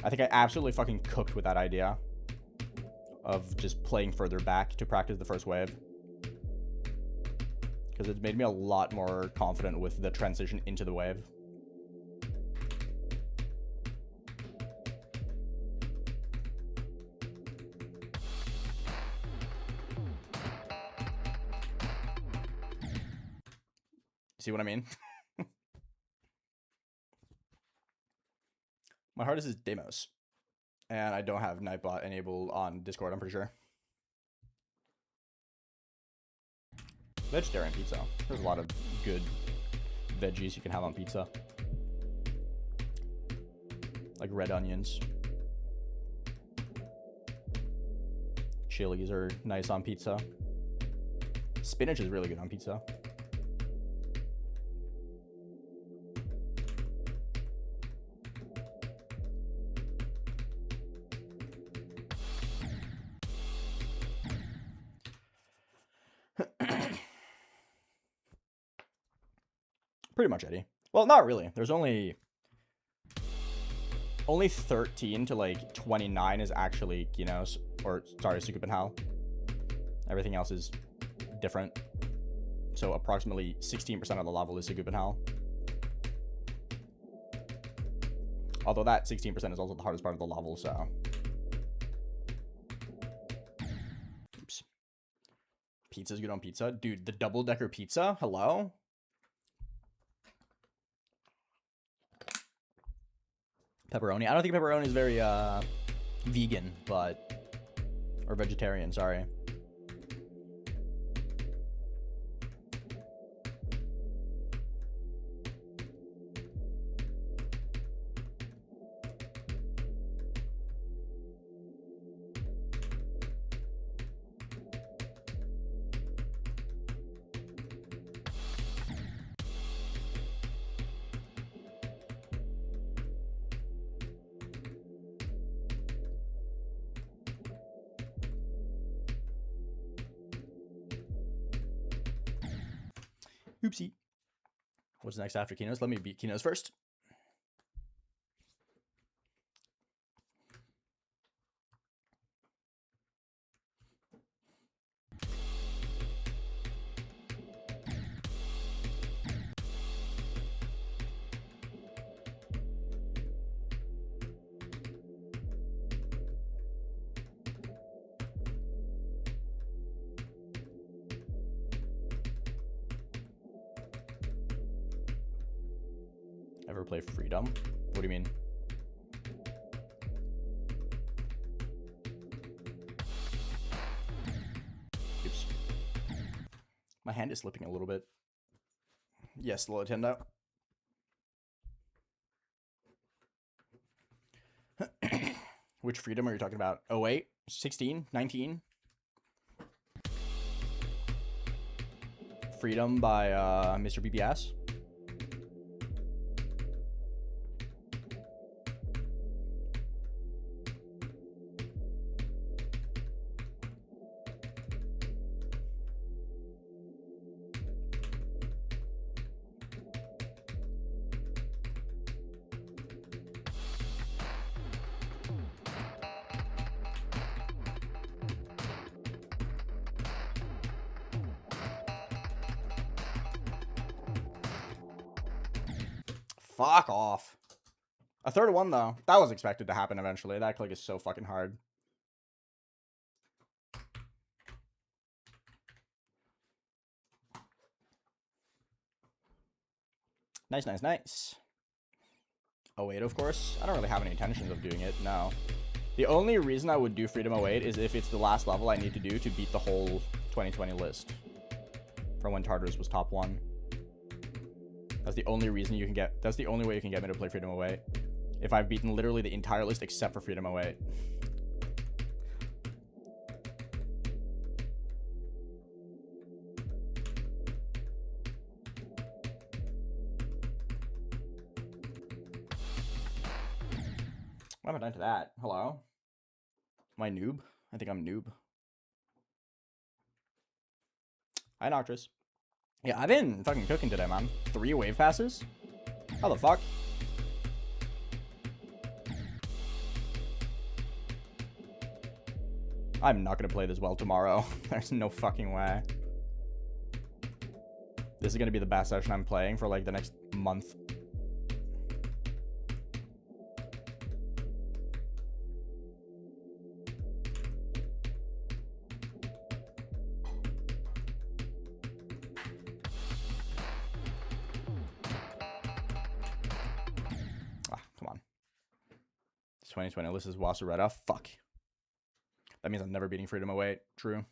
I think I absolutely fucking cooked with that idea of just playing further back to practice the first wave. Because it's made me a lot more confident with the transition into the wave. See what I mean? My hardest is Deimos. And I don't have Nightbot enabled on Discord, I'm pretty sure. Vegetarian pizza. There's a lot of good veggies you can have on pizza. Like red onions. Chilies are nice on pizza. Spinach is really good on pizza. Pretty much, Eddie. Well, not really. There's only 13 to like 29 is actually Kenos, or sorry, Sukupenhal. Everything else is different. So approximately 16% of the level is Sukupenhal. Although that 16% is also the hardest part of the level, so. Oops. Pizza's good on pizza. Dude, the double-decker pizza? Hello? Pepperoni. I don't think pepperoni is very vegan, but or vegetarian, sorry. Oopsie. What's next after Kenos? Let me beat Kenos first. Ever play Freedom? What do you mean? Oops. My hand is slipping a little bit. Yes, Nintendo. Which Freedom are you talking about? 08? 16? 19? Freedom by Mr. BBS? Fuck off. A third one, though. That was expected to happen eventually. That click is so fucking hard. Nice, nice, nice. Oh, wait, of course. I don't really have any intentions of doing it, no. The only reason I would do Freedom 08 is if it's the last level I need to do to beat the whole 2020 list. From when Tartarus was top 1. That's the only reason you can get... That's the only way you can get me to play Freedom 08. If I've beaten literally the entire list except for Freedom 08. Why am I done to that? Hello? Am I noob? I think I'm noob. Hi, Noctis. Yeah, I've been fucking cooking today, man. 3 wave passes? How the fuck? I'm not gonna play this well tomorrow. There's no fucking way. This is gonna be the best session I'm playing for like the next month. Come on. It's 2020. This is Wasseretta. Fuck. That means I'm never beating Freedom 08. True.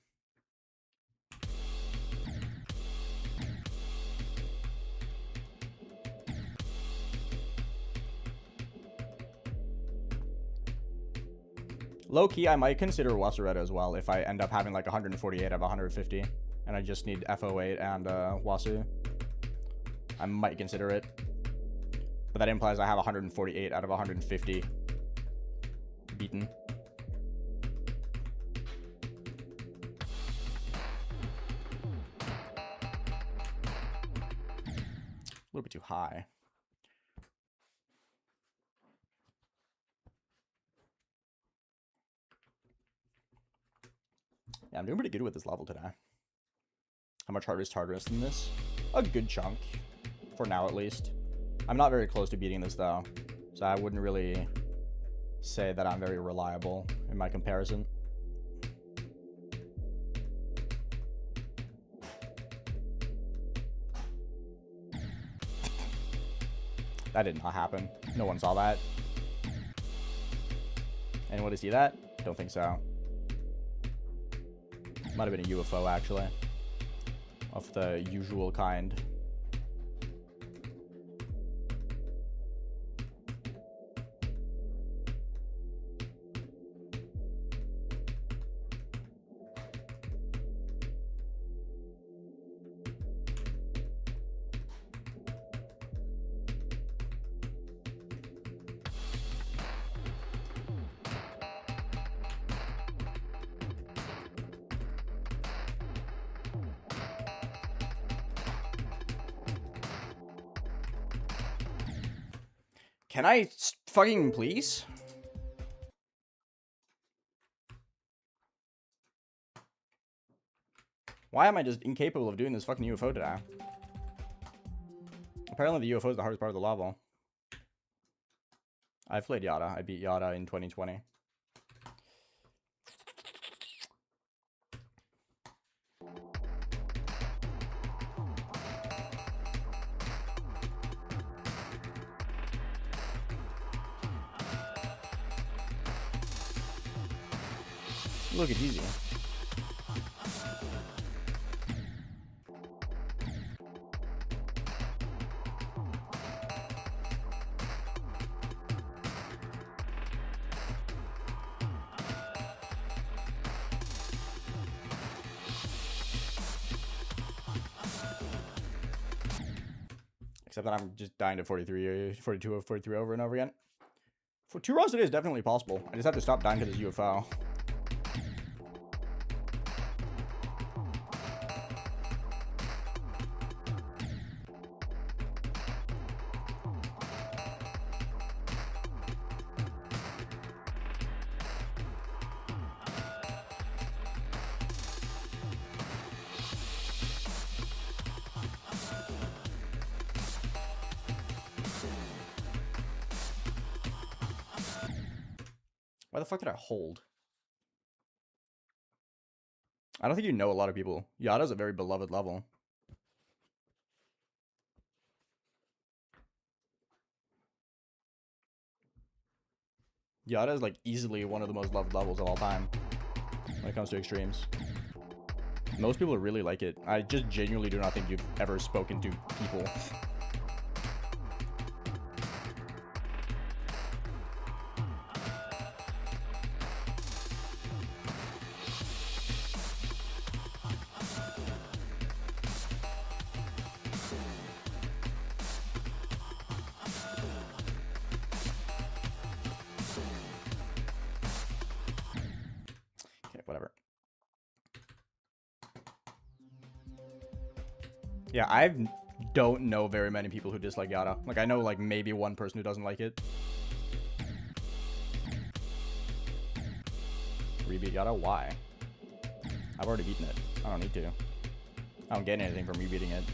Low-key, I might consider Wasseretta as well if I end up having like 148 out of 150. And I just need FO8 and Wasu. I might consider it. But that implies I have 148 out of 150 beaten. A little bit too high. Yeah, I'm doing pretty good with this level today. How much harder is Tartarus than this? A good chunk. For now, at least. I'm not very close to beating this, though. So I wouldn't really say that I'm very reliable in my comparison. That did not happen. No one saw that. Anyone to see that? Don't think so. Might have been a UFO, actually. Of the usual kind. Can I fucking please? Why am I just incapable of doing this fucking UFO today? Apparently the UFO is the hardest part of the level. I've played Yada. I beat Yada in 2020. Look, it's easy. Except that I'm just dying to 43, 42, 43 over and over again. For 2 rounds today is definitely possible. I just have to stop dying to this UFO. Why the fuck did I hold? I don't think you know a lot of people. Yada's a very beloved level. Yada is like easily one of the most loved levels of all time when it comes to extremes. Most people really like it. I just genuinely do not think you've ever spoken to people. Whatever. Yeah, I don't know very many people who dislike Yada. Like, I know, like, maybe one person who doesn't like it. Rebeat Yada? Why? I've already beaten it. I don't need to. I don't get anything from rebeating it.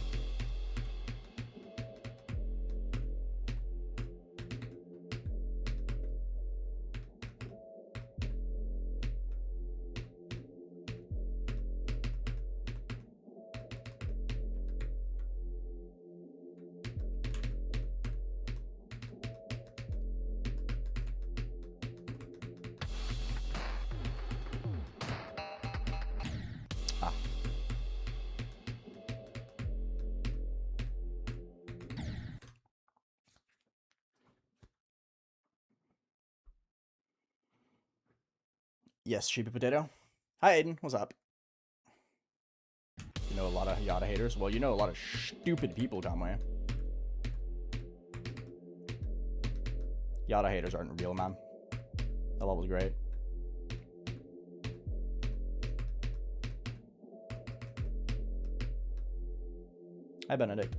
Yes, Sheepy Potato. Hi, Aiden. What's up? You know a lot of Yada haters? Well, you know a lot of stupid people, Conway. Yada haters aren't real, man. That level's great. Hi, Benedict.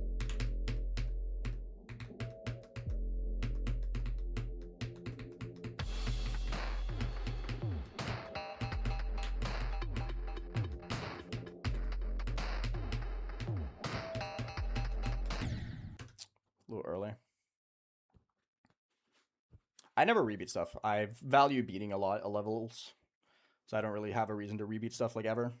A little early. I never rebeat stuff. I value beating a lot of levels, so I don't really have a reason to rebeat stuff like ever.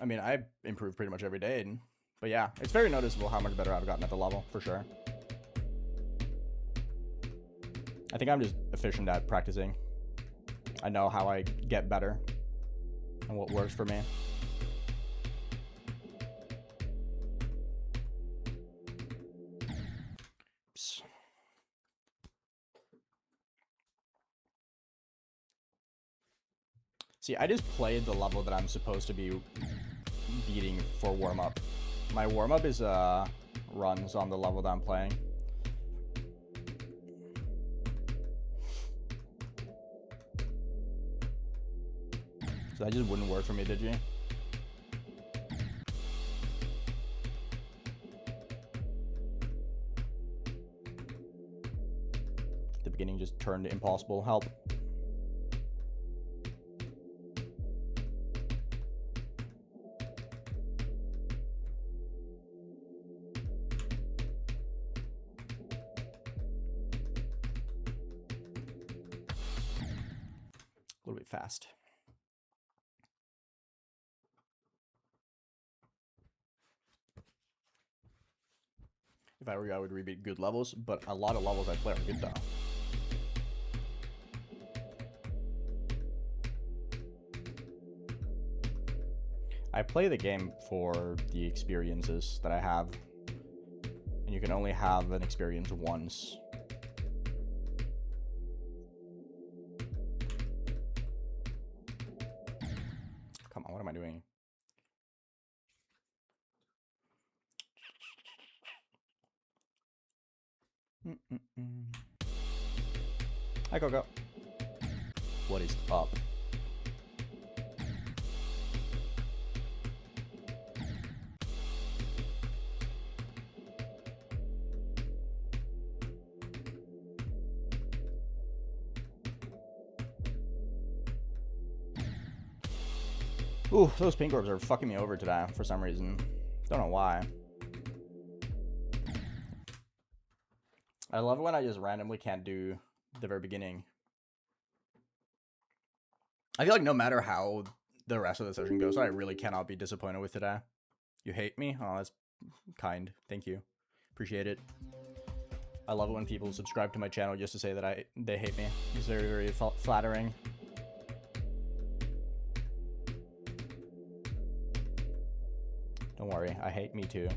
I mean, I improve pretty much every day, but yeah, it's very noticeable how much better I've gotten at the level, for sure. I think I'm just efficient at practicing. I know how I get better and what works for me. Oops. See, I just played the level that I'm supposed to be beating for warm-up. My warm-up is runs on the level that I'm playing. So that just wouldn't work for me, did you? The beginning just turned impossible. Help. A little bit fast. If I were you, I would rebeat good levels, but a lot of levels I play are good though. I play the game for the experiences that I have, and you can only have an experience once. Come on, what am I doing? Hi, Coco. What is up? Ooh, those pink orbs are fucking me over today for some reason. Don't know why. I love it when I just randomly can't do the very beginning. I feel like no matter how the rest of the session goes, I really cannot be disappointed with today. You hate me? Oh, that's kind. Thank you. Appreciate it. I love it when people subscribe to my channel just to say that they hate me. It's very, very flattering. Don't worry, I hate me too.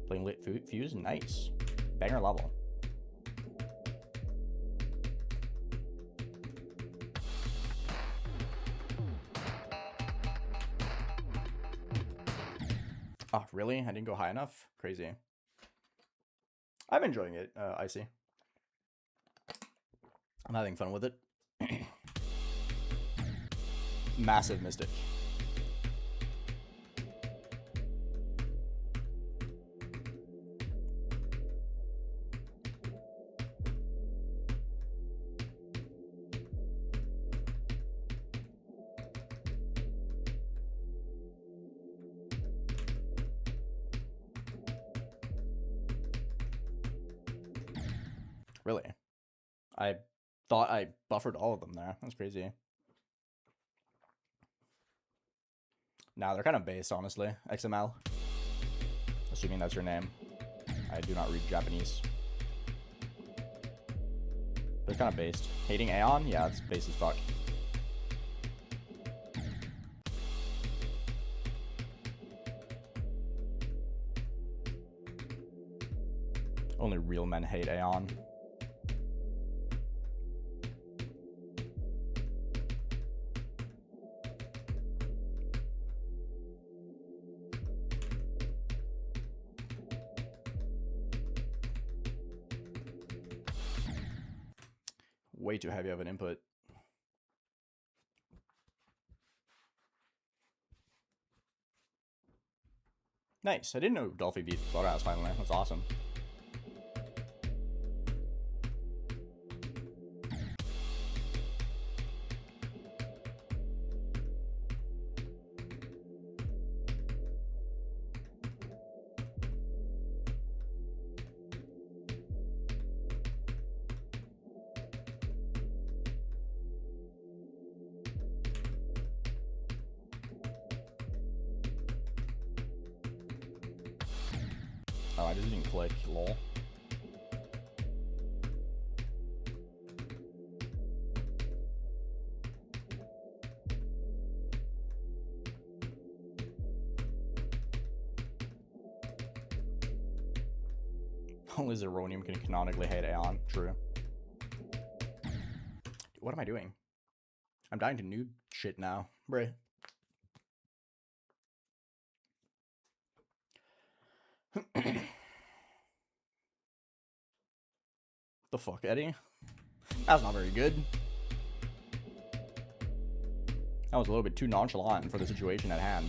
Playing lit fuse, nice. Banger level. Oh, really? I didn't go high enough? Crazy. I'm enjoying it, Icy. I'm having fun with it. Massive Mystic. Really? I thought I buffered all of them there. That's crazy. Nah, they're kind of based, honestly. XML. Assuming that's your name. I do not read Japanese. But it's kind of based. Hating Aeon? Yeah, it's based as fuck. Only real men hate Aeon. Way too heavy of an input. Nice. I didn't know Dolphy beat Florhouse finally. That's awesome. Oh, I just didn't click. Lol. Only Zeronium can canonically hate Aeon. True. What am I doing? I'm dying to noob shit now. Bruh. The fuck, Eddie? That's not very good. That was a little bit too nonchalant for the situation at hand.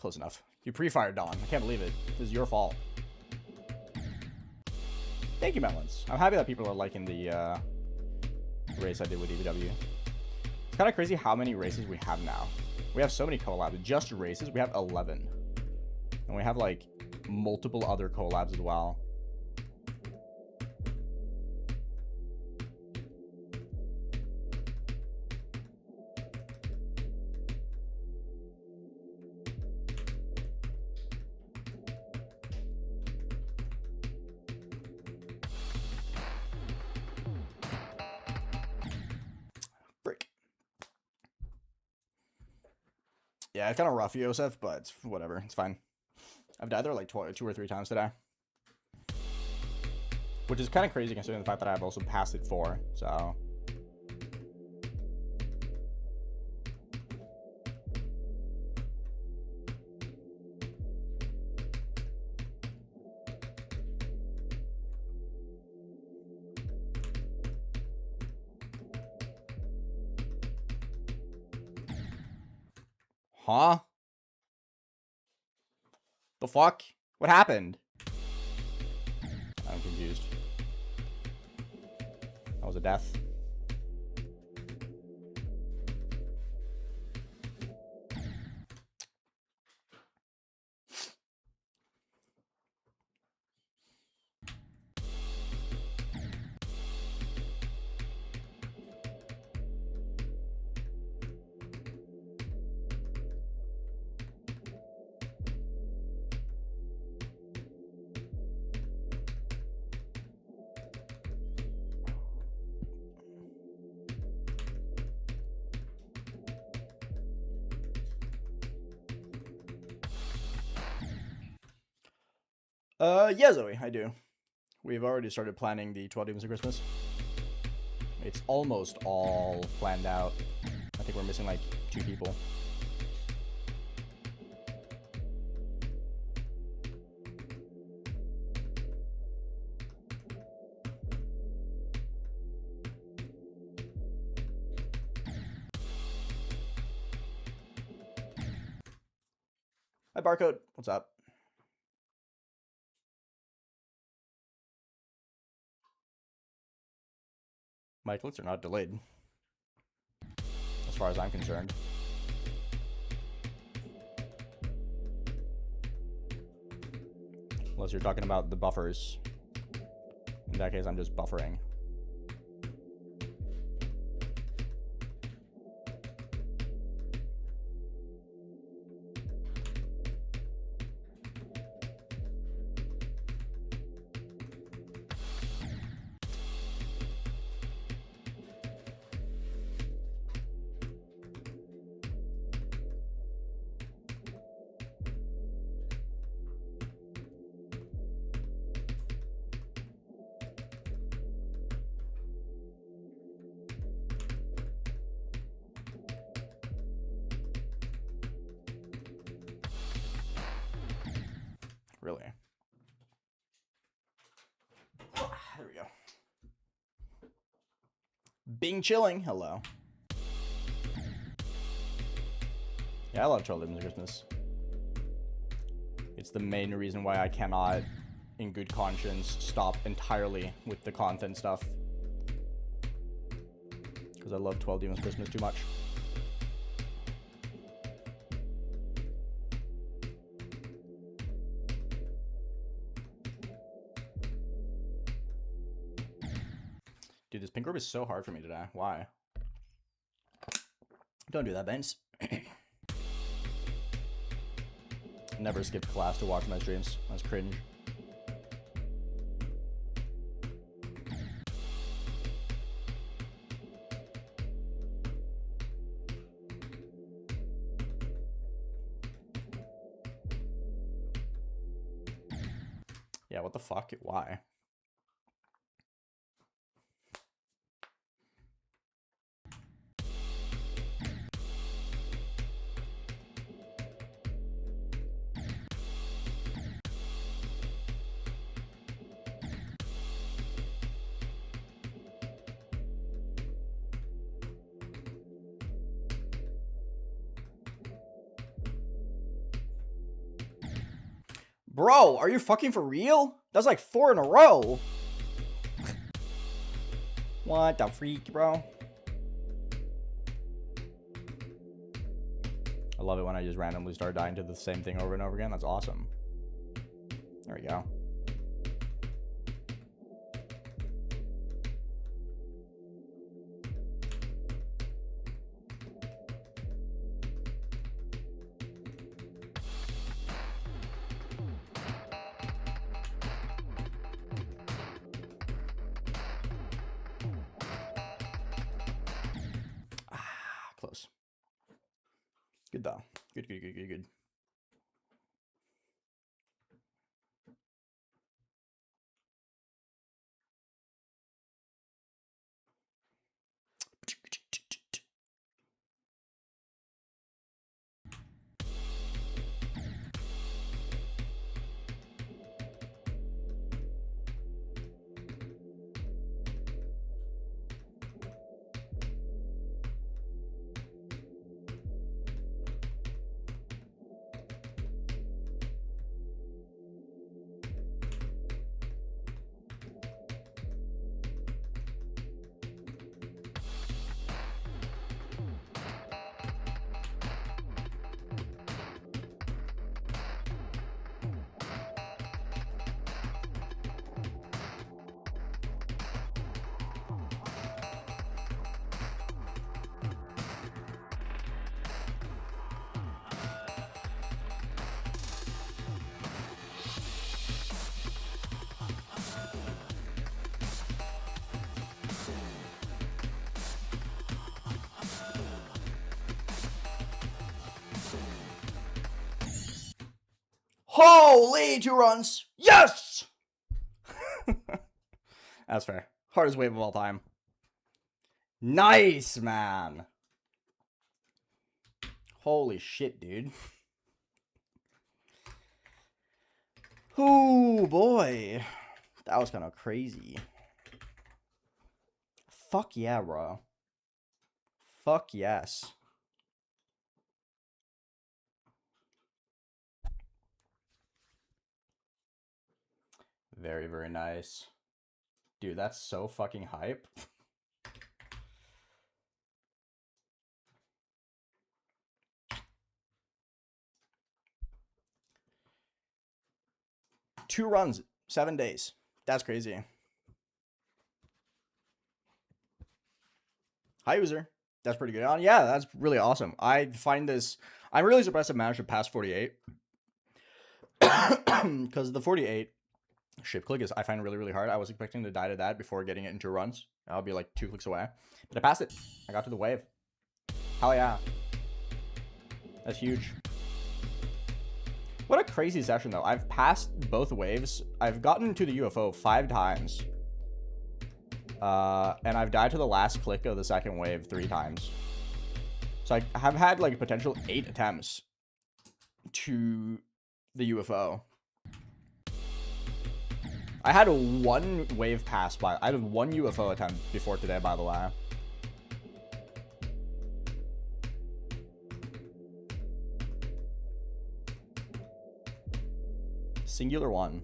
Close enough. You pre-fired Dawn. I can't believe it. This is your fault. Thank you, Melons. I'm happy that people are liking the race I did with EVW. It's kind of crazy how many races we have now. We have so many collabs. Just races, we have 11. And we have, like, multiple other collabs as well. Frick. Yeah, it's kind of rough, Yosef, but it's whatever. It's fine. I've died there like 2 or 3 times today. Which is kind of crazy considering the fact that I've also passed it 4, so... Huh? The fuck? What happened? I'm confused. That was a death. Yeah, Zoe, I do. We've already started planning the 12 Demons of Christmas. It's almost all planned out. I think we're missing like 2 people. Hi, Barcode. What's up? Michaelites are not delayed, as far as I'm concerned. Unless you're talking about the buffers. In that case, I'm just buffering. Really? There we go. Bing chilling. Hello. Yeah, I love 12 Demons of Christmas. It's the main reason why I cannot, in good conscience, stop entirely with the content stuff. Because I love 12 Demons of Christmas too much. Dude, this pink orb is so hard for me today. Why? Don't do that, Baines. Never skipped class to watch my streams. That's cringe. Yeah, what the fuck? Why? Bro, are you fucking for real? That's like 4 in a row. What the freak, bro? I love it when I just randomly start dying to the same thing over and over again. That's awesome. There we go. Close. Good though. Good, good, good, good, good. Holy, 2 runs. Yes! That's fair. Hardest wave of all time. Nice, man. Holy shit, dude. Oh, boy. That was kind of crazy. Fuck yeah, bro. Fuck yes. Very, very nice. Dude, that's so fucking hype. Two runs, 7 days. That's crazy. Hi, user. That's pretty good. Yeah, that's really awesome. I find this... I'm really surprised I managed to pass 48. Because the 48 ship click is, I find really, really hard. I was expecting to die to that before getting it into runs. I'll be like 2 clicks away. But I passed it. I got to the wave. Hell yeah. That's huge. What a crazy session, though. I've passed both waves. I've gotten to the UFO 5 times. And I've died to the last click of the second wave 3 times. So I have had, like, potential 8 attempts to the UFO. I had 1 wave pass by. I had 1 UFO attempt before today, by the way. Singular 1.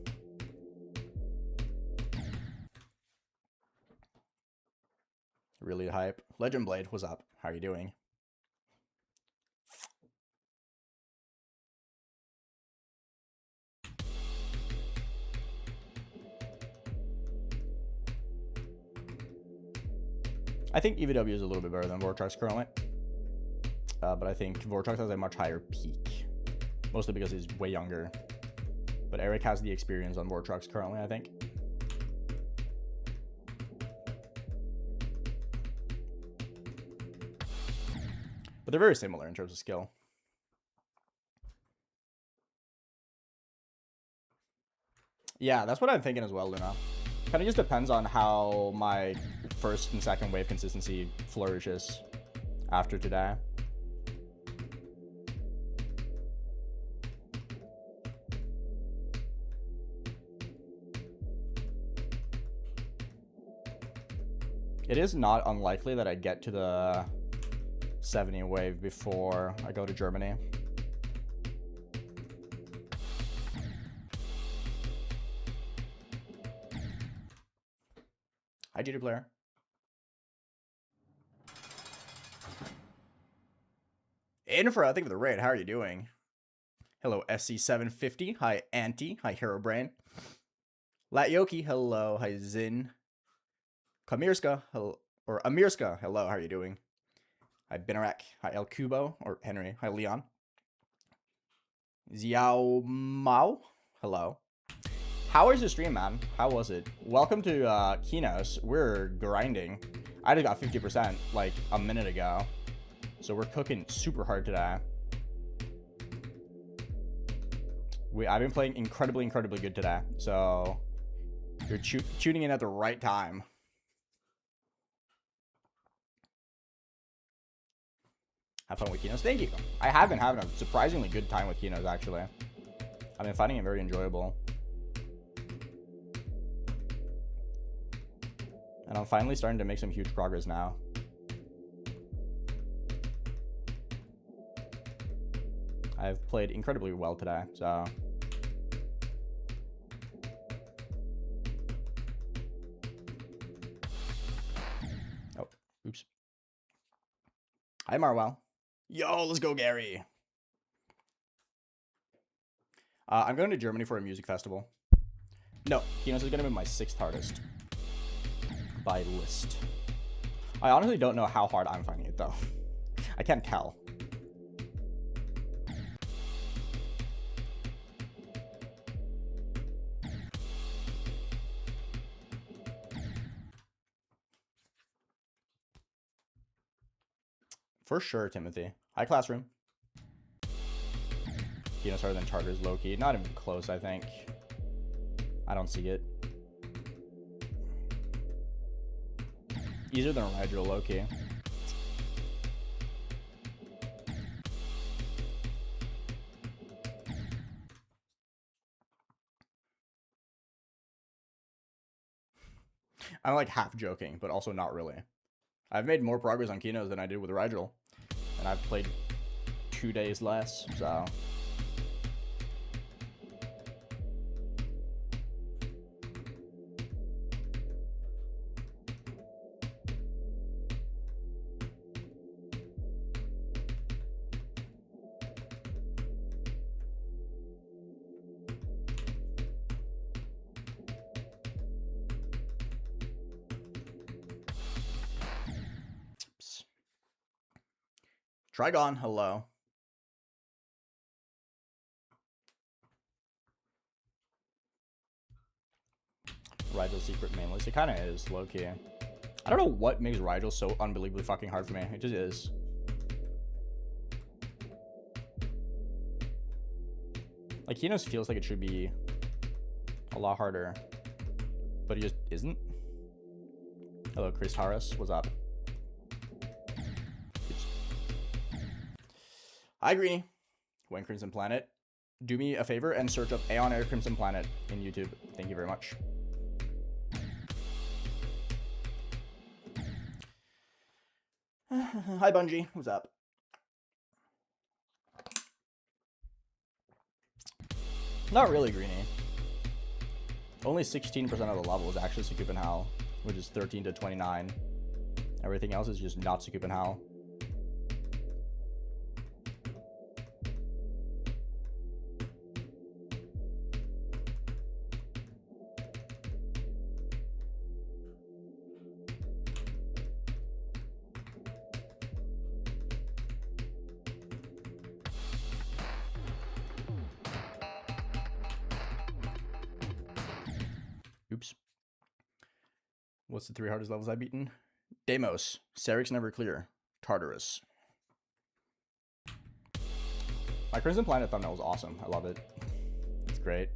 Really hype. Legend Blade, what's up? How are you doing? I think EVW is a little bit better than Vortex currently. But I think Vortex has a much higher peak. Mostly because he's way younger. But Eric has the experience on Vortex currently, I think. But they're very similar in terms of skill. Yeah, that's what I'm thinking as well, Luna. Kind of just depends on how my first and second wave consistency flourishes after today. It is not unlikely that I get to the 70 wave before I go to Germany. Hi, GD player. Infra, thank you for the raid. How are you doing? Hello, SC750. Hi, Auntie. Hi, Herobrain. Latyoki, hello. Hi, Zin. Kamirska, hello. Or Amirska, hello. How are you doing? Hi, Benarak. Hi, El Cubo. Or Henry. Hi, Leon. Xiao Mao, hello. How was your stream, man? How was it? Welcome to Kenos. We're grinding. I just got 50% like a minute ago. So we're cooking super hard today. I've been playing incredibly good today. So you're tuning in at the right time. Have fun with Kenos. Thank you. I have been having a surprisingly good time with Kenos, actually. I've been finding it very enjoyable. And I'm finally starting to make some huge progress now. I've played incredibly well today, so... Oh, oops. Hi, Marwell. Yo, let's go, Gary. I'm going to Germany for a music festival. No, Kenos is going to be my 6th hardest. By list. I honestly don't know how hard I'm finding it, though. I can't tell. For sure, Timothy. Hi, classroom. Kenos harder than Charters, low-key. Not even close, I think. I don't see it. Easier than Rigel, low-key. I'm like half joking, but also not really. I've made more progress on Kenos than I did with Rigel. And I've played 2 days less, so... Trigon, hello. Rigel's secret main list. It kind of is, low-key. I don't know what makes Rigel so unbelievably fucking hard for me. It just is. Like, Kenos feels like it should be a lot harder. But it just isn't. Hello, Chris Harris. What's up? Hi, Greenie. When Crimson Planet. Do me a favor and search up AeonAir Crimson Planet in YouTube. Thank you very much. Hi, Bungie. What's up? Not really, Greenie. Only 16% of the level is actually Sukup and Hal, which is 13 to 29. Everything else is just not Sukup and Hal. Oops. What's the 3 hardest levels I've beaten? Deimos. Sarik's Never Clear. Tartarus. My Crimson Planet thumbnail was awesome. I love it. It's great.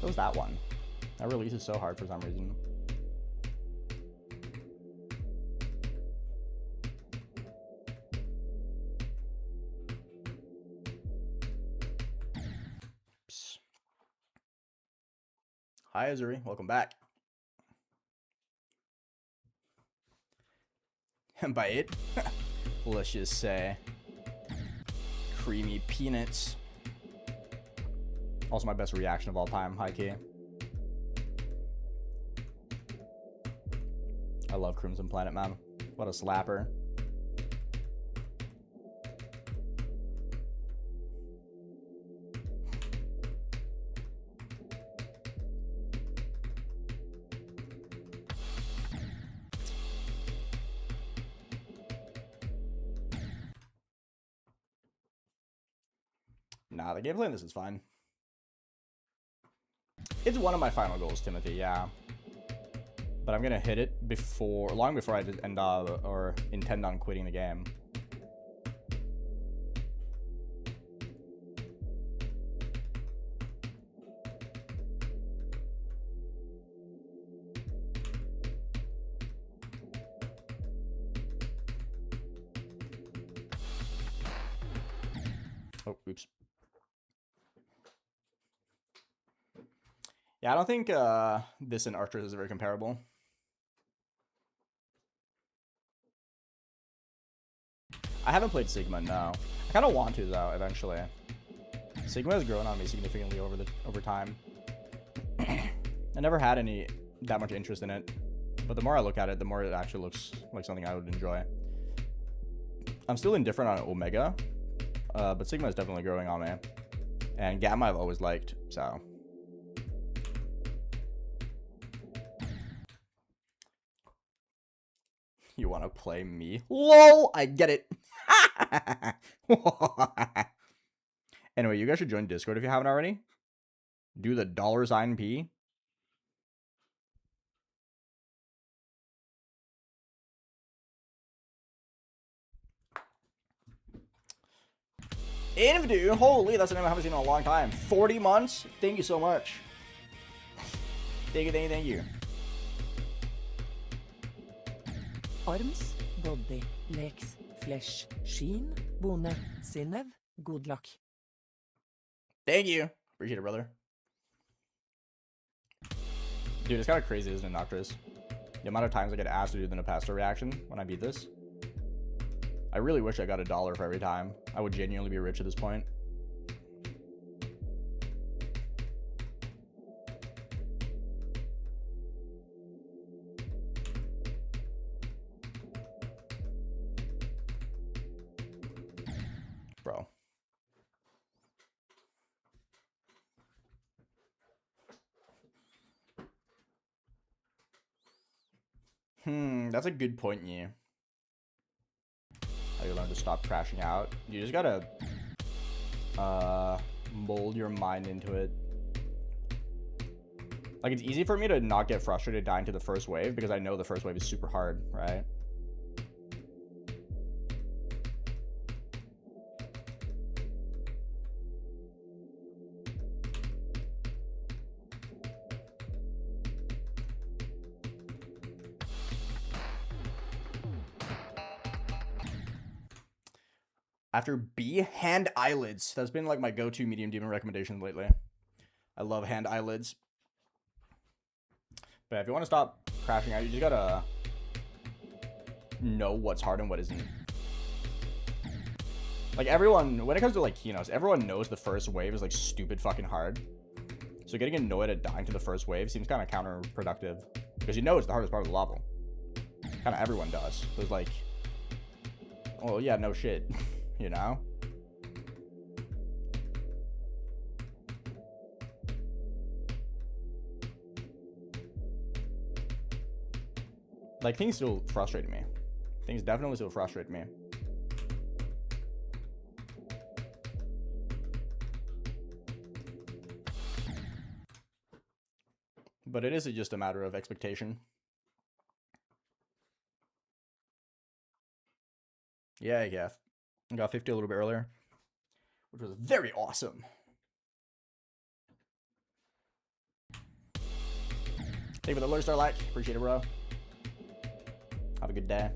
What was that one? That release is so hard for some reason. Psst. Hi, Azuri. Welcome back. And by it, let's just say creamy peanuts. Also my best reaction of all time, high key. I love Crimson Planet, man. What a slapper. Nah, the gameplay in this is fine. It's one of my final goals, Timothy, yeah. But I'm gonna hit it long before I end or intend on quitting the game. Oh, oops. Yeah, I don't think this and Archers is very comparable. I haven't played Sigma, no. I kind of want to, though, eventually. Sigma has grown on me significantly over time. I never had that much interest in it. But the more I look at it, the more it actually looks like something I would enjoy. I'm still indifferent on Omega, but Sigma is definitely growing on me. And Gamma I've always liked, so... You want to play me? LOL! I get it! Anyway, you guys should join Discord if you haven't already. Do the $P. Invdu, holy, that's a name I haven't seen in a long time. 40 months? Thank you so much. Thank you, thank you, thank you. Arms, body, legs, flesh, sheen, bone, sinev, good luck. Thank you. Appreciate it, brother. Dude, it's kind of crazy, isn't it, Noctis? The amount of times I get asked to do the Nepasto reaction when I beat this. I really wish I got $1 for every time. I would genuinely be rich at this point. Bro. That's a good point, you. How do you learn to stop crashing out? You just gotta mold your mind into it. Like, it's easy for me to not get frustrated dying to the first wave because I know the first wave is super hard, right? After B, hand eyelids. That's been like my go-to medium demon recommendation lately. I love hand eyelids. But if you want to stop crashing out, you just gotta know what's hard and what isn't. Like, everyone, when it comes to like Kenos, everyone knows the first wave is like stupid fucking hard. So getting annoyed at dying to the first wave seems kind of counterproductive. Because you know it's the hardest part of the level. Kind of everyone does. So it's like, well, yeah, no shit. You know? Like, things still frustrate me. Things definitely still frustrate me. But it is just a matter of expectation. Yeah, yeah. I got 50 a little bit earlier, which was very awesome. Thank you for the alert, Starlight. Appreciate it, bro. Have a good day.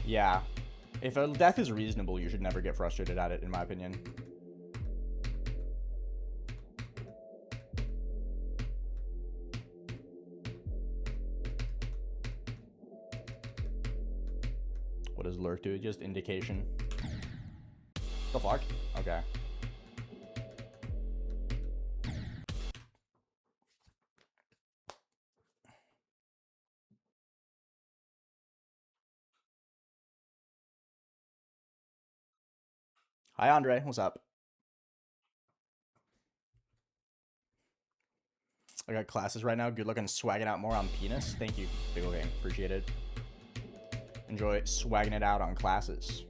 Yeah. If a death is reasonable, you should never get frustrated at it, in my opinion. What does lurk do? Just indication. The fuck? Okay. Hi, Andre. What's up? I got classes right now. Good looking, swagging out more on penis. Thank you, Big Game. Appreciate it. enjoy swagging it out on classes.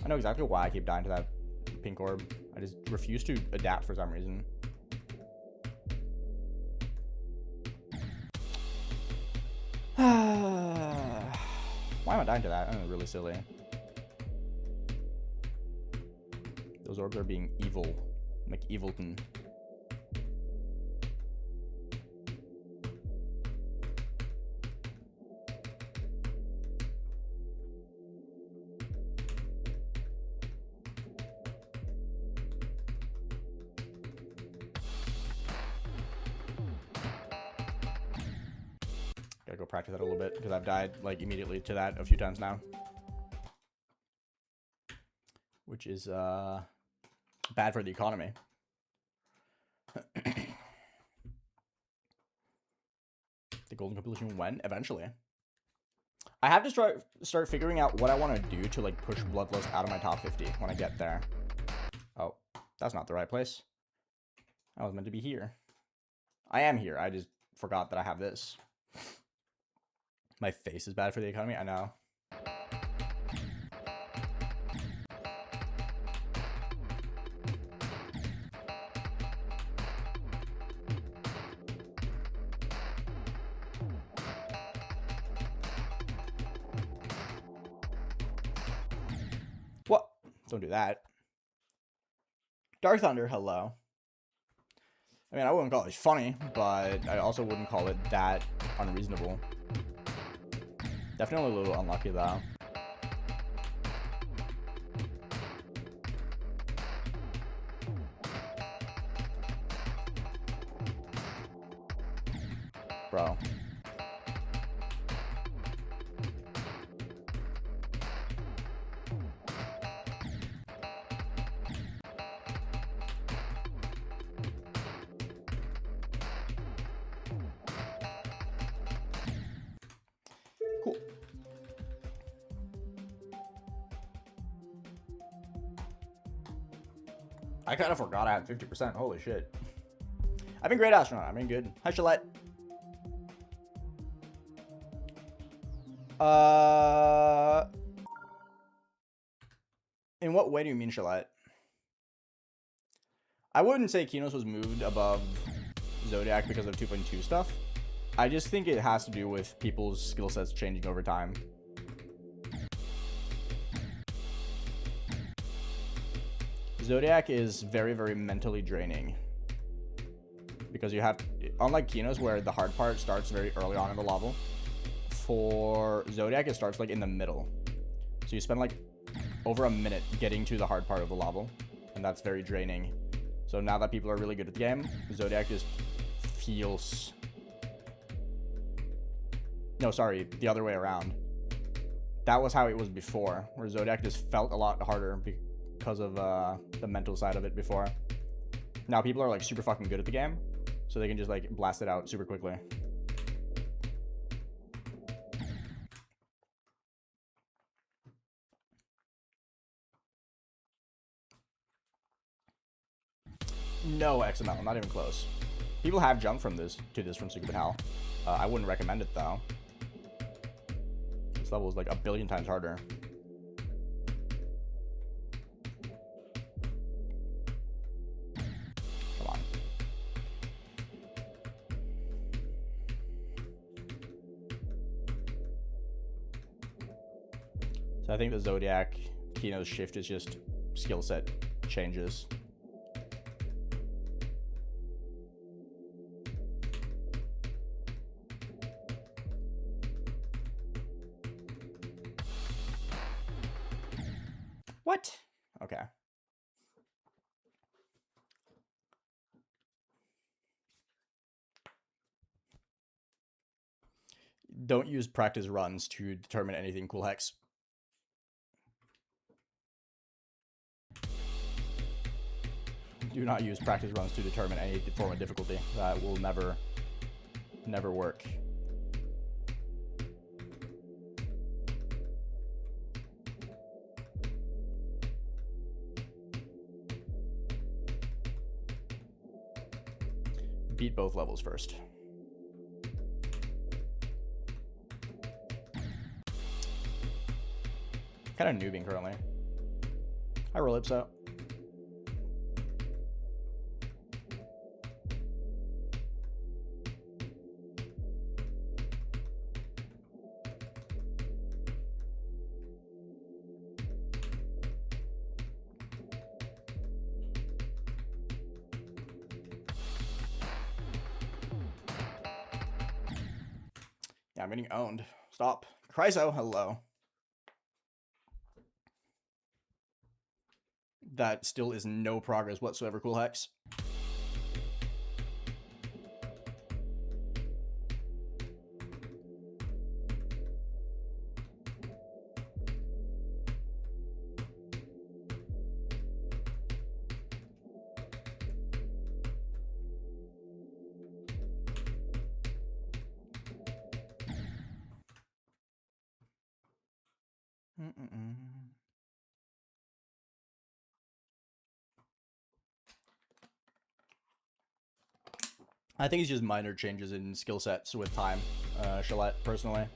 I know exactly why I keep dying to that pink orb. I just refuse to adapt for some reason. Why am I dying to that? I'm really silly. Those orbs are being evil. McEvilton. Gotta go practice that a little bit because I've died like immediately to that a few times now, which is bad for the economy. The golden completion when? Eventually. I have to start figuring out what I want to do to like push Bloodlust out of my top 50 when I get there. Oh, that's not the right place. I was meant to be here. I am here. I just forgot that I have this. My face is bad for the economy. I know. What? Don't do that. Dark Thunder, hello. I mean, I wouldn't call it funny, but I also wouldn't call it that unreasonable. Definitely a little unlucky, though. Bro. Cool. I kind of forgot I had 50%. Holy shit. I've been great, astronaut. I've been good. Hi, Shalette. In what way do you mean, Shalette? I wouldn't say Kenos was moved above Zodiac because of 2.2 stuff. I just think it has to do with people's skill sets changing over time. Zodiac is very, very mentally draining. Because you have, unlike Kenos where the hard part starts very early on in the level, for Zodiac it starts like in the middle. So you spend like over a minute getting to the hard part of the level, and that's very draining. So now that people are really good at the game, Zodiac just feels... No, sorry, the other way around. That was how it was before, where Zodiac just felt a lot harder because of the mental side of it before. Now people are like super fucking good at the game, so they can just like blast it out super quickly. No XML, not even close. People have jumped from this to this from Stupid Hell. I wouldn't recommend it though. This level is like a billion times harder. Come on. So I think the Zodiac Kenos shift is just skill set changes. What? Okay. Don't use practice runs to determine anything, Cool Hex. Do not use practice runs to determine any form of difficulty. That will never work. beat both levels first. Kind of noobing currently. Hi, Rolipso. Yeah, I'm getting owned. Stop. Chryso, hello. That still is no progress whatsoever, Cool Hex. I think it's just minor changes in skill sets with time, Shalette, personally.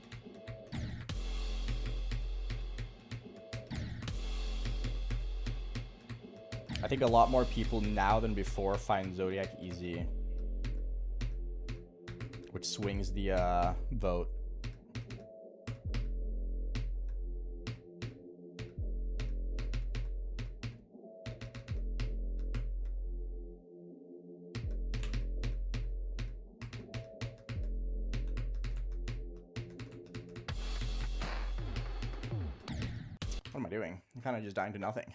I think a lot more people now than before find Zodiac easy, which swings the vote. What am I doing? I'm kind of just dying to nothing.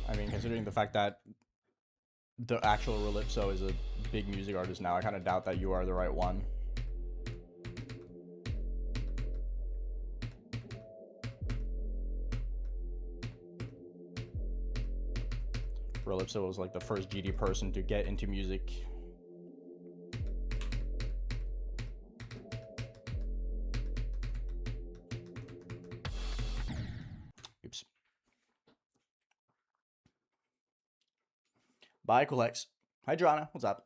I mean, considering the fact that the actual Relipso is a big music artist now, I kind of doubt that you are the right one. Relipso was like the first GD person to get into music. Oops. Bye, Colex. Hi, Joanna. What's up?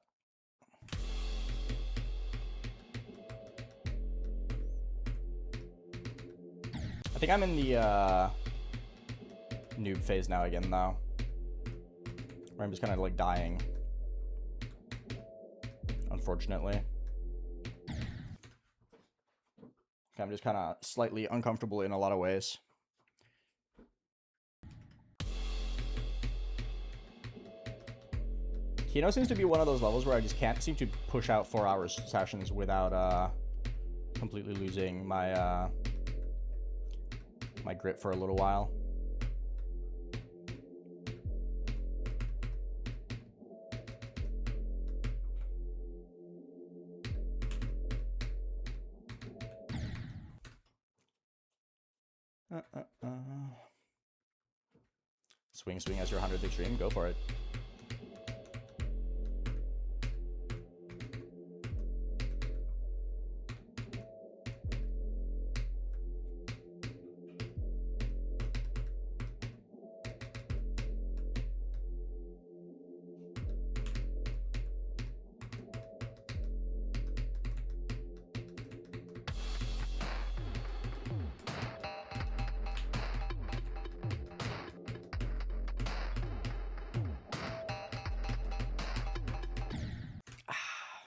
I think I'm in the noob phase now again, though. Where I'm just kind of like dying. Unfortunately. I'm just kind of slightly uncomfortable in a lot of ways. Kenos seems to be one of those levels where I just can't seem to push out 4 hours sessions without completely losing my my grip for a little while. Swing as your 100th extreme. Go for it.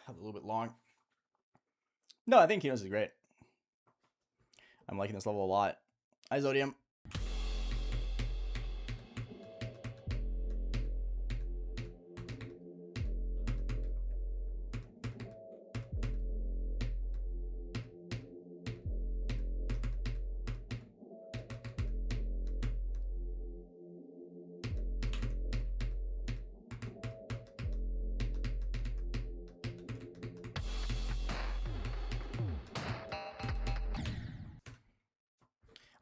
A little bit long. No, I think Kenos is great. I'm liking this level a lot. Hi, Zodium.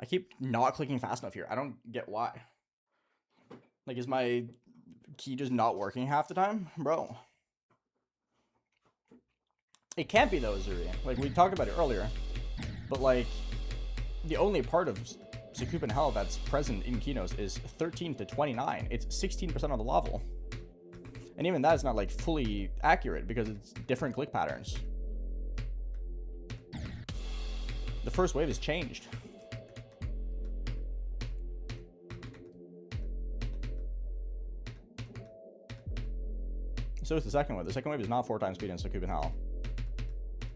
I keep not clicking fast enough here. I don't get why. Like, is my key just not working half the time? Bro. It can't be though, Azuri. Like, we talked about it earlier. But, like, the only part of Sakup and Hell that's present in Kenos is 13 to 29. It's 16% of the level. And even that is not, like, fully accurate because it's different click patterns. The first wave is changed. So is the second wave. The second wave is not 4 times speed in Sakup and Hell.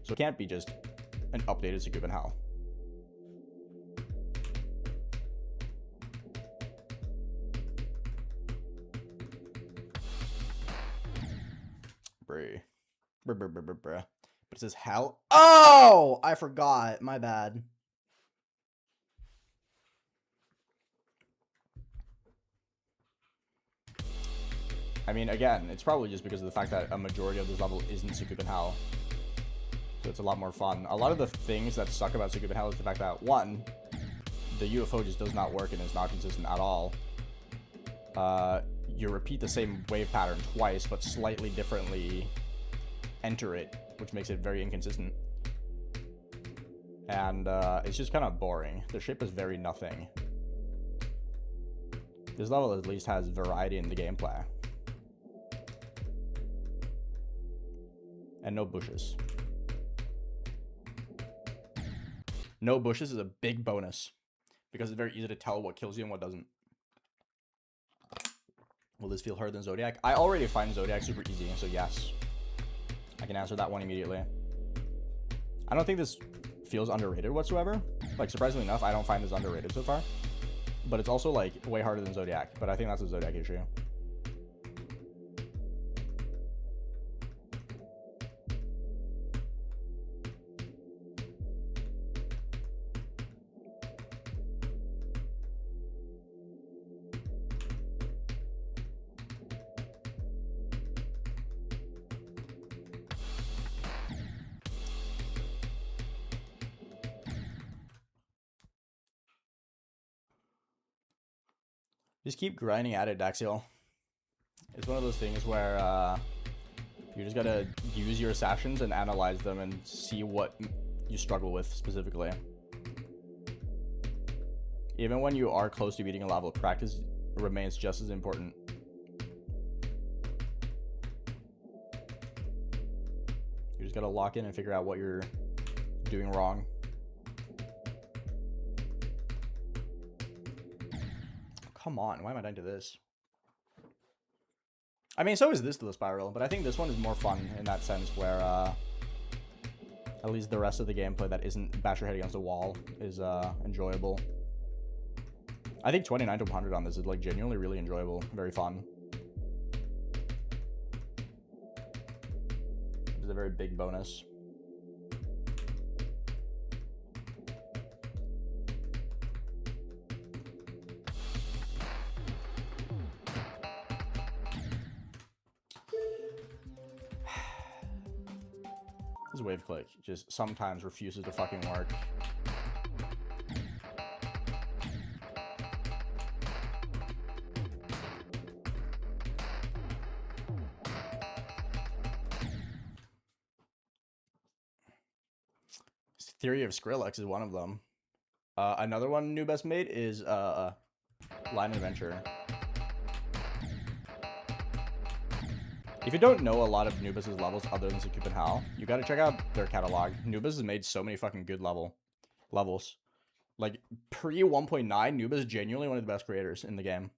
So it can't be just an updated Sakup and Hell. Bruh. But it says Hell. Oh! I forgot. My bad. I mean, again, it's probably just because of the fact that a majority of this level isn't Sakup and Hell. So it's a lot more fun. A lot of the things that suck about Sakup and Hell is the fact that, one, the UFO just does not work and is not consistent at all. You repeat the same wave pattern twice, but slightly differently enter it, which makes it very inconsistent. And it's just kind of boring. The shape is very nothing. This level at least has variety in the gameplay. And no bushes. No bushes is a big bonus, because it's very easy to tell what kills you and what doesn't. Will this feel harder than Zodiac? I already find Zodiac super easy, so yes. I can answer that one immediately. I don't think this feels underrated whatsoever. Like, surprisingly enough, I don't find this underrated so far. But it's also, like, way harder than Zodiac. But I think that's a Zodiac issue. Just keep grinding at it, Daxiel. It's one of those things where you just gotta use your assassins and analyze them and see what you struggle with specifically. Even when you are close to beating a level, practice remains just as important. You just gotta lock in and figure out what you're doing wrong. Come on, why am I dying to this? I mean, so is this to the spiral, but I think this one is more fun in that sense where at least the rest of the gameplay that isn't bash your head against a wall is enjoyable. I think 29 to 100 on this is like genuinely really enjoyable, very fun. It's a very big bonus. This wave click just sometimes refuses to fucking work. Theory of Skrillex is one of them. Another one Nubes made is Line Adventure. If you don't know a lot of Nubes' levels other than Sakup and Hal, you gotta check out their catalog. Nubes has made so many fucking good levels. Like, pre 1.9, Nubes is genuinely one of the best creators in the game.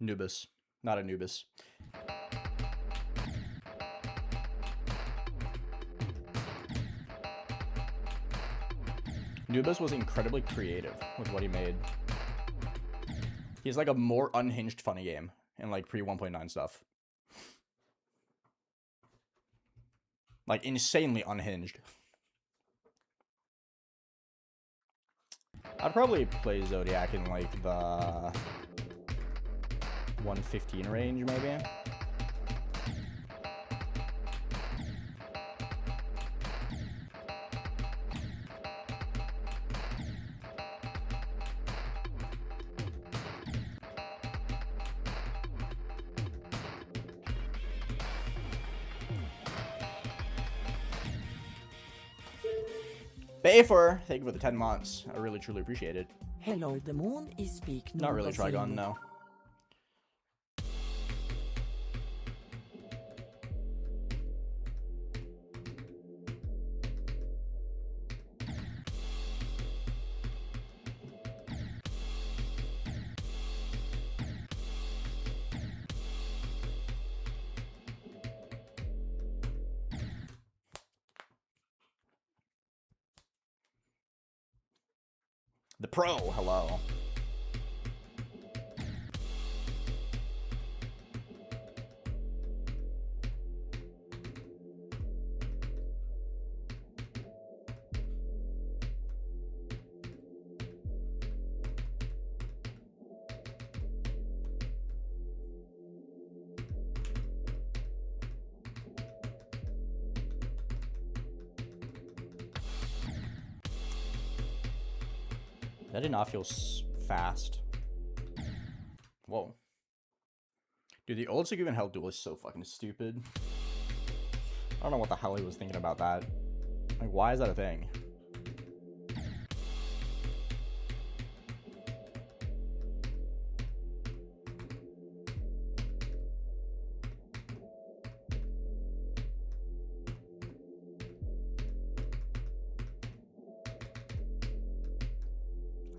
Nubes, not Anubis. Nubes was incredibly creative with what he made. He's like a more unhinged funny game in like pre 1.9 stuff. Like insanely unhinged. I'd probably play Zodiac in like the 115 range, maybe. Bayfor, thank you for the 10 months. I really, truly appreciate it. Hello, the moon is speak. Not really Trigon, no. The Pro, hello. That did not feel fast. Whoa. Dude, the old even held duel is so fucking stupid. I don't know what the hell he was thinking about that. Like, why is that a thing?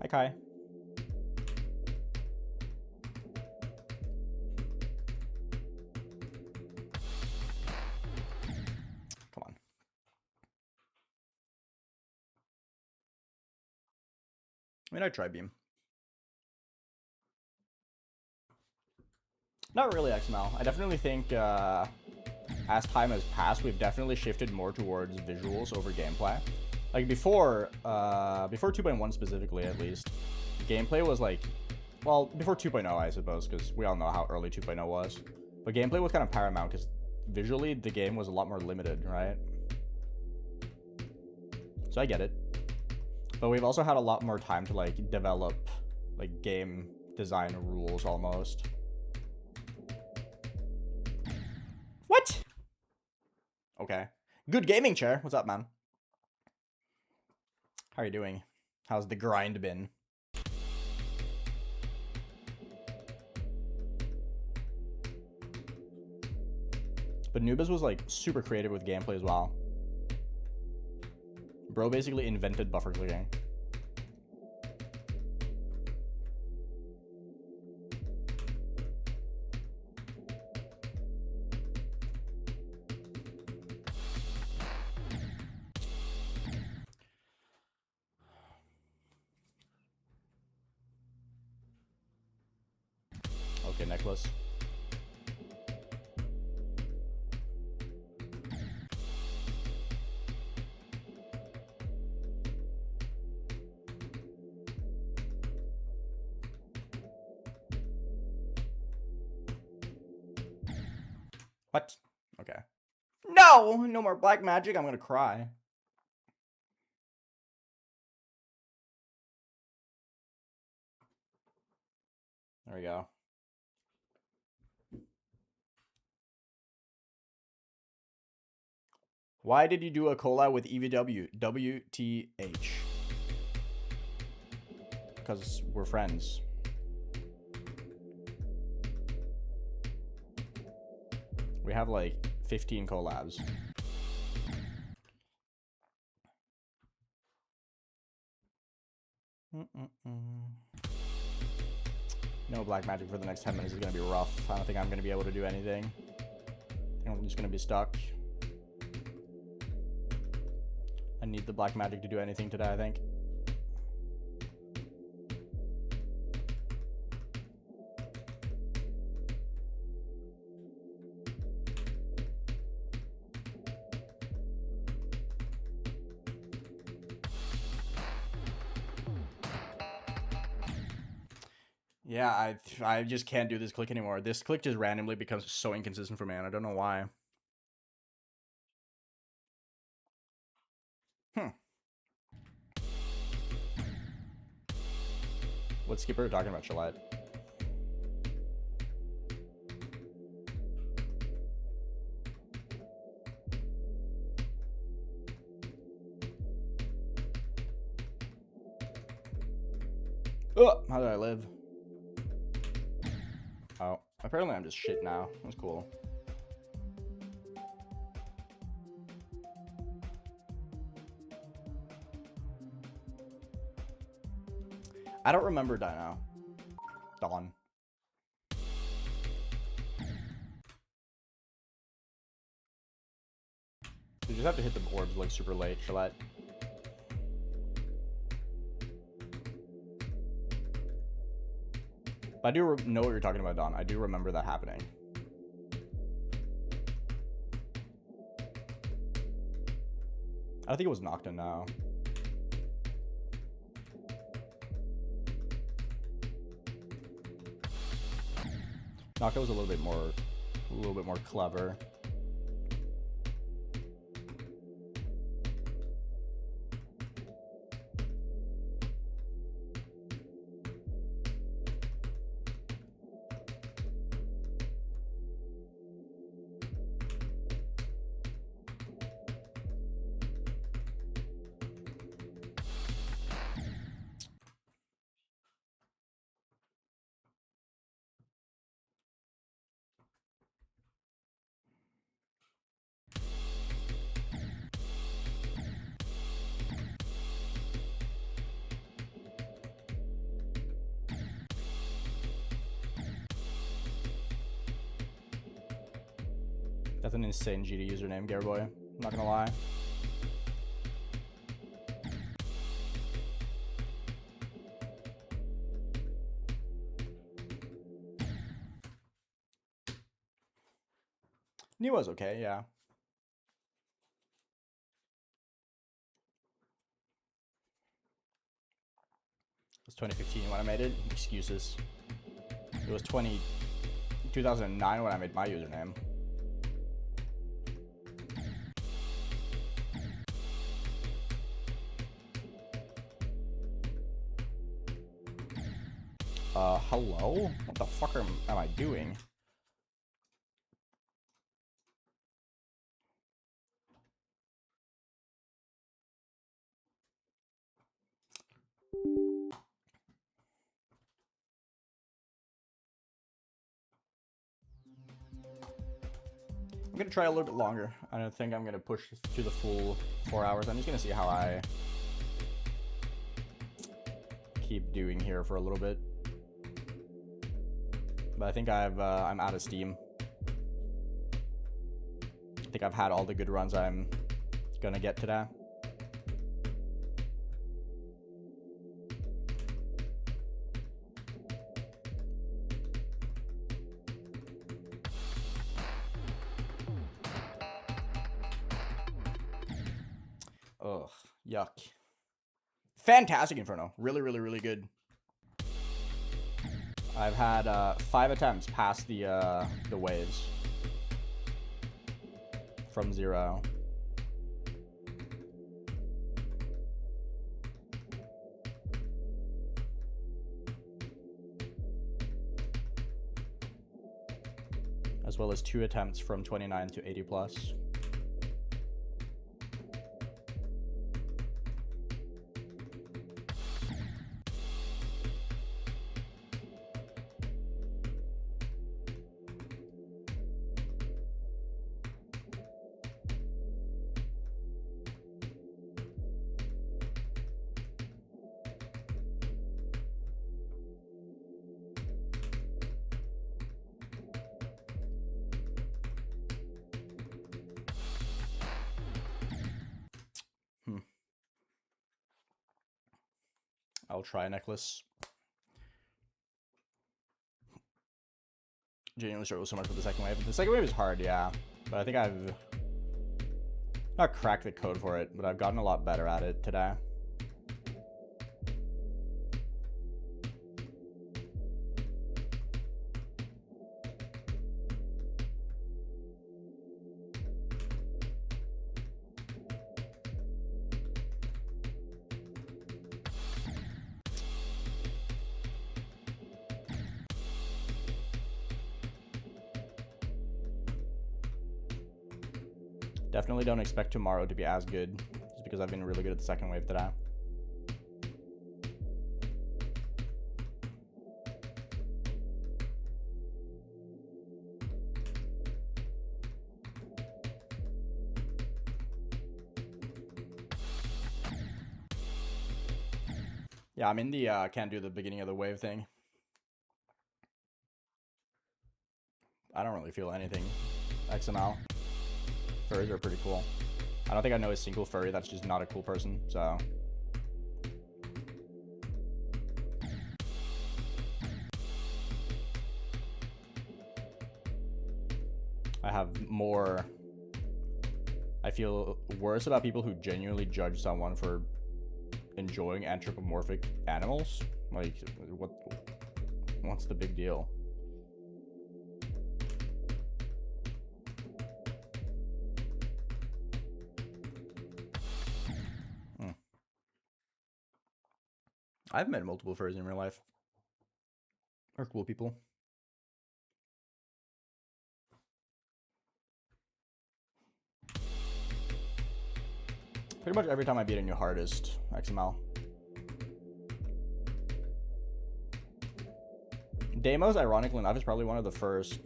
Hi, Kai. Come on. I mean, I tried beam. Not really XML. I definitely think as time has passed, we've definitely shifted more towards visuals over gameplay. Like before 2.1 specifically, at least, gameplay was like, well, before 2.0, I suppose, because we all know how early 2.0 was. But gameplay was kind of paramount because visually the game was a lot more limited, right? So I get it. But we've also had a lot more time to like develop like game design rules almost. What? Okay. Good gaming chair. What's up, man? How are you doing? How's the grind been? But Nubis was like super creative with gameplay as well. Bro basically invented buffer clearing. Okay, necklace. What? Okay. No! No more black magic. I'm gonna cry. There we go. Why did you do a collab with EVW? WTH. Because we're friends. We have like 15 collabs. No black magic for the next 10 minutes is going to be rough. I don't think I'm going to be able to do anything. I think I'm just going to be stuck. I need the black magic to do anything today, I think. Yeah, I just can't do this click anymore. This click just randomly becomes so inconsistent for me, and I don't know why. What skipper are you talking about, Shalette? Oh, how did I live? Oh, apparently I'm just shit now. That's cool. I don't remember Dino. Dawn. You just have to hit the orbs like super late, Shalette. I do know what you're talking about, Dawn. I do remember that happening. I think it was Nocton now. Nocta was a little bit more clever. That's an insane GD username, Garboy. I'm not gonna lie. Niwa's okay, yeah. It was 2015 when I made it. Excuses. It was 2009 when I made my username. Hello? What the fuck am I doing? I'm gonna try a little bit longer. I don't think I'm gonna push to the full 4 hours. I'm just gonna see how I keep doing here for a little bit. But I think I'm out of steam. I think I've had all the good runs I'm gonna get today. Ugh, yuck. Fantastic Inferno. Really, really, really good. I've had 5 attempts past the waves from 0. As well as 2 attempts from 29 to 80 plus. I'll try a necklace. Genuinely struggle so much with the second wave. The second wave is hard, yeah. But I think I've not cracked the code for it, but I've gotten a lot better at it today. Definitely don't expect tomorrow to be as good, just because I've been really good at the second wave today. Yeah, I'm in the can't do the beginning of the wave thing. I don't really feel anything. XML. Furries are pretty cool. I don't think I know a single furry that's just not a cool person, so. I have more. I feel worse about people who genuinely judge someone for enjoying anthropomorphic animals. Like, what's the big deal? I've met multiple furries in real life. They're cool people. Pretty much every time I beat a new hardest, XML. Deimos, ironically enough, is probably one of the first,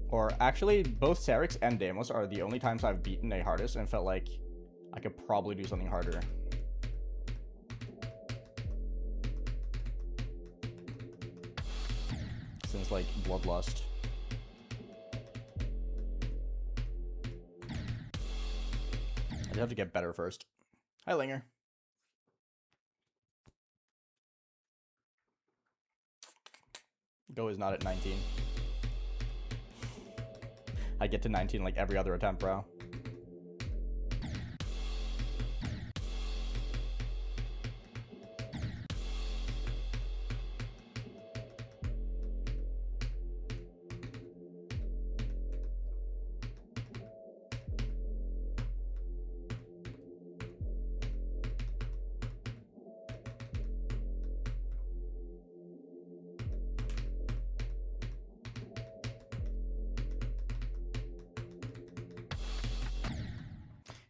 or actually both Serix and Deimos are the only times I've beaten a hardest and felt like I could probably do something harder. Since like Bloodlust. I just have to get better first. Hi, Linger. Go is not at 19. I get to 19 like every other attempt, bro.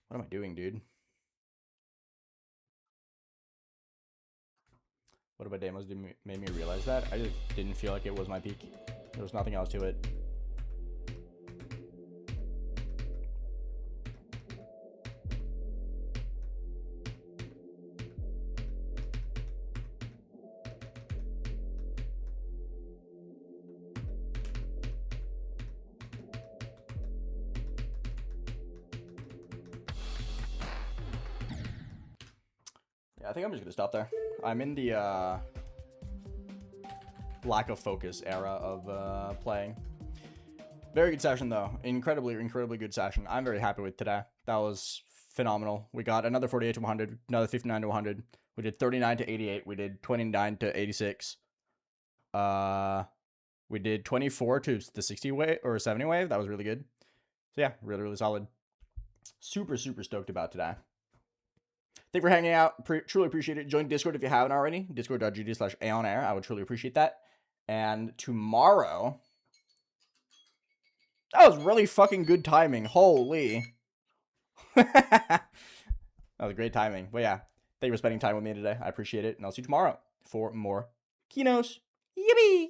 What am I doing, dude? What about Deimos made me realize that? I just didn't feel like it was my peak. There was nothing else to it. I think I'm just gonna stop there. I'm in the lack of focus era of playing. Very good session though. Incredibly good session. I'm very happy with today. That was phenomenal. We got another 48 to 100, another 59 to 100. We did 39 to 88. We did 29 to 86. We did 24 to the 60 wave or 70 wave. That was really good. So yeah, really solid. Super stoked about today. Thank you for hanging out. Truly appreciate it. Join Discord if you haven't already. Discord.gg/AeonAir. I would truly appreciate that. And tomorrow... That was really fucking good timing. Holy. That was great timing. But yeah, thank you for spending time with me today. I appreciate it. And I'll see you tomorrow for more Kenos. Yippee!